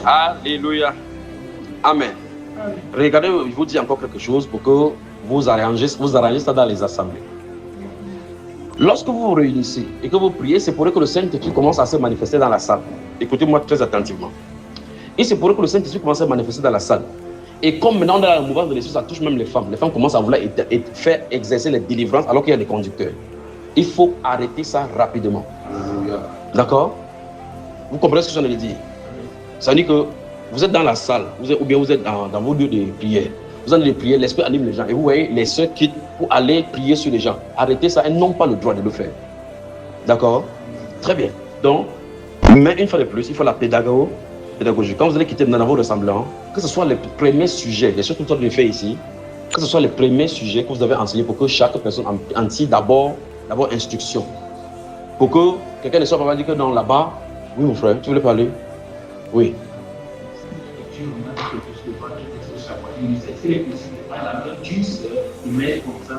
Alléluia. Amen. Regardez, je vous dis encore quelque chose pour que vous arrangez ça dans les assemblées. Lorsque vous vous réunissez et que vous priez, c'est pour que le Saint-Esprit commence à se manifester dans la salle. Écoutez-moi très attentivement. Et c'est pour que le Saint-Esprit commence à se manifester dans la salle. Et comme maintenant dans le mouvement de l'Esprit, ça touche même les femmes. Les femmes commencent à vouloir faire exercer les délivrances alors qu'il y a des conducteurs. Il faut arrêter ça rapidement. D'accord? Vous comprenez ce que je viens de dire? Ça veut dire que vous êtes dans la salle, ou bien vous êtes dans vos lieux de prière. Vous allez prier, l'Esprit anime les gens. Et vous voyez, les sœurs quittent pour aller prier sur les gens. Arrêtez ça, elles n'ont pas le droit de le faire. D'accord? Très bien. Donc, mais une fois de plus, il faut la pédagogie. Quand vous allez quitter dans vos ressemblants, que ce soit les premiers sujets, les choses que vous avez fait ici, que ce soit les premiers sujets que vous avez enseignés pour que chaque personne en tire d'abord instruction. Pour que quelqu'un ne soit pas dire que non, là-bas, oui mon frère, tu voulais parler? Oui.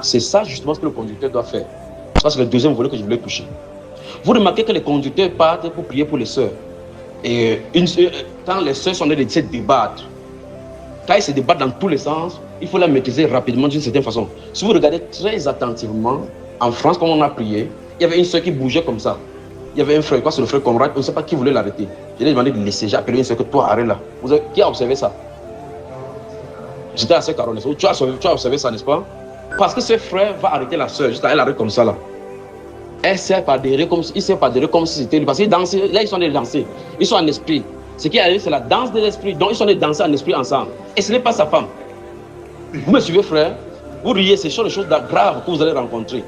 C'est ça justement ce que le conducteur doit faire. Ça c'est le deuxième volet que je voulais toucher. Vous remarquez que les conducteurs partent pour prier pour les sœurs. Et quand les sœurs sont en train de se débattre, quand ils se débattent dans tous les sens, il faut la maîtriser rapidement d'une certaine façon. Si vous regardez très attentivement, en France, quand on a prié, il y avait une sœur qui bougeait comme ça. Il y avait un frère, quoi, c'est le frère Conrad, on ne sait pas qui voulait l'arrêter. Je lui ai demandé de laisser, j'ai appelé une sœur que toi, arrête là. Qui a observé ça? J'étais à sœur Caroline. Tu as observé ça, n'est-ce pas? Parce que ce frère va arrêter la sœur, juste elle arrête comme ça là. Elle sert par derrière comme si c'était lui. Parce qu'ils dansent, là ils sont en train de danser. Ils sont en esprit. Ce qui arrive, c'est la danse de l'esprit. Donc ils sont en train de danser en esprit ensemble. Et ce n'est pas sa femme. Vous me suivez, frère? Vous riez, c'est des choses graves que vous allez rencontrer.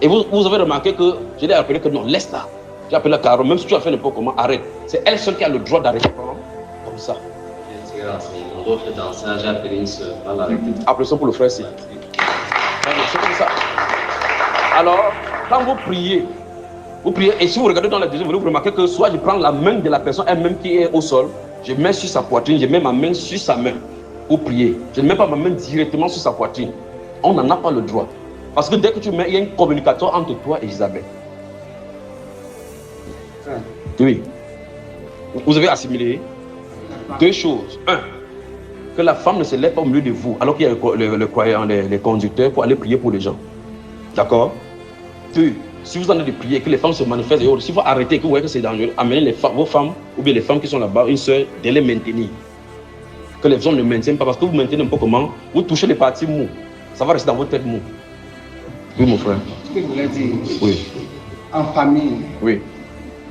Et vous avez remarqué que je l'ai appelé que non, laisse là. J'ai appelé la Caroline, même si tu as fait n'importe comment, arrête. C'est elle seule qui a le droit d'arrêter comme ça. Mon autre danseur, j'ai appelé une sœur, pas l'arrêter. Applaudissons pour le frère, c'est comme ça. Alors, quand vous priez, et si vous regardez dans la deuxième vidéo, vous remarquez que soit je prends la main de la personne elle-même qui est au sol, je mets sur sa poitrine, je mets ma main sur sa main pour prier. Je ne mets pas ma main directement sur sa poitrine. On n'en a pas le droit. Parce que dès que tu mets, il y a un communicateur entre toi et Isabelle. Oui. Vous avez assimilé deux choses. Un, que la femme ne se lève pas au milieu de vous, alors qu'il y a le croyant, les conducteurs pour aller prier pour les gens. D'accord? Deux, si vous en avez de prier, que les femmes se manifestent, et si vous arrêtez, que vous voyez que c'est dangereux, amenez vos femmes, ou bien les femmes qui sont là-bas, une soeur, de les maintenir. Que les hommes ne maintiennent pas, parce que vous maintenez un peu comment, vous touchez les parties mous, ça va rester dans votre tête mou. Oui, mon frère. Ce que je voulais dire, oui. En famille, oui.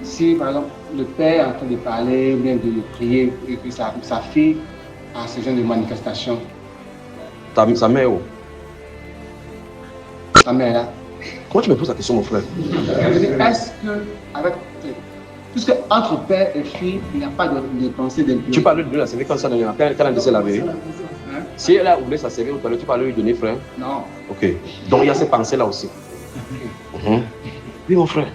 Si par exemple le père est en train de parler ou bien de prier et que sa fille a ce genre de manifestation. Sa mère où? Sa mère là. Comment tu me poses la question, mon frère? Est-ce que, puisque entre père et fille, il n'y a pas de pensée d'impurité. Tu parles de la CV quand elle a laissé la vérité. Si elle a oublié sa CV, tu parles de lui donner, frère? Non. Ok. Donc il y a ces pensées-là aussi. Oui, mon frère.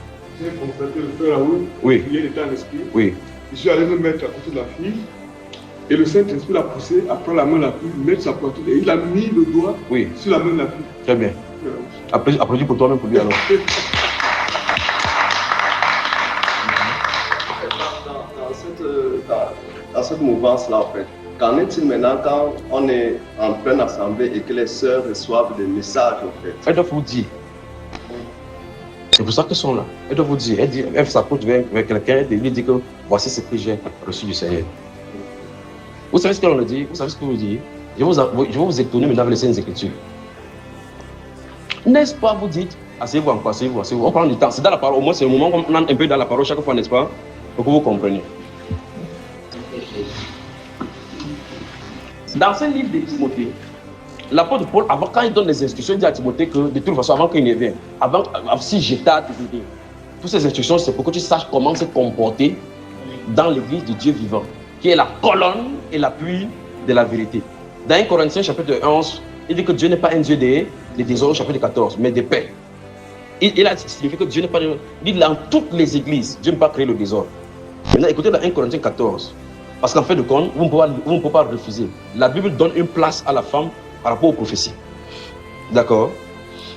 J'ai constaté le frère Raoul, oui. Il était en esprit. Oui. Je suis allé me mettre à côté de la fille. Et le Saint-Esprit l'a poussé à prendre la main de la fille, mettre sa poitrine. Et il a mis le doigt sur la main de la fille. Très bien. Applaudis pour toi-même pour lui alors. Dans cette mouvance-là, en fait, qu'en est-il maintenant quand on est en pleine assemblée et que les sœurs reçoivent des messages, en fait? Elles doivent vous dire. C'est pour ça qu'elles sont là. Elles doivent vous dire. Elle s'approche vers quelqu'un et lui dit que voici ce que j'ai reçu du Seigneur. Vous savez ce qu'elle a dit? Vous savez ce que vous dites? Je vais vous étonner maintenant avec les Saintes Écritures. N'est-ce pas, vous dites, asseyez-vous encore, asseyez-vous. On prend du temps. C'est dans la parole. Au moins, c'est le moment qu'on entre un peu dans la parole chaque fois, n'est-ce pas? Pour que vous compreniez. Dans ce livre de Timothée, l'apôtre Paul, quand il donne les instructions, il dit à Timothée que de toute façon, avant qu'il ne vienne, si j'étais à te dire, toutes ces instructions, c'est pour que tu saches comment se comporter dans l'église de Dieu vivant, qui est la colonne et l'appui de la vérité. Dans 1 Corinthiens chapitre 11, Il dit que Dieu n'est pas un Dieu des désordres, chapitre 14, mais de paix. Il a signifié que Dieu n'est pas... Il dit dans toutes les églises, Dieu n'a pas créé le désordre. Maintenant, écoutez dans 1 Corinthiens 14. Parce qu'en fait de compte, vous ne pouvez pas refuser. La Bible donne une place à la femme par rapport aux prophéties. D'accord?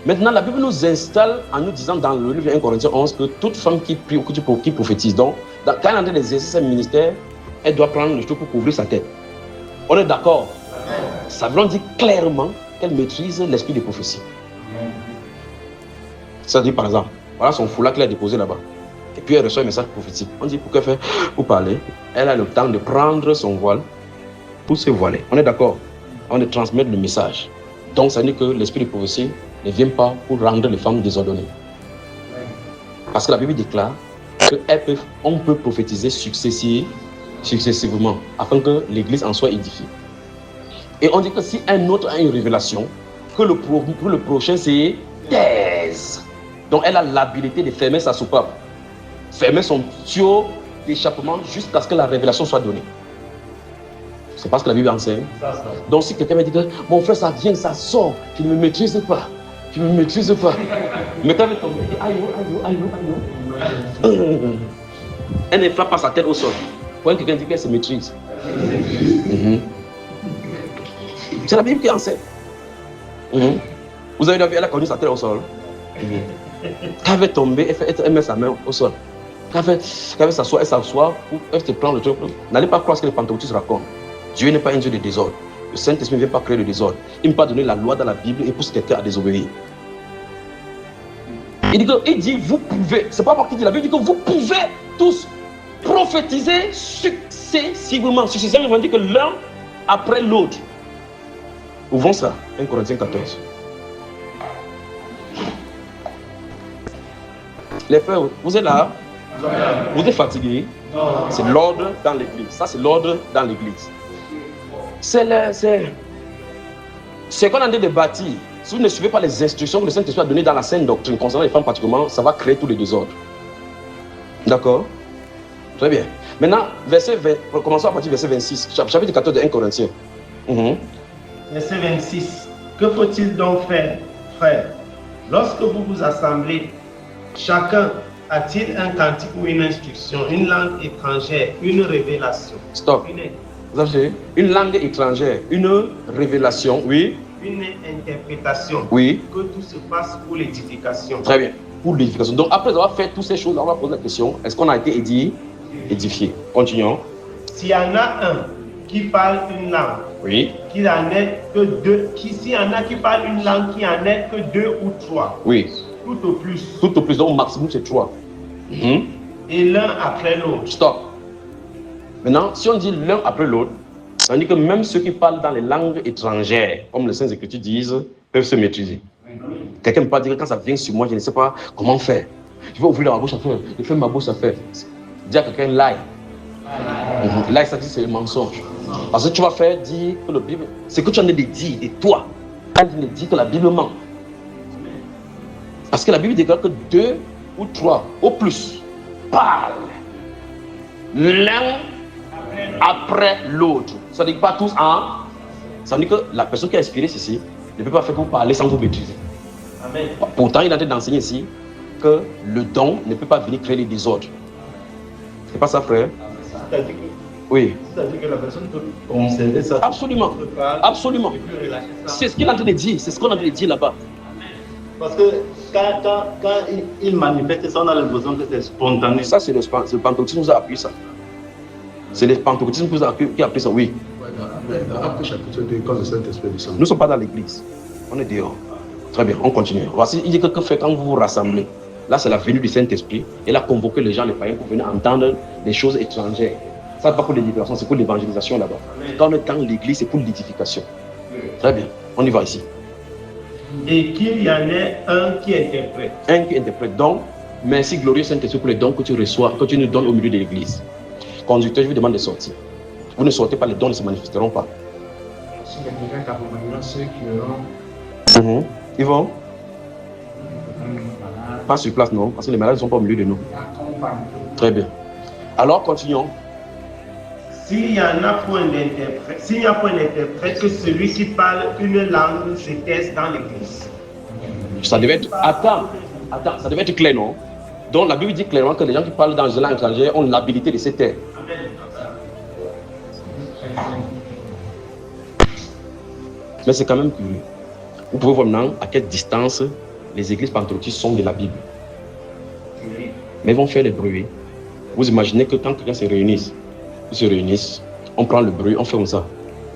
Maintenant, la Bible nous installe en nous disant dans le livre 1 Corinthiens 11 que toute femme qui prie ou qui prophétise, donc, quand elle est en train d'exercer son ministère, elle doit prendre le cheveu pour couvrir sa tête. On est d'accord? Ça veut dire clairement qu'elle maîtrise l'esprit des prophéties. Ça dit par exemple, voilà son foulard qu'elle a déposé là-bas. Et puis elle reçoit un message prophétique. On dit pour qu'elle fait pour parler, elle a le temps de prendre son voile pour se voiler. On est d'accord? On est transmettre le message. Donc ça veut dire que l'esprit de prophétie ne vient pas pour rendre les femmes désordonnées. Parce que la Bible déclare qu'on peut prophétiser successivement afin que l'église en soit édifiée. Et on dit que si un autre a une révélation, que le prochain c'est taise. Donc elle a l'habilité de fermer sa soupape, fermer son tuyau d'échappement jusqu'à ce que la révélation soit donnée. C'est parce que la Bible enseigne. Donc si quelqu'un me dit que mon frère ça vient, ça sort, tu ne me maîtrises pas, tu ne me maîtrises pas. Mais quand elle tombe, aïe. Elle ne frappe pas sa tête au sol. Quand quelqu'un dit qu'elle se maîtrise. C'est la Bible qui enseigne. Vous avez vu, elle a connu sa tête au sol. Quand elle va tomber, elle met sa main au sol. Quand elle s'assoit, elle te prend le truc. N'allez pas croire ce que les pentecôtistes racontent. Dieu n'est pas un Dieu de désordre. Le Saint-Esprit ne vient pas créer le désordre. Il ne peut pas donner la loi dans la Bible et pousse quelqu'un à désobéir. Il dit vous pouvez, c'est pas moi qui dis, la Bible dit que vous pouvez tous prophétiser successivement. Successivement, on dit que l'un après l'autre. Ouvrons ça, 1 Corinthiens 14. Les frères, vous êtes là? Vous êtes fatigués? C'est l'ordre dans l'église. Ça, c'est l'ordre dans l'église. C'est qu'on a de bâtir. Si vous ne suivez pas les instructions que le Saint-Esprit a données dans la sainte doctrine concernant les femmes particulièrement, ça va créer tous les désordres. D'accord? Très bien. Maintenant, commençons à partir du verset 26, chapitre 14 de 1 Corinthiens. Verset 26. Que faut-il donc faire, frère? Lorsque vous vous assemblez, chacun a-t-il un cantique ou une instruction, une langue étrangère, une révélation? Stop. Vous avez une langue étrangère, une révélation, oui. Une interprétation. Oui. Que tout se passe pour l'édification. Très bien. Pour l'édification. Donc après avoir fait toutes ces choses, on va poser la question, est-ce qu'on a été édifié? Continuons. S'il y en a un qui parle une langue, oui. Qu'il en ait que deux, s'il y en a qui parlent une langue, qui en ait que 2 ou 3. Oui. Tout au plus. Tout au plus, donc au maximum c'est 3. Et l'un après l'autre. Stop. Maintenant, si on dit l'un après l'autre, ça veut dire que même ceux qui parlent dans les langues étrangères, comme les Saintes Écritures disent, peuvent se maîtriser. Quelqu'un ne peut pas dire que quand ça vient sur moi, je ne sais pas comment faire. Je vais ouvrir ma bouche à faire. Je fais ma bouche à faire. Dis à quelqu'un lie. Lie, ça dit c'est le mensonge. Parce que tu vas faire dire que la Bible, c'est que tu en as de dire de toi. Quand tu ne dis que la Bible ment. Parce que la Bible déclare que 2 ou 3 au plus parlent l'un après l'autre. Ça ne dit pas tous en. Ça veut dire que la personne qui a inspiré ceci ne peut pas faire que vous parler sans vous maîtriser. Amen. Pourtant, il est en train d'enseigner ici que le don ne peut pas venir créer les désordres. C'est pas ça, frère? C'est-à-dire que, oui. C'est-à-dire que la personne peut conserver ça. Absolument. Absolument. C'est ce qu'il est en train de dire. C'est ce qu'on est en train de dire là-bas. Parce que quand il manifeste ça, on a l'impression que c'est spontané. Ça, c'est le pentecôtisme qui nous a appris ça. C'est le pentecôtisme qui a appris ça, oui. Après chapitre 2, quand le Saint-Esprit descend. Nous ne sommes pas dans l'église. On est dehors. Très bien, on continue. Voici, il dit que fait quand vous vous rassemblez. Là, c'est la venue du Saint-Esprit. Il a convoqué les gens, les païens, pour venir entendre des choses étrangères. Ça, n'est pas pour l'édification, c'est pour l'évangélisation là-bas. Quand on est dans l'église, c'est pour l'édification. Très bien, on y va ici. Et qu'il y en ait un qui interprète. Un qui interprète. Donc, merci glorieux Saint-Esprit pour les dons que tu reçois, que tu nous donnes au milieu de l'église. Conducteur, je vous demande de sortir. Vous ne sortez pas, les dons ne se manifesteront pas. Si les quelqu'un d'accompagnement, ceux qui auront. Ils vont pas sur place, non, parce que les malades ne sont pas au milieu de nous. Très bien. Alors, continuons. s'il n'y a point d'interprète, que celui qui parle une langue se taise dans l'église. Ça devait être... Attends, ça devait être clair, non? Donc la Bible dit clairement que les gens qui parlent dans une langue étrangère ont l'habilité de se taire. Mais c'est quand même curieux. Vous pouvez voir maintenant à quelle distance les églises pentecôtistes sont de la Bible. Mais ils vont faire les bruits. Vous imaginez que quand quelqu'un se réunissent, ils se réunissent, on prend le bruit, on fait comme ça.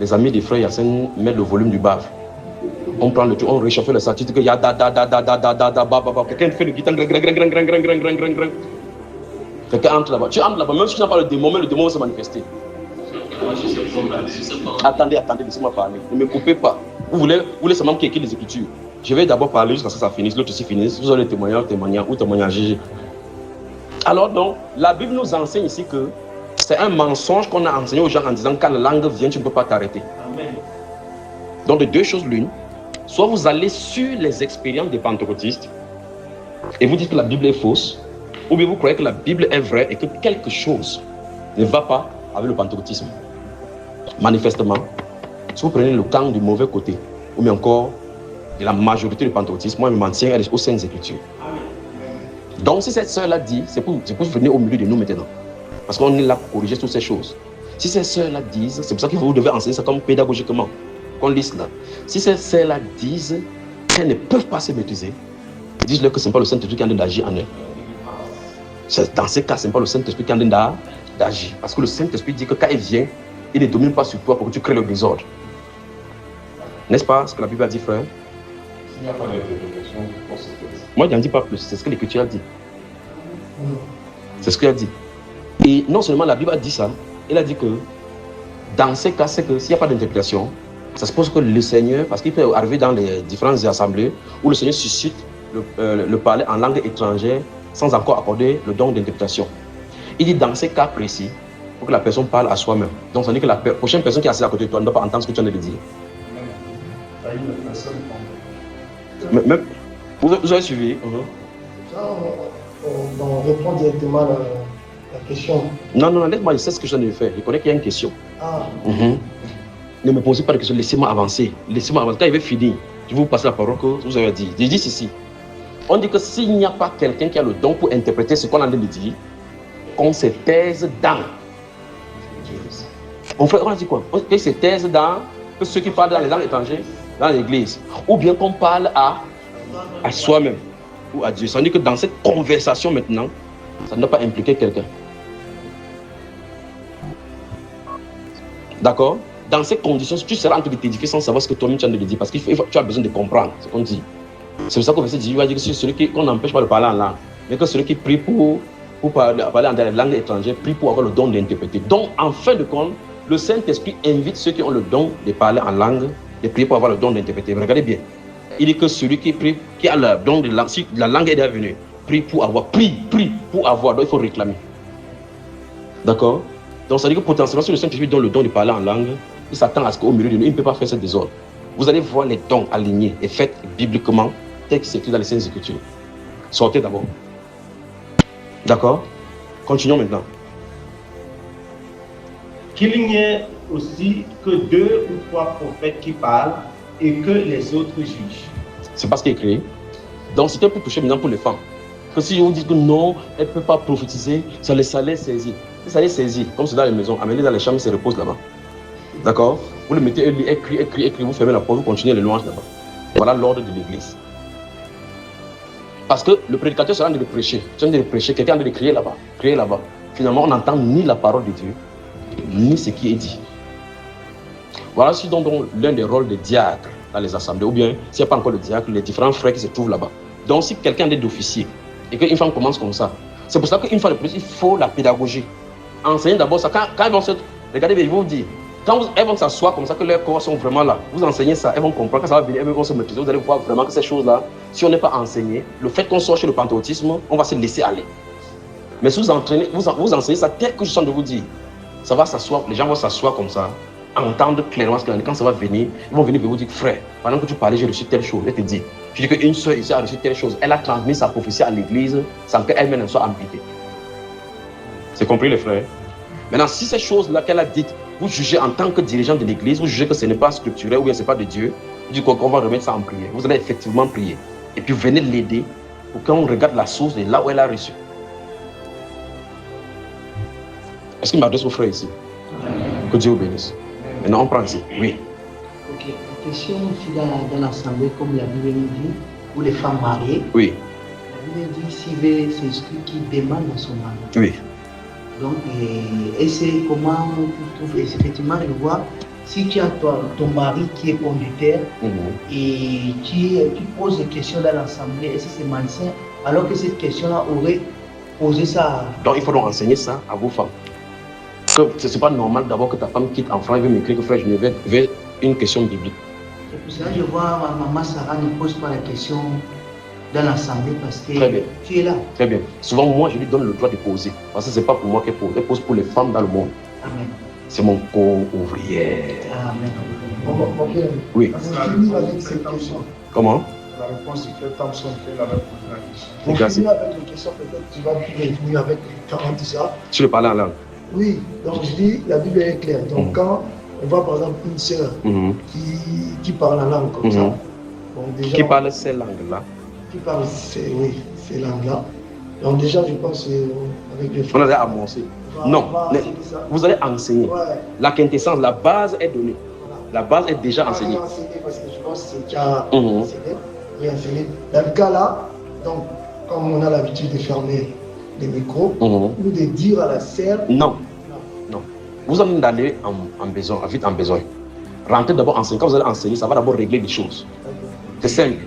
Les amis des frères Yassine mettent le volume du bave. On prend le truc, on réchauffe le sac, tu dis que y a quelqu'un fait le guitare, quelqu'un entre là-bas. Tu entres là-bas, même si tu n'as pas le démon, mais le démon va se manifester. Attendez, laissez-moi parler. Ne me coupez pas. Vous voulez seulement qu'il y ait les Écritures. Je vais d'abord parler jusqu'à ce que ça finisse, l'autre aussi finisse. Vous aurez témoignage. Alors donc, la Bible nous enseigne ici que c'est un mensonge qu'on a enseigné aux gens en disant quand la langue vient, tu ne peux pas t'arrêter. Donc de deux choses l'une, soit vous allez sur les expériences des pentecôtistes et vous dites que la Bible est fausse, ou bien vous croyez que la Bible est vraie et que quelque chose ne va pas avec le pentecôtisme. Manifestement, si vous prenez le camp du mauvais côté, ou bien encore de la majorité du pentecôtisme, moi je m'en tiens aux Saintes Écritures. Donc si cette sœur-là dit, c'est pour venir au milieu de nous maintenant. Parce qu'on est là pour corriger toutes ces choses. Si ces sœurs-là disent, c'est pour ça que vous devez enseigner ça comme pédagogiquement, qu'on lise là. Si ces sœurs-là disent qu'elles ne peuvent pas se maîtriser, dites-leur que ce n'est pas le Saint-Esprit qui est en train d'agir en eux. Dans ces cas, ce n'est pas le Saint-Esprit qui est en train d'agir. Parce que le Saint-Esprit dit que quand il vient, il ne domine pas sur toi pour que tu crées le désordre. N'est-ce pas ce que la Bible a dit, frère? S'il n'y a pas d'interprétation, moi, je n'en dis pas plus. C'est ce que l'Écriture a dit. C'est ce qu'il a dit. Et non seulement la Bible a dit ça, elle a dit que dans ces cas, c'est que s'il n'y a pas d'interprétation, ça suppose que le Seigneur, parce qu'il peut arriver dans les différentes assemblées où le Seigneur suscite le parler en langue étrangère sans encore accorder le don d'interprétation. Il dit dans ces cas précis, il faut que la personne parle à soi-même. Donc ça veut dire que la prochaine personne qui est assise à côté de toi ne doit pas entendre ce que tu viens de dire. Mais, vous avez suivi? On répond directement à la question. Non, laisse-moi, je sais ce que je viens de faire. Je connais qu'il y a une question. Ne me posez pas de questions, laissez-moi avancer. Quand il va finir, je vais vous passer la parole que vous avez dit. Je dis ceci. On dit que s'il n'y a pas quelqu'un qui a le don pour interpréter ce qu'on a dit de dire, qu'on se taise dans. On a dit quoi? Qu'on se taise dans que ceux qui parlent dans les langues étrangères, dans l'église. Ou bien qu'on parle à soi-même ou à Dieu. Ça veut dire que dans cette conversation maintenant, ça ne doit pas impliquer quelqu'un. D'accord? Dans ces conditions, tu seras en train de t'édifier sans savoir ce que toi-même tu as de dire, parce que tu as besoin de comprendre ce qu'on dit. C'est pour ça qu'on va dire que c'est celui qu'on n'empêche pas de parler en langue, mais que celui qui prie pour parler en langue étrangère, prie pour avoir le don d'interpréter. Donc, en fin de compte, le Saint-Esprit invite ceux qui ont le don de parler en langue, de prier pour avoir le don d'interpréter. Regardez bien. Il dit que celui qui prie, qui a le don de langue, si la langue est déjà venue, prie pour avoir, prie pour avoir, donc il faut réclamer. D'accord? Donc ça veut dire que potentiellement, si le Saint-Esprit donne le don de parler en langue, il s'attend à ce qu'au milieu de nous, il ne peut pas faire ce désordre. Vous allez voir les dons alignés et faits bibliquement, tel que c'est écrit dans les Saintes Écritures. Sortez d'abord. D'accord? Continuons maintenant. Qu'il n'y ait aussi que 2 ou 3 prophètes qui parlent et que les autres jugent. C'est pas ce qui est écrit. Donc c'était pour toucher maintenant pour les femmes. Que si on dit que non, elle ne peut pas prophétiser, ça les saisir. Ça les saisit, comme c'est dans les maisons, amenez dans les chambres, se repose là-bas. D'accord? Vous le mettez, elle crie, vous fermez la porte, vous continuez les louanges là-bas. Voilà l'ordre de l'église. Parce que le prédicateur sera en train de prêcher. Tu es en train de prêcher, quelqu'un est en train de crier là-bas. Finalement, on n'entend ni la parole de Dieu, ni ce qui est dit. Voilà aussi donc l'un des rôles des diacres dans les assemblées. Ou bien, s'il n'y a pas encore de diacre, les différents frères qui se trouvent là-bas. Donc, si quelqu'un est d'officier et qu'une femme commence comme ça, c'est pour ça qu'une fois de plus, il faut la pédagogie. Enseigner d'abord ça. Quand elles vont se... Regardez, ils vont dire, quand elles vont s'asseoir comme ça, que leurs corps sont vraiment là, vous enseignez ça, elles vont comprendre, quand ça va venir, elles vont se maîtriser. Vous allez voir vraiment que ces choses-là, si on n'est pas enseigné, le fait qu'on soit chez le pentecôtisme, on va se laisser aller. Mais si vous entraînez, vous enseignez ça tel que je suis en train de vous dire, ça va s'asseoir, les gens vont s'asseoir comme ça, entendre clairement ce qu'il y a. Quand ça va venir, ils vont venir et vous dire, frère, pendant que tu parlais, j'ai reçu telle chose. Elle te dit, je dis qu'une soeur ici a reçu telle chose. Elle a transmis sa prophétie à l'église sans qu'elle-même ne soit impliquée. C'est compris les frères? Maintenant, si ces choses-là qu'elle a dites, vous jugez en tant que dirigeant de l'église, vous jugez que ce n'est pas structuré ou bien ce n'est pas de Dieu, vous dites qu'on va remettre ça en prière. Vous allez effectivement prier. Et puis venez l'aider pour qu'on regarde la source de là où elle a reçu. Est-ce qu'il m'adresse au frère ici? Que Dieu vous bénisse. Maintenant, on prend ici. Oui. Ok. La question ici dans l'assemblée, comme la Bible nous dit, pour les femmes mariées. Oui. La Bible dit s'il c'est celui qui demande à son mari. Oui. Donc, et c'est comment tu trouves effectivement je vois si tu as ton mari qui est conducteur et tu poses des questions dans l'assemblée, est-ce que c'est malsain alors que cette question-là aurait posé ça. Donc il faut donc enseigner ça à vos femmes. Que ce n'est pas normal d'abord que ta femme quitte en France et veut m'écrire que frère, je veux une question biblique. C'est pour ça que je vois ma maman Sarah ne pose pas la question dans l'assemblée parce que tu es là. Très bien. Souvent, moi, je lui donne le droit de poser. Parce que ce n'est pas pour moi qu'elle pose. Elle pose pour les femmes dans le monde. Amen. C'est mon co-ouvrier. Amen. Oui. Avec cette question. Comment? La réponse du frère Thompson qu'elle avait posé la question. On finit avec une question, peut-être tu vas revenir avec 40 ça. Tu le parles en langue? Oui, donc je dis, la Bible est claire. Donc quand on voit par exemple une sœur qui parle en langue comme ça. Donc, déjà, qui parle ces langues-là? Qui parle ces langues-là. Donc déjà, je pense avec les frères. On a amorcé. Non, vous allez enseigner. Ouais. La quintessence, la base est donnée. Voilà. La base est déjà enseignée. Parce que je pense que c'est déjà enseigné. Dans le cas là, donc, comme on a l'habitude de fermer les micros, ou de dire à la sœur. Non. Vous allez aller en besoin, vite en besoin. Rentrez d'abord enseigner. Quand vous allez enseigner, ça va d'abord régler les choses. C'est simple.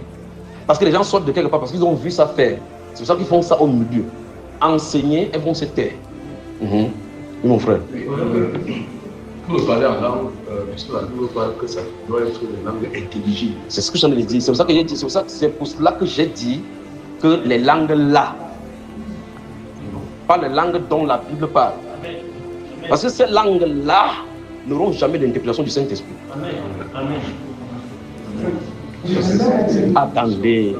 Parce que les gens sortent de quelque part parce qu'ils ont vu ça faire. C'est pour ça qu'ils font ça au milieu. Enseigner, elles vont se taire. Oui, mon frère. Pour le parler en langue, puisque la Bible parle que ça doit être une langue intelligible. C'est ce que j'en ai dit. C'est pour ça que j'ai dit. C'est pour cela que j'ai dit que les langues là, pas les langues dont la Bible parle. Parce que ces langues là n'auront jamais d'interprétation du Saint-Esprit. Amen. Attendez.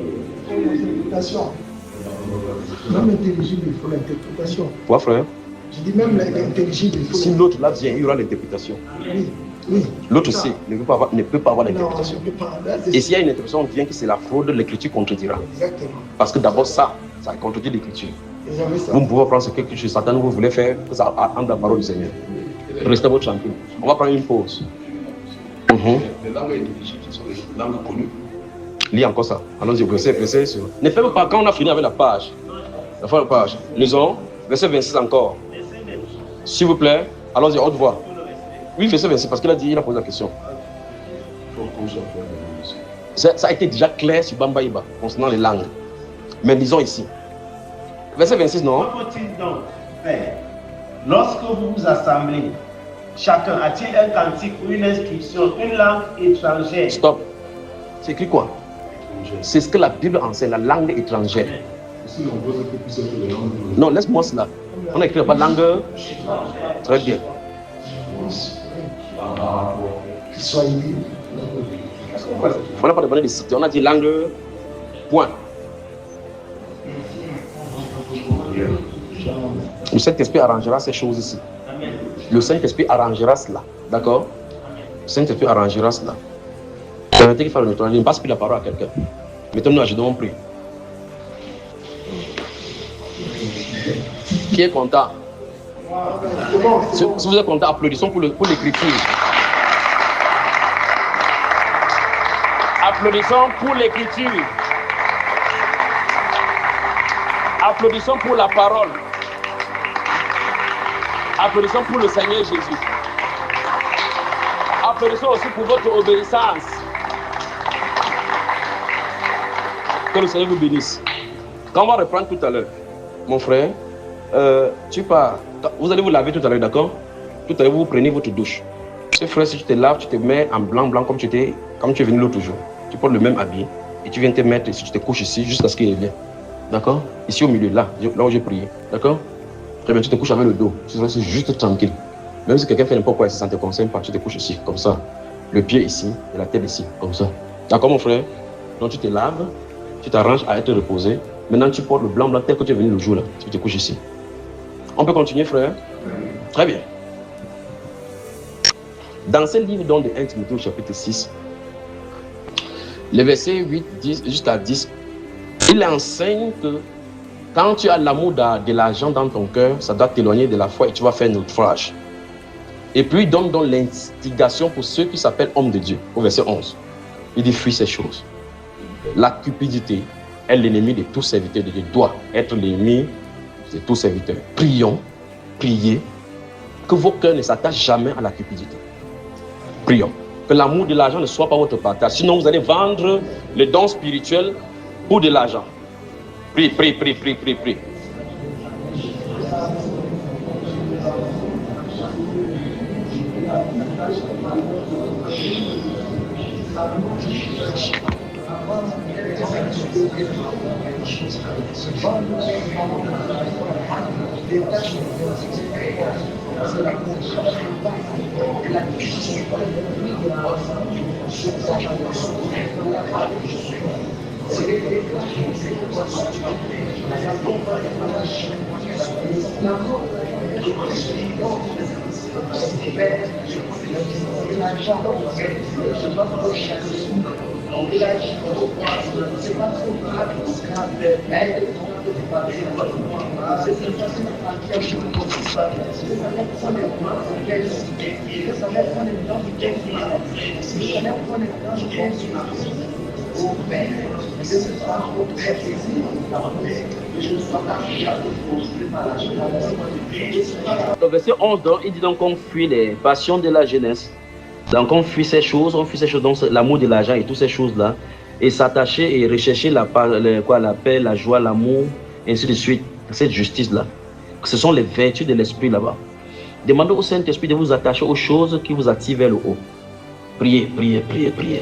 Même intelligible, il faut l'interprétation. Quoi, frère? Je dis même l'intelligible, il faut. Si l'autre là vient, il y aura l'interprétation. Oui. L'autre aussi ne peut pas avoir l'interprétation. Et s'il y a une interprétation, vient que c'est la fraude, l'écriture contredira. Exactement. Parce que d'abord ça contredit l'écriture. Vous ne pouvez pas prendre ce que Satan vous voulez faire, que ça entre la parole du Seigneur. Restez votre tranquille. On va prendre une pause. Les langues intelligibles, ce sont les langues connues. Lis encore ça. Allons-y, verset sur. Ne faites pas quand on a fini avec la page. La fin de la page. Lisons, verset 26 encore. S'il vous plaît, allons-y, haute voix. Oui, verset 26, parce qu'il a posé la question. Ça a été déjà clair sur Bambaïba concernant les langues. Mais lisons ici. Verset 26, non? Que faut-il donc faire? Lorsque vous vous assemblez, chacun a-t-il un cantique ou une inscription, une langue étrangère? Stop. C'est écrit quoi? C'est ce que la Bible enseigne, la langue étrangère. Non, laisse-moi cela. On a écrit la langue. Très bien. On n'a pas demandé de citer, on a dit langue. Point. Le Saint-Esprit arrangera ces choses ici. Le Saint-Esprit arrangera cela. D'accord? Le Saint-Esprit arrangera cela. Permettez qu'il fasse le nettoyage. Je ne passe plus la parole à quelqu'un. Mettons-nous à genoux, on prie. Qui est content? Si vous êtes content, applaudissons pour l'écriture. Applaudissons pour l'écriture. Applaudissons pour la parole. Applaudissons pour le Seigneur Jésus. Applaudissons aussi pour votre obéissance. Que le Seigneur vous bénisse. Quand on va reprendre tout à l'heure, mon frère, tu pars. Vous allez vous laver tout à l'heure, d'accord? Tout à l'heure, vous prenez votre douche. Ce frère, si tu te laves, tu te mets en blanc comme tu es venu l'autre jour. Tu portes le même habit et tu viens te mettre, si tu te couches ici, jusqu'à ce qu'il revienne. D'accord? Ici au milieu, là où j'ai prié. D'accord? Très bien, tu te couches avec le dos. Tu restes juste tranquille. Même si quelqu'un fait n'importe quoi ici, ça ne te concerne pas. Tu te couches ici, comme ça. Le pied ici et la tête ici, comme ça. D'accord, mon frère? Donc tu te laves, tu t'arranges à être reposé. Maintenant, tu portes le blanc tel que tu es venu le jour là. Tu te couches ici. On peut continuer, frère? Très bien. Dans ce livre donc de 1 Timothée chapitre 6, les versets 8, 10 jusqu'à 10, il enseigne que quand tu as l'amour de l'argent dans ton cœur, ça doit t'éloigner de la foi et tu vas faire naufrage. Et puis il donne donc l'instigation pour ceux qui s'appellent hommes de Dieu, au verset 11. Il dit fuis ces choses. La cupidité est l'ennemi de tous serviteurs de Dieu, doit être l'ennemi de tous serviteurs. Prions, priez, que vos cœurs ne s'attachent jamais à la cupidité. Prions. Que l'amour de l'argent ne soit pas votre partage. Sinon, vous allez vendre les dons spirituels pour de l'argent. Prie, prie, prie, prie, prie, prie. Au verset 11, donc, il dit donc qu'on fuit les passions de la jeunesse. Donc on fuit ces choses, donc l'amour de l'argent et toutes ces choses-là, et s'attacher et rechercher la paix, la joie, l'amour, et ainsi de suite, cette justice-là. Ce sont les vertus de l'esprit là-bas. Demandez au Saint-Esprit de vous attacher aux choses qui vous attirent vers le haut. Priez, priez, priez, priez.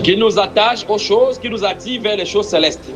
Qui nous attache aux choses qui nous attirent vers les choses célestes.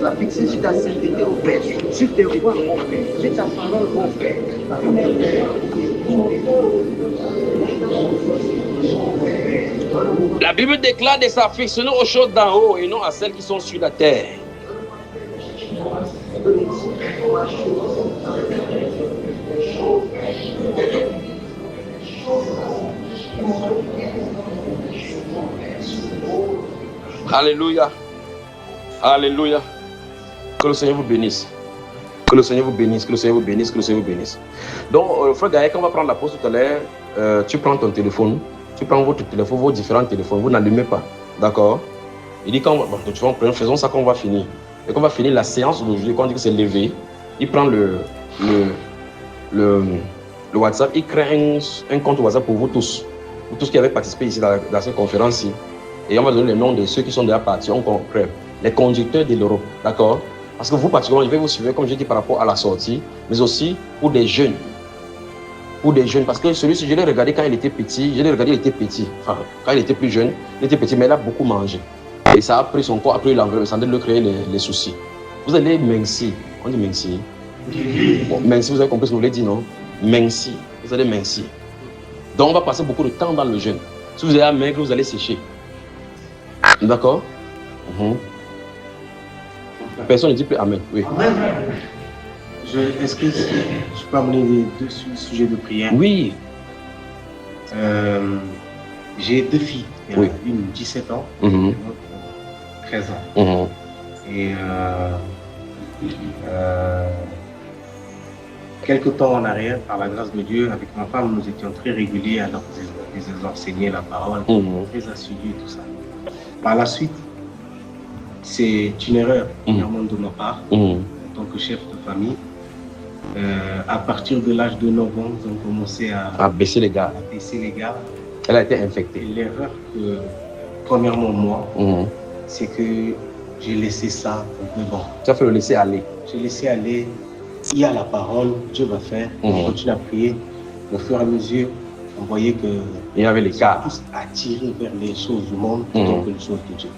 La fixer sur ta sainteté au Père, sur tes voies au Père, sur ta parole au Père. La Bible déclare de s'affectionner aux choses d'en haut et non à celles qui sont sur la terre. Alléluia. Alléluia. Que le Seigneur vous bénisse. Que le Seigneur vous bénisse. Que le Seigneur vous bénisse. Que le Seigneur vous bénisse. Donc, frère Gaël, quand on va prendre la pause tout à l'heure, tu prends ton téléphone. Tu prends votre téléphone, vos différents téléphones. Vous n'allumez pas. D'accord? Il dit faisons ça qu'on va finir. Et qu'on va finir la séance d'aujourd'hui. Quand on dit que c'est levé, il prend le WhatsApp. Il crée un compte WhatsApp pour vous tous. Pour tous qui avaient participé ici dans cette conférence-ci. Et on va donner les noms de ceux qui sont déjà partis. On comprend. Les conducteurs de l'Europe, d'accord? Parce que vous, particulièrement, je vais vous suivre, comme j'ai dit, par rapport à la sortie, mais aussi pour des jeunes. Pour des jeunes, parce que celui-ci, je l'ai regardé quand il était petit, enfin, quand il était plus jeune, il était petit, mais il a beaucoup mangé. Et ça a pris son corps, après il a enlevé, lui créer les soucis. Vous allez mincir, on dit mincir. Bon, mincir, vous avez compris ce que je voulais dire, non? Mincir, vous allez mincir. Donc on va passer beaucoup de temps dans le jeûne. Si vous avez maigre, vous allez sécher. D'accord? Personne ne dit plus Amen. Oui. Amen. Est-ce que je peux amener les deux sujets de prière? Oui. J'ai deux filles. Oui. Une 17 ans et l'autre 13 ans. Et quelque temps en arrière, par la grâce de Dieu, avec ma femme, nous étions très réguliers à les enseigner la parole, très assidus et tout ça. Par la suite, c'est une erreur, premièrement de ma part, en tant que chef de famille, À partir de l'âge de 9 ans, ils ont commencé à baisser les gardes. Elle a été infectée. L'erreur que, premièrement, moi, c'est que j'ai laissé ça un peu bon. Tu as fait le laisser aller. J'ai laissé aller. Il y a la parole, Dieu va faire. On continue à prier. Au fur et à mesure, on voyait que il y avait les cas tous attirés vers les choses du monde plutôt que les choses de Dieu.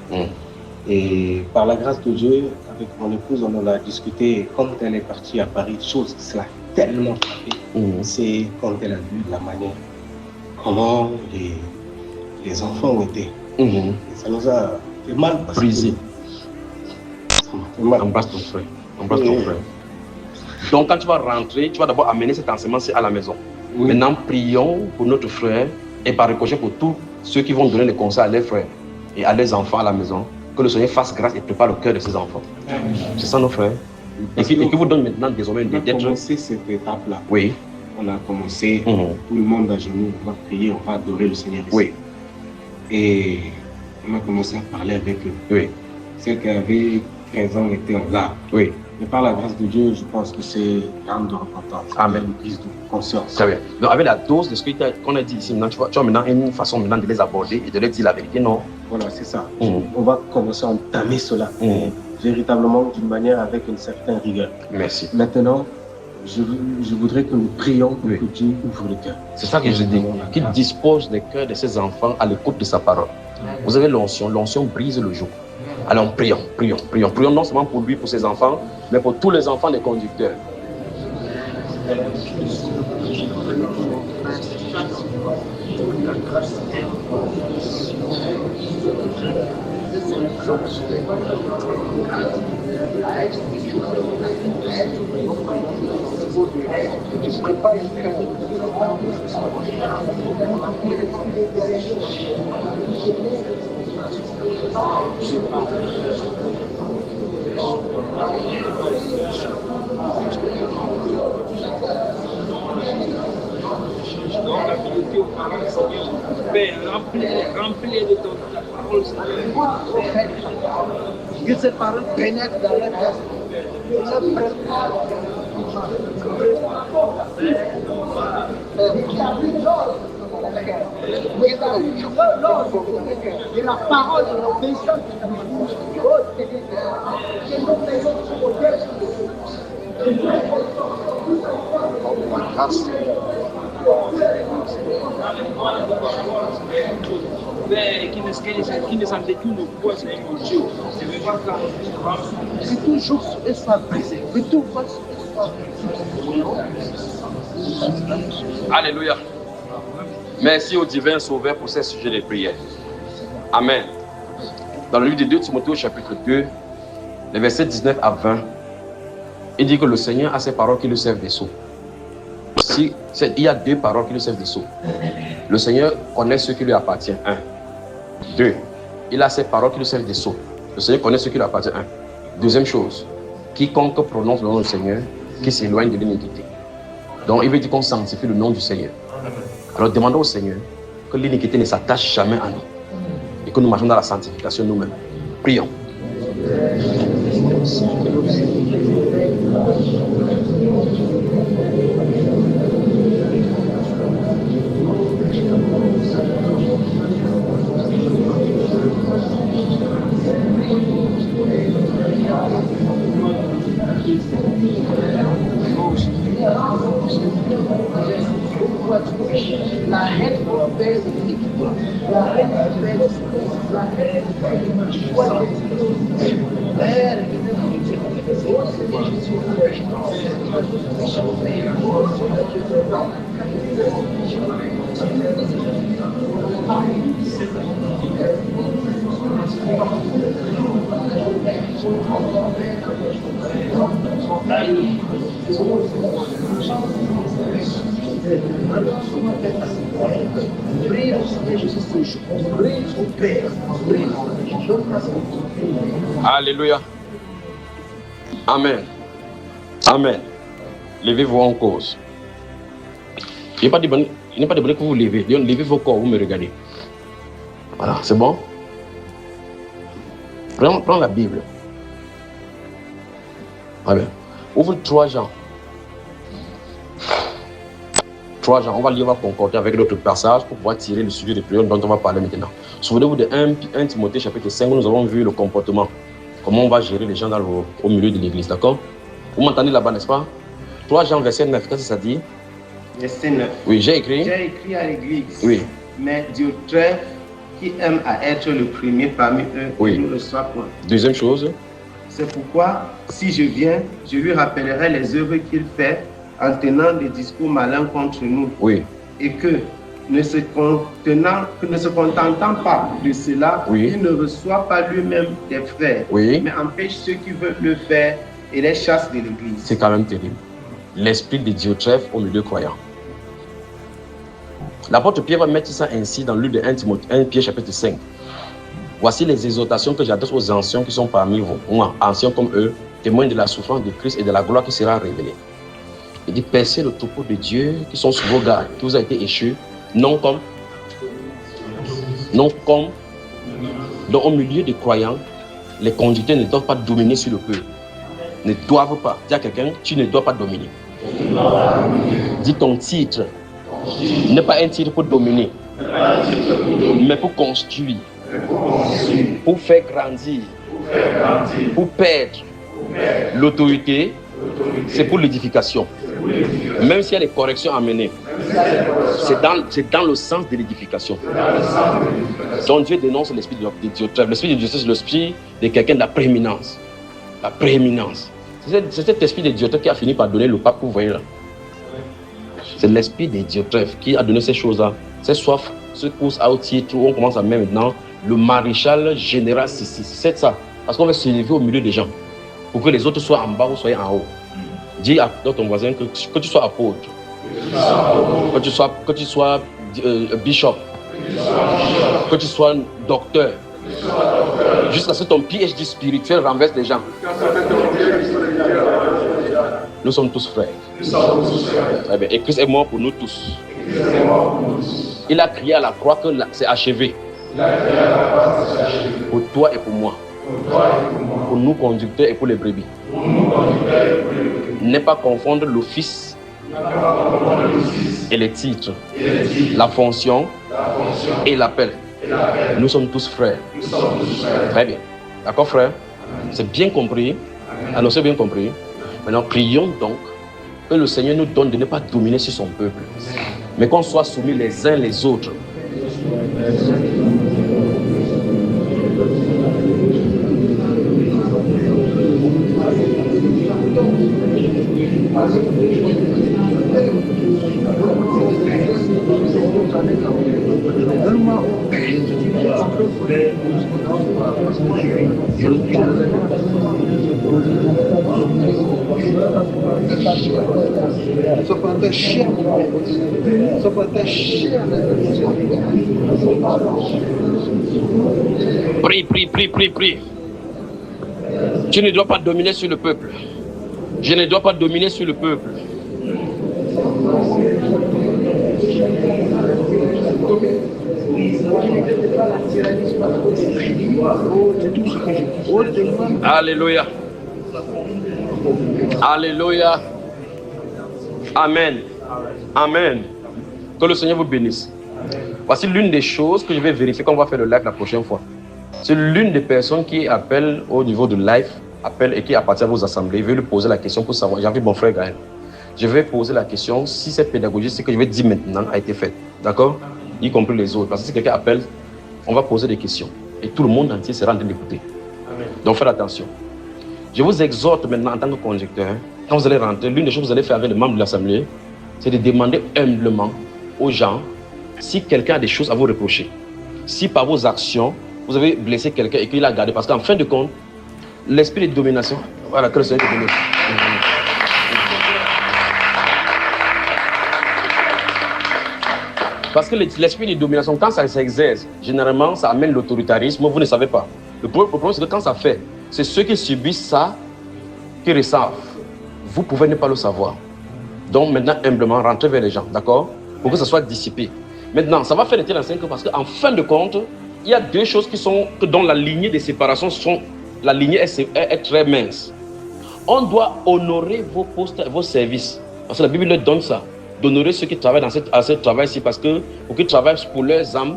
Et par la grâce de Dieu, avec mon épouse, on en a discuté. Et quand elle est partie à Paris, chose qui l'a tellement frappé, c'est quand elle a vu la manière comment les enfants ont été. Et ça nous a fait mal parce brisé. Embrasse ton frère. Embrasse ton frère. Donc quand tu vas rentrer, tu vas d'abord amener cet enseignement à la maison. Maintenant, prions pour notre frère et par ricochet pour tous ceux qui vont donner les conseils à leurs frères et à leurs enfants à la maison. Que le Seigneur fasse grâce et prépare le cœur de ses enfants. C'est ça nos frères. Et qui vous donne maintenant désormais une d'être. On a commencé cette étape-là. Oui. On a commencé, tout le monde à genoux, on va prier, on va adorer le Seigneur ici. Oui. Et on a commencé à parler avec eux. Oui. Celle qui avait 15 ans était en larmes. Oui. Mais par la grâce de Dieu, je pense que c'est l'âme de repentance. Amen. Une prise de conscience. Très bien. Donc avec la dose de ce qu'on a dit ici, maintenant, tu as maintenant une façon maintenant de les aborder et de leur dire la vérité, non? Voilà, c'est ça. On va commencer à entamer cela. Véritablement d'une manière avec une certaine rigueur. Merci. Maintenant, je voudrais que nous prions pour que Dieu ouvre le cœur. C'est ça que je dis. Qu'il dispose des cœurs de ses enfants à l'écoute de sa parole. Vous avez l'onction brise le joug. Alors prions non seulement pour lui, pour ses enfants, mais pour tous les enfants des conducteurs. Père, remplis de ton parole, que ces paroles pénètrent dans leur cœur. Et la parole de l'obéissance de ta bouche, que nos maisons se protègent. Mais qui ne s'en détourne pas, c'est mon Dieu. Que tout jour soit brisé, que tout vote soit brisé. Alléluia. Merci au divin Sauveur pour ces sujets de prière. Amen. Dans le livre de 2 Timothée au chapitre 2, les versets 19 à 20, il dit que le Seigneur a ses paroles qui lui servent des sceaux. Il y a 2 paroles qui lui servent des sceaux. Le Seigneur connaît ce qui lui appartient. 1. 2. Il a ses paroles qui lui servent des sceaux. Le Seigneur connaît ce qui lui appartient. 1. Deuxième chose, quiconque prononce le nom du Seigneur, qui s'éloigne de l'iniquité. Donc il veut dire qu'on sanctifie le nom du Seigneur. Alors demandons au Seigneur que l'iniquité ne s'attache jamais à nous et que nous marchons dans la sanctification nous-mêmes. Prions. La haine pèse l'iniquité. La haine pèse la haine. Alléluia. Amen. Amen. Levez-vous en cause. Il n'est pas demandé que vous vous levez. Levez vos corps, vous me regardez. Voilà, c'est bon. Prends la Bible. Amen. Ouvre 3 Jean. 3 Jean, on va lire, on va concorder avec d'autres passages pour pouvoir tirer le sujet de prière dont on va parler maintenant. Souvenez-vous de 1 Timothée chapitre 5 où nous avons vu le comportement. Comment on va gérer les gens au milieu de l'église, d'accord? Vous m'entendez là-bas, n'est-ce pas? 3 Jean, verset 9, qu'est-ce que ça dit? Verset 9. Oui, j'ai écrit. J'ai écrit à l'église. Oui. Mais Diotrephe, qui aime à être le premier parmi eux, oui. ne le soit point. Deuxième chose. C'est pourquoi, si je viens, je lui rappellerai les œuvres qu'il fait en tenant des discours malins contre nous. Oui. Et que, ne se contentant pas de cela, oui. il ne reçoit pas lui-même des frères, oui. mais empêche ceux qui veulent le faire et les chasse de l'église. C'est quand même terrible. L'esprit de Diotrephe au milieu croyant. L'apôtre Pierre va mettre ça ainsi dans le livre de 1 Pierre chapitre 5. Voici les exhortations que j'adresse aux anciens qui sont parmi vous, moi, anciens comme eux, témoins de la souffrance de Christ et de la gloire qui sera révélée. Il dit, percez le troupeau de Dieu qui sont sous vos gardes, qui vous a été échu, non comme, donc au milieu des croyants, les conducteurs ne doivent pas dominer sur le peuple. Ne doivent pas. Dis à quelqu'un, tu ne dois pas dominer. Dis ton titre. N'est pas un titre pour dominer, mais pour construire, pour faire grandir, pour perdre. L'autorité, c'est pour l'édification. Même s'il y a des corrections à mener, c'est dans le sens de l'édification. Donc Dieu dénonce l'esprit de Diotrephe. L'esprit de Diotrephe, c'est l'esprit de quelqu'un de la prééminence. La prééminence. C'est cet esprit de Diotrephe qui a fini par donner le pape que vous voyez là. C'est l'esprit de Diotrephe qui a donné ces choses-là. Ces soifs se poussent au titre où on commence à mettre maintenant le maréchal général. C'est ça. Parce qu'on va se lever au milieu des gens. Pour que les autres soient en bas ou soient en haut. Dis à ton voisin que tu sois apôtre. Que tu sois bishop. Que tu sois docteur. Jusqu'à ce que ton PhD spirituel renverse les gens. Nous sommes tous frères. Très bien. Et Christ est mort pour nous tous. Il a crié à la croix que c'est achevé. Pour toi et pour moi. Pour nous conducteurs et pour les brebis. Ne pas confondre l'office et les titres, la fonction et l'appel. Nous sommes tous frères. Très bien. D'accord, frère? C'est bien compris. Alors, c'est bien compris. Maintenant, prions donc que le Seigneur nous donne de ne pas dominer sur son peuple, mais qu'on soit soumis les uns les autres. Prie. Tu ne dois pas dominer sur le peuple. Je ne dois pas dominer sur le peuple. Alléluia. Alléluia. Amen. Amen. Que le Seigneur vous bénisse. Voici l'une des choses que je vais vérifier quand on va faire le live la prochaine fois. C'est l'une des personnes qui appelle au niveau de live, appelle et qui appartient à vos assemblées. Je vais lui poser la question pour savoir. J'ai envie mon frère Gaël. Je vais poser la question si cette pédagogie, ce que je vais dire maintenant, a été faite. D'accord? Y compris les autres. Parce que si quelqu'un appelle, on va poser des questions. Et tout le monde entier sera en train d'écouter. Donc faites attention. Je vous exhorte maintenant en tant que conducteur, quand vous allez rentrer, l'une des choses que vous allez faire avec les membres de l'assemblée, c'est de demander humblement aux gens si quelqu'un a des choses à vous reprocher. Si par vos actions, vous avez blessé quelqu'un et qu'il a gardé. Parce qu'en fin de compte, l'esprit de domination, voilà, que le Seigneur te bénisse. Parce que l'esprit de domination, quand ça s'exerce, généralement, ça amène l'autoritarisme, vous ne savez pas. Le problème, c'est que quand ça fait, c'est ceux qui subissent ça qui reçoivent. Vous pouvez ne pas le savoir. Donc maintenant, humblement, rentrez vers les gens, d'accord? Pour que ça soit dissipé. Maintenant, ça va faire l'été dans 5 ans parce qu'en fin de compte, il y a deux choses qui sont, dont la lignée de séparation la lignée est très mince. On doit honorer vos postes, vos services. Parce que la Bible leur donne ça. d'honorer ceux qui travaillent à ce travail-ci parce que pour qu'ils travaillent pour leurs âmes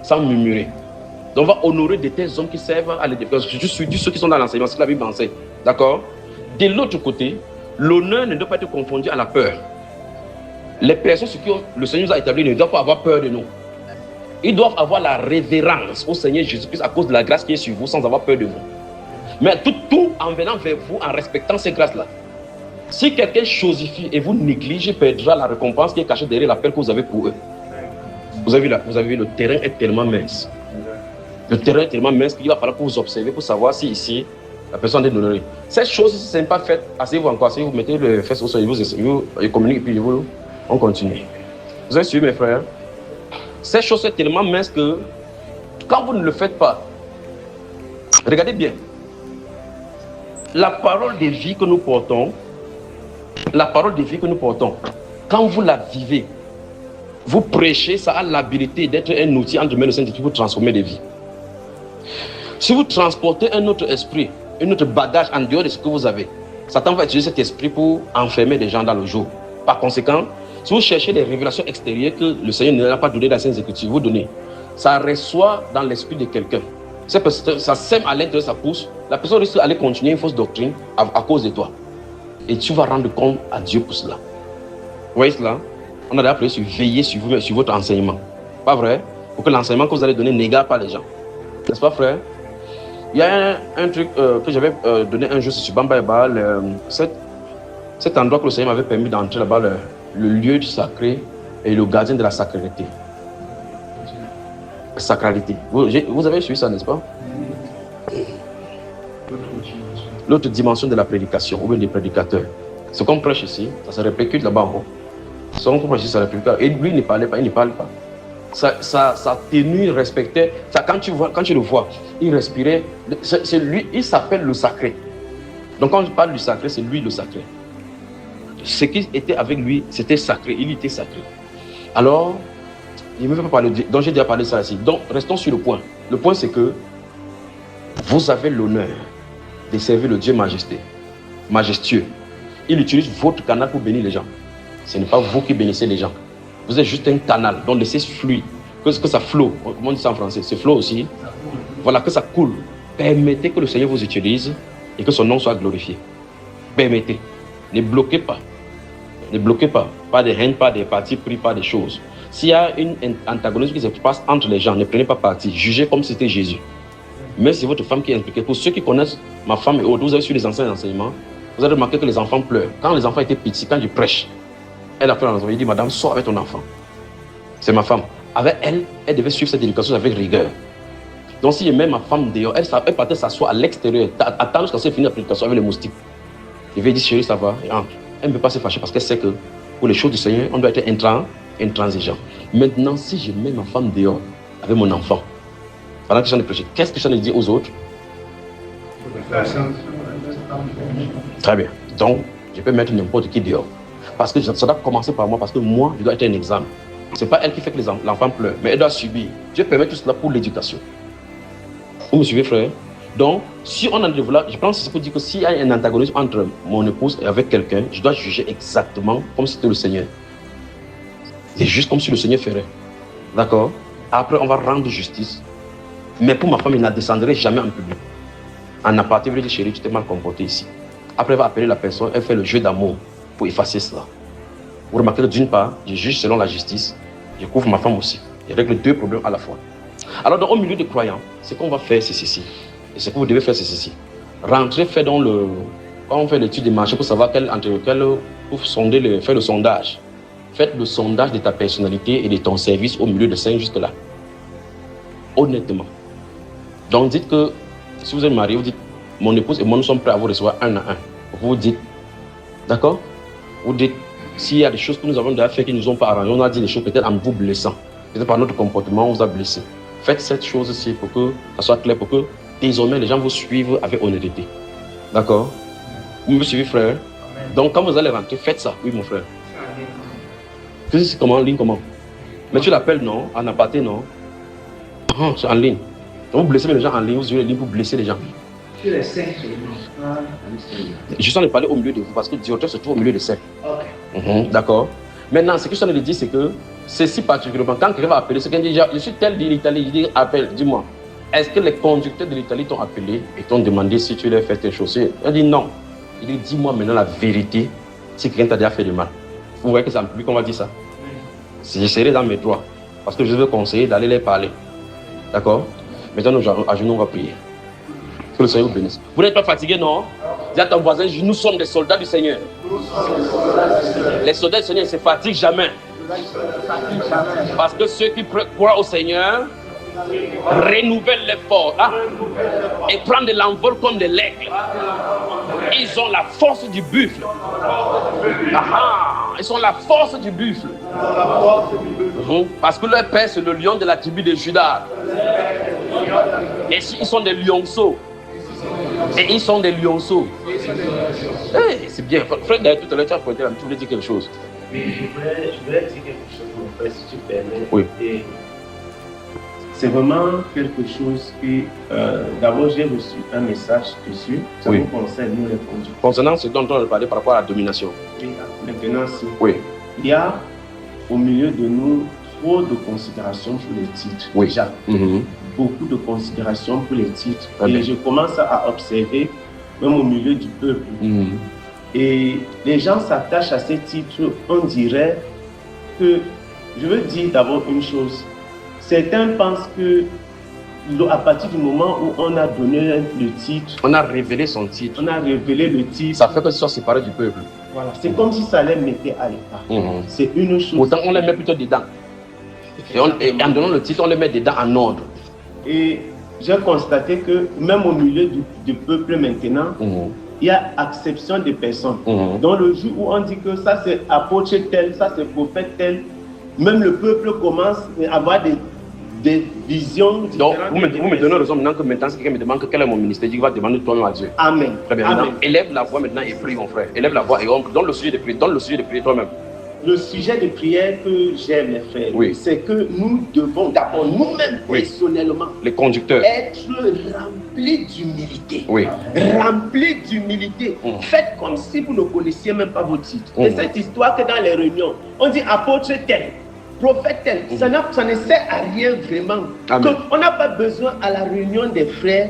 sans murmurer. Donc on va honorer de tels hommes qui servent à l'édification. Je suis ceux qui sont dans l'enseignement, c'est ce que la Bible enseigne. D'accord? De l'autre côté, l'honneur ne doit pas être confondu à la peur. Les personnes sur qui le Seigneur nous a établis ne doivent pas avoir peur de nous. Ils doivent avoir la révérence au Seigneur Jésus-Christ à cause de la grâce qui est sur vous sans avoir peur de vous. Mais tout en venant vers vous, en respectant ces grâces-là. Si quelqu'un chosifie et vous néglige, il perdra la récompense qui est cachée derrière l'appel que vous avez pour eux. Vous avez vu, le terrain est tellement mince. Le terrain est tellement mince qu'il va falloir que vous observez pour savoir si ici, la personne est honorée. Cette chose, si ce n'est pas fait, asseyez-vous encore, si vous mettez le fesses au sol, vous communiquez et puis on continue. Vous avez suivi mes frères? Cette chose est tellement mince que quand vous ne le faites pas, regardez bien, la parole de vie que nous portons, quand vous la vivez, vous prêchez, ça a l'habilité d'être un outil entre mains de Saint-Esprit pour transformer des vies. Si vous transportez un autre esprit, un autre bagage en dehors de ce que vous avez, Satan va utiliser cet esprit pour enfermer des gens dans le jour. Par conséquent, si vous cherchez des révélations extérieures que le Seigneur n'a pas donné dans la Sainte Écriture, vous donnez, ça reçoit dans l'esprit de quelqu'un. Ça sème à l'intérieur, ça pousse. La personne risque d'aller continuer une fausse doctrine à cause de toi. Et tu vas rendre compte à Dieu pour cela. Vous voyez cela? On a appelé sur veiller sur vous, sur votre enseignement. Pas vrai? Pour que l'enseignement que vous allez donner n'égare pas les gens. N'est-ce pas, frère? Il y a un truc que j'avais donné un jour sur Bamba Eba, cet endroit que le Seigneur m'avait permis d'entrer là-bas, le lieu du sacré et le gardien de la sacralité. Sacralité. Vous avez suivi ça, n'est-ce pas? L'autre dimension de la prédication, ou bien des prédicateurs. Ce qu'on prêche ici, ça se répercute là-bas en haut. Ce qu'on prêche ici, ça se répercute. Et lui, il ne parlait pas, il ne parle pas. Sa tenue respectait. Quand tu le vois, il respirait. C'est lui, il s'appelle le sacré. Donc quand je parle du sacré, c'est lui le sacré. Ce qui était avec lui, c'était sacré. Il était sacré. Alors, il ne veut pas parler. Donc j'ai déjà parlé de ça ici. Donc restons sur le point. Le point, c'est que vous avez l'honneur de servir le Dieu majestueux. Il utilise votre canal pour bénir les gens. Ce n'est pas vous qui bénissez les gens. Vous êtes juste un canal, donc laissez fluide, que ça flotte. Comment on dit ça en français? C'est flot aussi. Voilà, que ça coule. Permettez que le Seigneur vous utilise et que son nom soit glorifié. Permettez. Ne bloquez pas. Ne bloquez pas. Pas de haine, pas de partis pris, pas de choses. S'il y a un antagonisme qui se passe entre les gens, ne prenez pas parti. Jugez comme si c'était Jésus. Mais c'est votre femme qui est impliquée. Pour ceux qui connaissent ma femme et autres, vous avez su les anciens enseignements, vous avez remarqué que les enfants pleurent. Quand les enfants étaient petits, quand je prêche, elle a fait dans la maison, il dit, madame, sors avec ton enfant. C'est ma femme. Avec elle, elle devait suivre cette éducation avec rigueur. Donc si je mets ma femme dehors, elle partait s'asseoir à l'extérieur, attendre jusqu'à ce qu'elle finisse la prédication avec les moustiques. Je vais dire, chérie, ça va, et entre. Elle ne peut pas se fâcher parce qu'elle sait que pour les choses du Seigneur, on doit être intransigeant. Maintenant, si je mets ma femme dehors avec mon enfant, pendant que je suis en train de prêcher, qu'est-ce que je suis en train de dire aux autres? Très bien. Donc, je peux mettre n'importe qui dehors. Parce que ça doit commencer par moi, parce que moi, je dois être un exemple. Ce n'est pas elle qui fait que l'enfant pleure, mais elle doit subir. Dieu permet tout cela pour l'éducation. Vous me suivez, frère? Donc, si on en développe, je pense que c'est pour dire que s'il y a un antagonisme entre mon épouse et avec quelqu'un, je dois juger exactement comme si c'était le Seigneur. C'est juste comme si le Seigneur ferait. D'accord? Après, on va rendre justice. Mais pour ma femme, il ne descendrait jamais en public. En aparté, il va dire, chérie, tu t'es mal comporté ici. Après, elle va appeler la personne, elle fait le jeu d'amour pour effacer cela. Vous remarquez que d'une part, je juge selon la justice, je couvre ma femme aussi. Je règle deux problèmes à la fois. Alors, au milieu des croyants, ce qu'on va faire, c'est ceci. Et ce que vous devez faire, c'est ceci. Rentrez, faites dans le... Quand on fait l'étude des marchés pour savoir pour faire le sondage. Faites le sondage de ta personnalité et de ton service au milieu de 5 jusque-là. Honnêtement. Donc, dites que si vous êtes marié, vous dites, mon épouse et moi, nous sommes prêts à vous recevoir un à un. Vous dites, d'accord? Vous dites, s'il y a des choses que nous avons déjà fait qui ne nous ont pas arrangé, on a dit des choses peut-être en vous blessant. Peut-être par notre comportement, on vous a blessé. Faites cette chose-ci pour que ça soit clair, pour que désormais les gens vous suivent avec honnêteté. D'accord? Vous me suivez, frère? Amen. Donc, quand vous allez rentrer, faites ça. Oui, mon frère. C'est comment? En ligne, comment? Mais tu l'appelles, non? En aparté, non? C'est en ligne. Donc, vous blessez les gens en ligne, vous utilisez les lignes pour blesser les gens. Sur les cercles. Je suis en train de parler au milieu de vous parce que le directeur se trouve au milieu des cercles. Ok. D'accord. Maintenant, ce que je suis en train de dire, c'est que ceci particulièrement, quand quelqu'un va appeler, c'est quelqu'un dit, je suis tel d'Italie, il dit, appelle, dis-moi, est-ce que les conducteurs de l'Italie t'ont appelé et t'ont demandé si tu leur fais tes choses? Il dit non. Il dit, dis-moi maintenant la vérité, si quelqu'un t'a déjà fait du mal. Vous voyez que c'est en public qu'on va dire ça? Si je serai dans mes droits, parce que je veux conseiller d'aller les parler. D'accord? Maintenant, nous à genoux, on va prier. Que le Seigneur vous bénisse. Vous n'êtes pas fatigué, non? Dis à ton voisin, nous sommes des soldats du Seigneur. Les soldats du Seigneur ne se fatiguent jamais. Parce que ceux qui croient au Seigneur renouvellent l'effort et prennent de l'envol comme de l'aigle. Ils ont la force du buffle. Ils ont la force du buffle. Parce que leur père, c'est le lion de la tribu de Juda. Et ils sont des lionceaux. Et ils sont des lionceaux. Hey, c'est bien. Frère, d'ailleurs, tout à l'heure, tu voulais dire quelque chose. Oui, je voulais dire quelque chose, mon frère, si tu permets. Oui. Et c'est vraiment quelque chose que, d'abord, j'ai reçu un message dessus. Ça nous concerne, nous les conducteurs. Concernant ce dont on a parlé par rapport à la domination. Oui, maintenant, si. Oui. Il y a au milieu de nous trop de considération pour les titres. Oui. Déjà. Beaucoup de considération pour les titres. Et je commence à observer, même au milieu du peuple. Et les gens s'attachent à ces titres, on dirait que, je veux dire d'abord une chose, certains pensent que à partir du moment où on a donné le titre, on a révélé son titre, on a révélé le titre, ça fait que ce soit séparé du peuple. Voilà, c'est comme si ça les mettait à l'écart. C'est une chose. Pourtant, on les met plutôt dedans. Et en donnant le titre, on les met dedans en ordre. Et j'ai constaté que même au milieu du peuple maintenant, il y a acception des personnes. Dans le jour où on dit que ça c'est apôtre tel, ça c'est prophète tel, même le peuple commence à avoir des visions différentes. Donc, vous me donnez raison maintenant que maintenant, si quelqu'un me demande quel est mon ministère, il va demander toi-même à Dieu. Amen. Très bien. Amen. Maintenant, élève la voix maintenant et prie, mon frère. Élève la voix et donne le sujet de prière. Donne le sujet de prière toi-même. Le sujet de prière que j'aime, les frères, c'est que nous devons d'abord nous-mêmes personnellement, les conducteurs, être remplis d'humilité. Remplis d'humilité. Faites comme si vous ne connaissiez même pas vos titres. Et cette histoire que dans les réunions, on dit apôtre tel, prophète tel, ça ne sert à rien vraiment. On n'a pas besoin à la réunion des frères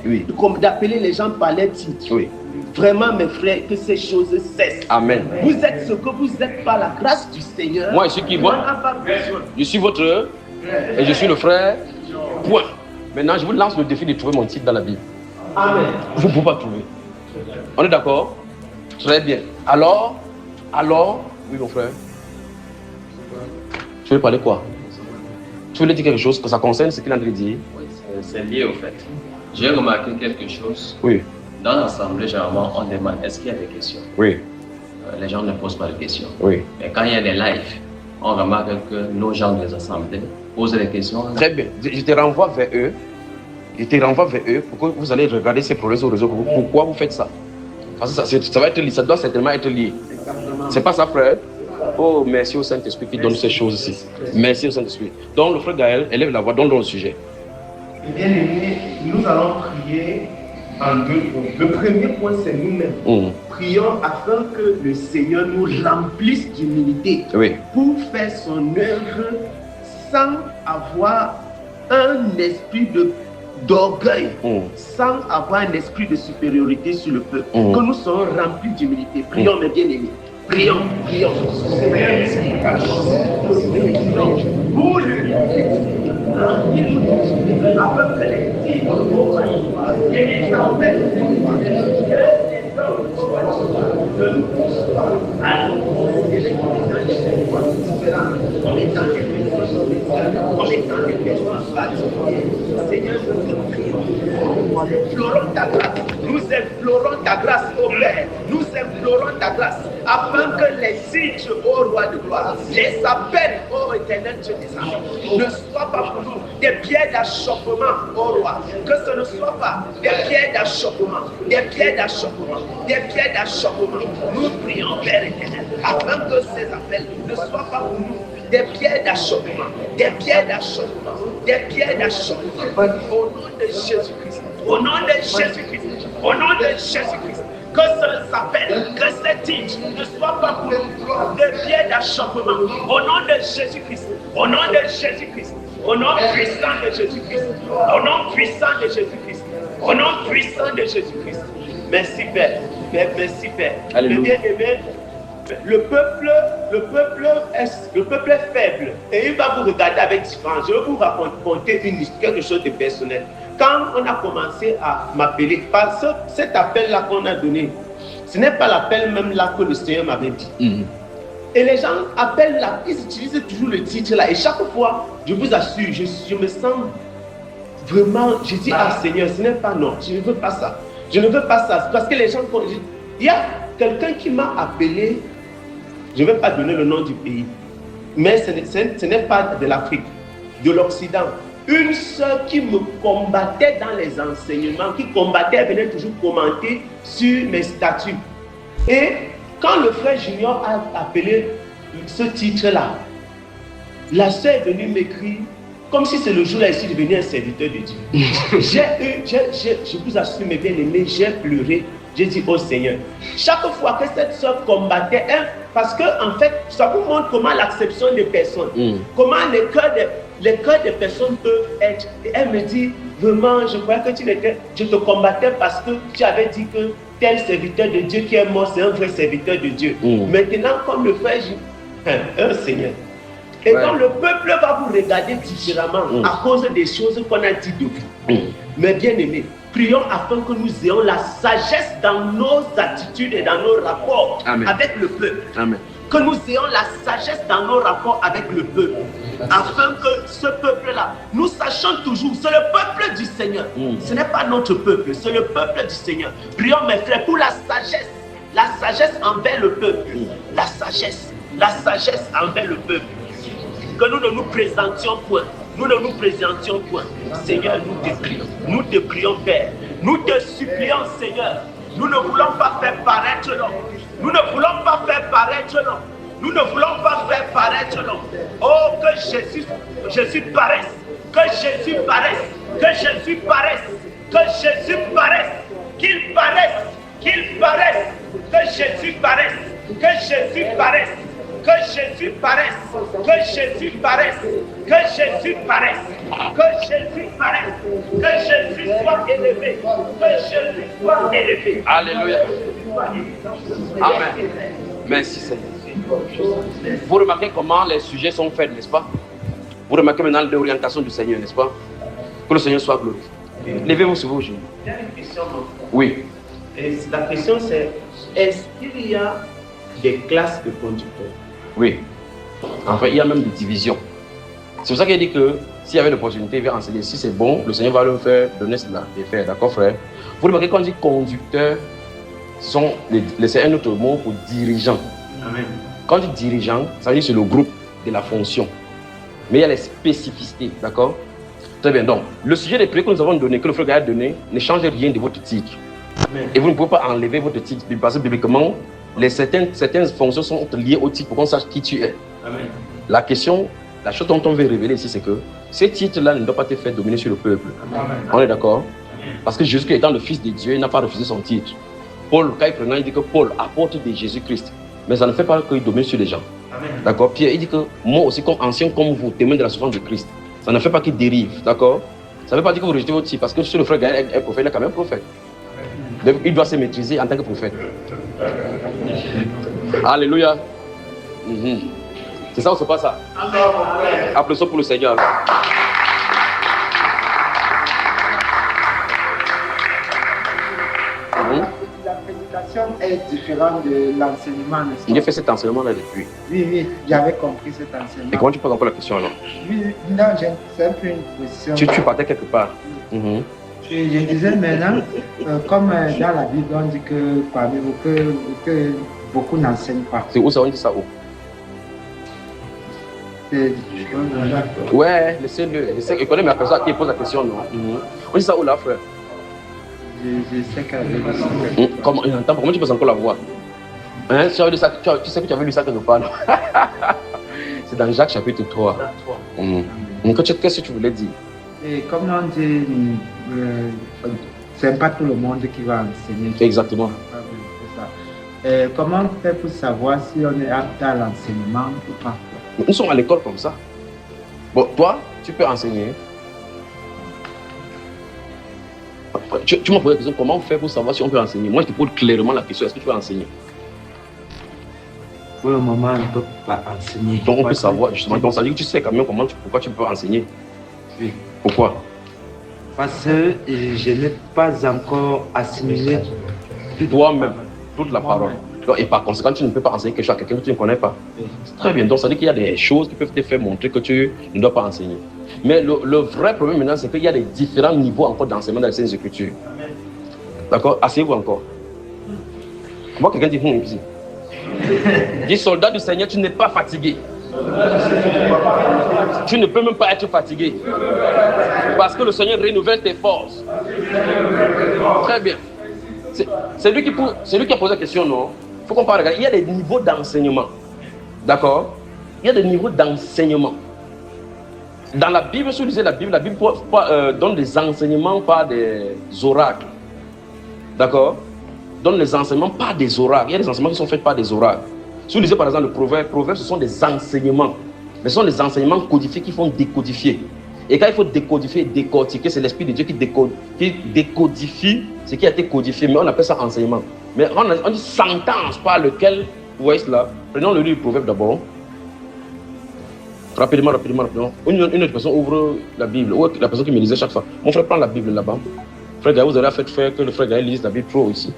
d'appeler les gens par les titres. Vraiment, mes frères, que ces choses cessent. Amen. Vous êtes ce que vous êtes par la grâce du Seigneur. Moi, je suis qui? Moi, je suis votre et je suis le frère. Point. Maintenant, je vous lance le défi de trouver mon titre dans la Bible. Amen. Vous ne pouvez pas trouver. On est d'accord? Très bien. Alors, oui, mon frère. Tu veux parler quoi? Tu voulais dire quelque chose que ça concerne ce qu'il a dit? Oui, c'est lié au fait. J'ai remarqué quelque chose. Oui. Dans l'assemblée, généralement, on demande est-ce qu'il y a des questions? Oui. Les gens ne posent pas de questions. Oui. Mais quand il y a des lives, on remarque que nos gens des assemblées posent des questions. Très bien. Je te renvoie vers eux. Pour que vous allez regarder ces problèmes sur le réseau. Pourquoi vous faites ça? Parce que ça va être lié. Ça doit certainement être lié. C'est pas ça, frère? Oh, merci au Saint-Esprit qui donne ces choses-ci. Merci au Saint-Esprit. Donc, le frère Gaël, élève la voix, donne le sujet. Et bien aimé, nous allons prier en deux points. Le premier point, c'est nous-mêmes. Prions afin que le Seigneur nous remplisse d'humilité pour faire son œuvre sans avoir un esprit d'orgueil, sans avoir un esprit de supériorité sur le peuple. Que nous soyons remplis d'humilité. Prions, mes bien-aimés. Prions. Pour afin que les nous implorons ta grâce, ô Père. Nous implorons ta grâce afin que les titres, ô Roi de gloire, les appels, ô Éternel Dieu des armées, ne soient pas pour nous des pierres d'achoppement, ô Roi. Que ce ne soit pas des pierres d'achoppement, des pierres d'achoppement, des pierres d'achoppement. Nous prions, Père éternel, afin que ces appels ne soient pas pour nous des pierres d'achoppement, des pierres d'achoppement, des pierres d'achoppement. Au nom de Jésus-Christ, au nom de Jésus-Christ, au nom de Jésus-Christ. Que cela s'appelle, que ces titres ne soient pas pour des pieds d'achoppement. Au nom de Jésus-Christ, au nom de Jésus-Christ, au nom puissant de Jésus-Christ, au nom puissant de Jésus-Christ, au nom puissant de Jésus-Christ. Merci Père, merci Père. Le bien-aimé, le peuple est faible et il va vous regarder avec différence. Je vais vous raconter quelque chose de personnel. Quand on a commencé à m'appeler, par cet appel-là qu'on a donné, ce n'est pas l'appel même là que le Seigneur m'avait dit. Et les gens appellent là, ils utilisent toujours le titre là. Et chaque fois, je vous assure, je me sens vraiment, je dis ah Seigneur, ce n'est pas non, je ne veux pas ça. Je ne veux pas ça. Parce que les gens, il y a quelqu'un qui m'a appelé, je ne vais pas donner le nom du pays, mais ce n'est pas de l'Afrique, de l'Occident. Une sœur qui me combattait dans les enseignements, qui combattait, elle venait toujours commenter sur mes statuts. Et quand le frère Junior a appelé ce titre-là, la sœur est venue m'écrire comme si c'est le jour-là ici de devenir un serviteur de Dieu. Je vous assure, mes bien-aimés, j'ai pleuré. J'ai dit au Seigneur, chaque fois que cette sœur combattait, parce que en fait, ça vous montre comment l'acception des personnes, comment les cœurs des personnes peuvent être. Et elle me dit, vraiment, je croyais que je te combattais parce que tu avais dit que tel serviteur de Dieu qui est mort, c'est un vrai serviteur de Dieu. Maintenant, comme le frère, Seigneur. Et donc le peuple va vous regarder différemment à cause des choses qu'on a dit de vous. Mais bien aimés, prions afin que nous ayons la sagesse dans nos attitudes et dans nos rapports avec le peuple. Amen. Que nous ayons la sagesse dans nos rapports avec le peuple. Afin que ce peuple-là, nous sachions toujours, c'est le peuple du Seigneur. Ce n'est pas notre peuple, c'est le peuple du Seigneur. Prions mes frères pour la sagesse envers le peuple. La sagesse envers le peuple. Que nous ne nous présentions point. Nous ne nous présentions point. Seigneur, nous te prions, Père. Nous te supplions, Seigneur. Nous ne voulons pas faire paraître l'homme. Nous ne voulons pas faire paraître l'homme. Nous ne voulons pas faire paraître l'homme. Oh, que Jésus paraisse. Que Jésus paraisse. Que Jésus paraisse. Que Jésus paraisse. Qu'il paraisse. Qu'il paraisse. Que Jésus paraisse. Que Jésus paraisse. Que Jésus paraisse, que Jésus paraisse, que Jésus paraisse, que Jésus paraisse, que Jésus soit élevé, que Jésus soit élevé. Alléluia. Amen. Merci Seigneur. Vous remarquez comment les sujets sont faits, n'est-ce pas? Vous remarquez maintenant l'orientation du Seigneur, n'est-ce pas? Que le Seigneur soit glorifié. Levez-vous sur vos genoux. Il y a une question. Oui. Et la question c'est, est-ce qu'il y a des classes de conducteurs? Oui. Enfin, il y a même des divisions. C'est pour ça qu'il dit que s'il y avait l'opportunité, il va enseigner. Si c'est bon, le Seigneur va leur faire donner cela et faire. D'accord, frère? Vous remarquez quand on dit conducteur, c'est un autre mot pour dirigeant. Amen. Quand on dit dirigeant, ça veut dire que c'est le groupe de la fonction. Mais il y a les spécificités. D'accord? Très bien. Donc, le sujet des prières que nous avons donné, que le frère a donné, ne change rien de votre titre. Amen. Et vous ne pouvez pas enlever votre titre parce que bibliquement, certaines fonctions sont liées au titre pour qu'on sache qui tu es. Amen. La chose dont on veut révéler ici, c'est que ces titres-là ne doivent pas te faire dominer sur le peuple. Amen. On est d'accord? Parce que Jésus, étant le Fils de Dieu, il n'a pas refusé son titre. Paul, quand il prenait, il dit que Paul apporte de Jésus-Christ. Mais ça ne fait pas qu'il domine sur les gens. D'accord? Pierre, il dit que moi aussi, comme ancien comme vous, témoin de la souffrance de Christ. Ça ne fait pas qu'il dérive. D'accord? Ça ne veut pas dire que vous rejetez votre titre. Parce que si le frère Gaël est prophète, il est quand même prophète. Donc, il doit se maîtriser en tant que prophète. Alléluia. C'est ça ou c'est pas ça? Applaudissons pour le Seigneur. La prédication est différente de l'enseignement, n'est-ce pas? Il a fait cet enseignement-là depuis. Oui, j'avais compris cet enseignement. Et comment tu poses encore la question alors? Oui, non, c'est un peu une question. Tu partais quelque part. Je disais maintenant, comme dans la Bible, on dit que parmi vous, que beaucoup n'enseignent pas. C'est où ça? On dit ça où? Ouais, laissez-le. Il connaît ma personne qui pose la question, non? On dit ça où là, frère? Je sais qu'elle Comment il entend? Comment tu peux encore la voir? Hein? Tu sais que tu avais lu ça quelque part, non? C'est dans Jacques chapitre 3. Qu'est-ce que tu voulais dire? Et comme on dit, c'est pas tout le monde qui va enseigner. Exactement. Comment faire pour savoir si on est apte à l'enseignement ou pas? Nous sommes à l'école comme ça. Bon, toi, tu peux enseigner. Tu m'as posé la question, comment faire pour savoir si on peut enseigner? Moi, je te pose clairement la question, est-ce que tu peux enseigner? Pour le moment, on ne peut pas enseigner. Donc, on peut savoir, justement. Donc, ça veut dire que tu sais quand même pourquoi tu peux enseigner. Oui. Pourquoi? Parce que je n'ai pas encore assimilé toi-même toute la parole. Donc, et par conséquent, tu ne peux pas enseigner quelque chose à quelqu'un que tu ne connais pas. Très bien. Donc, ça veut dire qu'il y a des choses qui peuvent te faire montrer que tu ne dois pas enseigner. Mais le vrai problème maintenant, c'est qu'il y a des différents niveaux encore d'enseignement dans les Saintes Écritures. D'accord? Asseyez-vous encore. Moi, quelqu'un dit, ici. Dis, soldat du Seigneur, tu n'es pas fatigué. Tu ne peux même pas être fatigué. Parce que le Seigneur renouvelle tes forces. Très bien. C'est lui qui a posé la question, non? Il faut qu'on parle. Il y a des niveaux d'enseignement. D'accord? Il y a des niveaux d'enseignement. Dans la Bible, si vous lisez la Bible donne des enseignements par des oracles. D'accord? Donne les enseignements par des oracles. Il y a des enseignements qui sont faits par des oracles. Si vous lisez par exemple le proverbe, ce sont des enseignements. Mais ce sont des enseignements codifiés qui font décodifier. Et quand il faut décodifier et décortiquer, c'est l'Esprit de Dieu qui décodifie ce qui a été codifié. Mais on appelle ça enseignement. Mais on dit sentence par lequel, vous voyez cela. Prenons le livre du proverbe d'abord. Rapidement. Une autre personne ouvre la Bible. Ou la personne qui me lisait chaque fois. Mon frère prend la Bible là-bas. Frère Gaël, vous avez fait faire que le frère Gaël lise la Bible trop ici.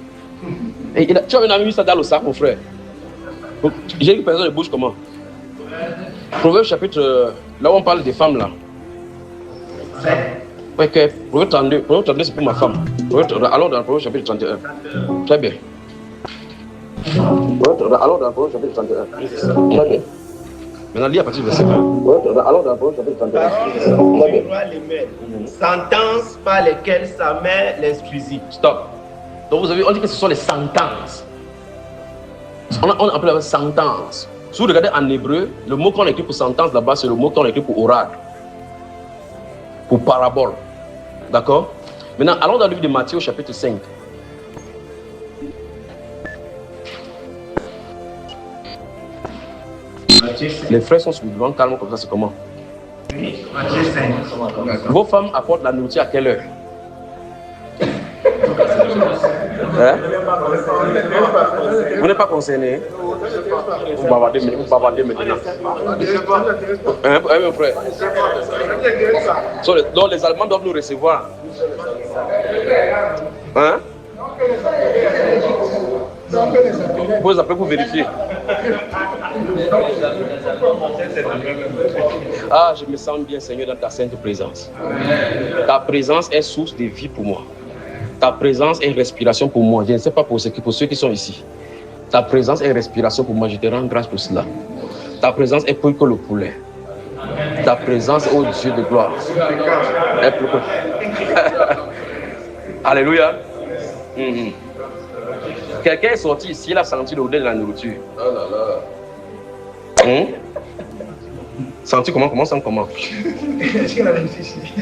Et tu as mis ça dans le sac, mon frère. J'ai une personne de bouche comment? Proverbe chapitre, là où on parle des femmes là. Ouais, que Proverbe 32 c'est pour ma femme. Allons dans le Proverbe chapitre 31. Très bien. Allons dans le Proverbe chapitre 31. Très bien. Maintenant, lis à partir du verset 1. Allons dans le Proverbe chapitre 31. Très bien. Sentences par lesquelles sa mère l'instruisit. Stop. Donc on dit que ce sont les sentences. On appelle ça sentence. Si vous regardez en hébreu, le mot qu'on écrit pour sentence là-bas, c'est le mot qu'on écrit pour oracle. Pour parabole. D'accord? Maintenant, allons dans le livre de Matthieu, chapitre 5. Les frères sont souvent calmes comme ça, c'est comment? Oui, Matthieu 5. Vos femmes apportent la nourriture à quelle heure? Hein? Vous n'êtes pas concerné? Vous bavardez maintenant. Hein, mon frère? Donc les Allemands doivent nous recevoir. Hein? Vous les appelez pour vérifier. Ah, je me sens bien, Seigneur, dans ta sainte présence. Ta présence est source de vie pour moi. Ta présence est respiration pour moi. Je ne sais pas pour ceux qui sont ici. Ta présence est respiration pour moi. Je te rends grâce pour cela. Ta présence est plus que le poulet. Ta présence, ô Dieu de gloire, est plus que... Alléluia. Quelqu'un est sorti ici, il a senti l'odeur de la nourriture. Senti comment?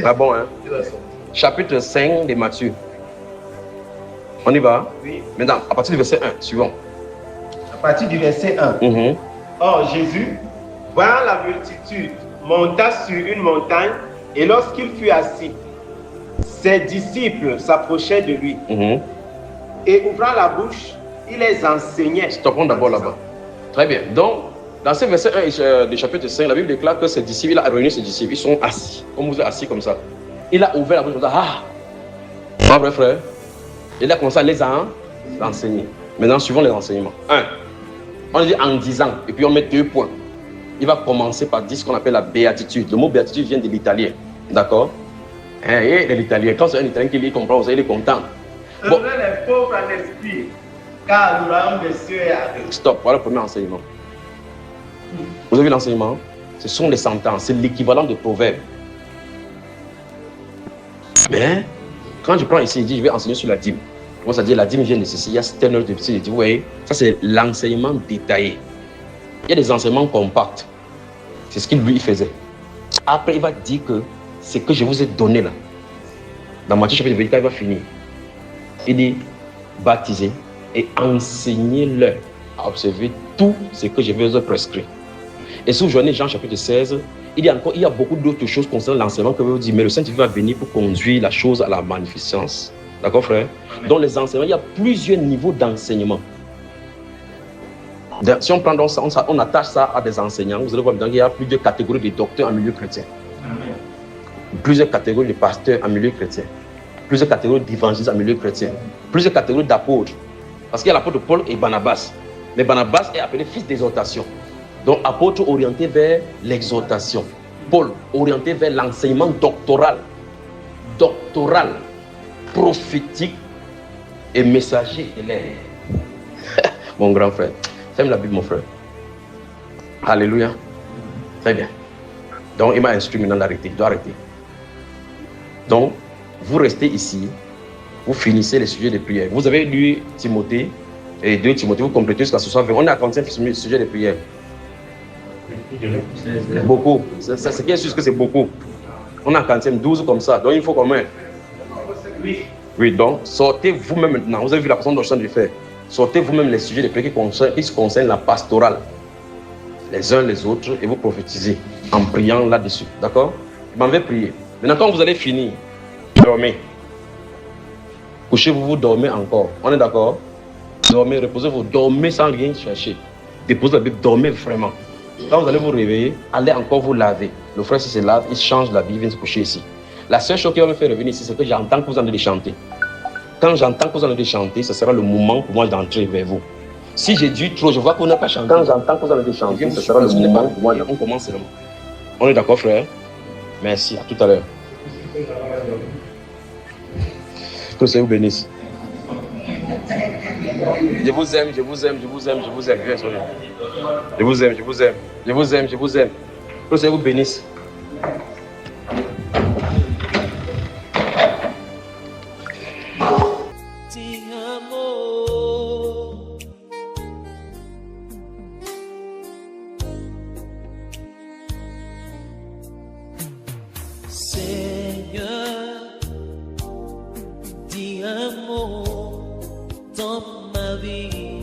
Ah bon, hein? Chapitre 5 de Matthieu. On y va? Oui. Maintenant, à partir du verset 1, suivant. À partir du verset 1. Or, Jésus, voyant la multitude, monta sur une montagne, et lorsqu'il fut assis, ses disciples s'approchaient de lui. Et ouvrant la bouche, il les enseignait. Stoppons d'abord là-bas. Très bien. Donc, dans ce verset 1 du chapitre 5, la Bible déclare que ses disciples, il a réuni ses disciples, ils sont assis, comme vous êtes assis comme ça. Il a ouvert la bouche, il a dit, ah, vrai frère. Il a commencé à les enseigner. Maintenant, suivons les enseignements. 1. On dit en disant, et puis on met 2 points. Il va commencer par dire ce qu'on appelle la béatitude. Le mot béatitude vient de l'italien. D'accord? Et de l'italien. Quand c'est un italien qui lit, comprend, il est content. Bon. Les pauvres en esprit, car le royaume des cieux est avec eux. Stop, voilà le premier enseignement. Vous avez vu l'enseignement? Ce sont les sentences, c'est l'équivalent de proverbe. Mais, quand je prends ici, il dit, je vais enseigner sur la dîme. Comment ça dit, la dîme vient de ceci, il y a telle heure de ceci. Je dis, vous voyez, ça c'est l'enseignement détaillé. Il y a des enseignements compacts. C'est ce qu'il lui faisait. Après, il va dire que ce que je vous ai donné là, dans Matthieu chapitre 24, il va finir. Il dit, baptisez et enseignez-leur à observer tout ce que je vais prescrire. Et si vous joignez Jean chapitre 16, il y a beaucoup d'autres choses concernant l'enseignement que je vous dis, mais le Saint-Esprit va venir pour conduire la chose à la magnificence. D'accord, frère? Dans les enseignements, il y a plusieurs niveaux d'enseignement. Si on prend donc ça, on attache ça à des enseignants, vous allez voir qu'il y a plusieurs catégories de docteurs en milieu chrétien. Plusieurs catégories de pasteurs en milieu chrétien. Plusieurs catégories d'évangélistes en milieu chrétien. Plusieurs catégories d'apôtres. Parce qu'il y a l'apôtre Paul et Barnabas. Mais Barnabas est appelé fils d'exhortation. Donc apôtre orienté vers l'exhortation. Paul orienté vers l'enseignement doctoral. Doctoral, prophétique et messager élève. Mon grand frère. Ferme la Bible, mon frère. Alléluia. Très bien. Donc, il m'a instruit maintenant d'arrêter. Il doit arrêter. Donc, vous restez ici. Vous finissez les sujets de prière. Vous avez lu Timothée et 2 Timothée. Vous complétez jusqu'à ce soir. On est à 45 sujets de prière. Beaucoup. Ce qui est sûr que c'est beaucoup. On est à 45, 12 comme ça. Donc, il faut combien? Oui, donc, sortez vous-même maintenant. Vous avez vu la façon dont je suis en train de faire. Sortez vous-même les sujets de prière qui concernent la pastorale, les uns les autres, et vous prophétisez en priant là-dessus. D'accord? Je m'en vais prier. Maintenant, quand vous allez finir, dormez. Couchez-vous, vous dormez encore. On est d'accord? Dormez, reposez-vous, dormez sans rien chercher. Déposez la Bible, dormez vraiment. Quand vous allez vous réveiller, allez encore vous laver. Le frère, si se lave, il change la Bible, il vient se coucher ici. La seule chose qui va me faire revenir ici, c'est que j'entends que vous en allez chanter. Quand j'entends que vous allez chanter, ce sera le moment pour moi d'entrer vers vous. Si j'ai dit trop, je vois qu'on n'a pas chanté. Quand j'entends que vous allez chanter, ce sera le moment pour moi. On commence seulement. On est d'accord, frère? Merci, à tout à l'heure. Que le Seigneur vous bénisse. Je vous aime, je vous aime, je vous aime, je vous aime. Je vous aime, je vous aime, je vous aime, je vous aime. Que le Seigneur vous bénisse. Seigneur, dis un mot dans ma vie.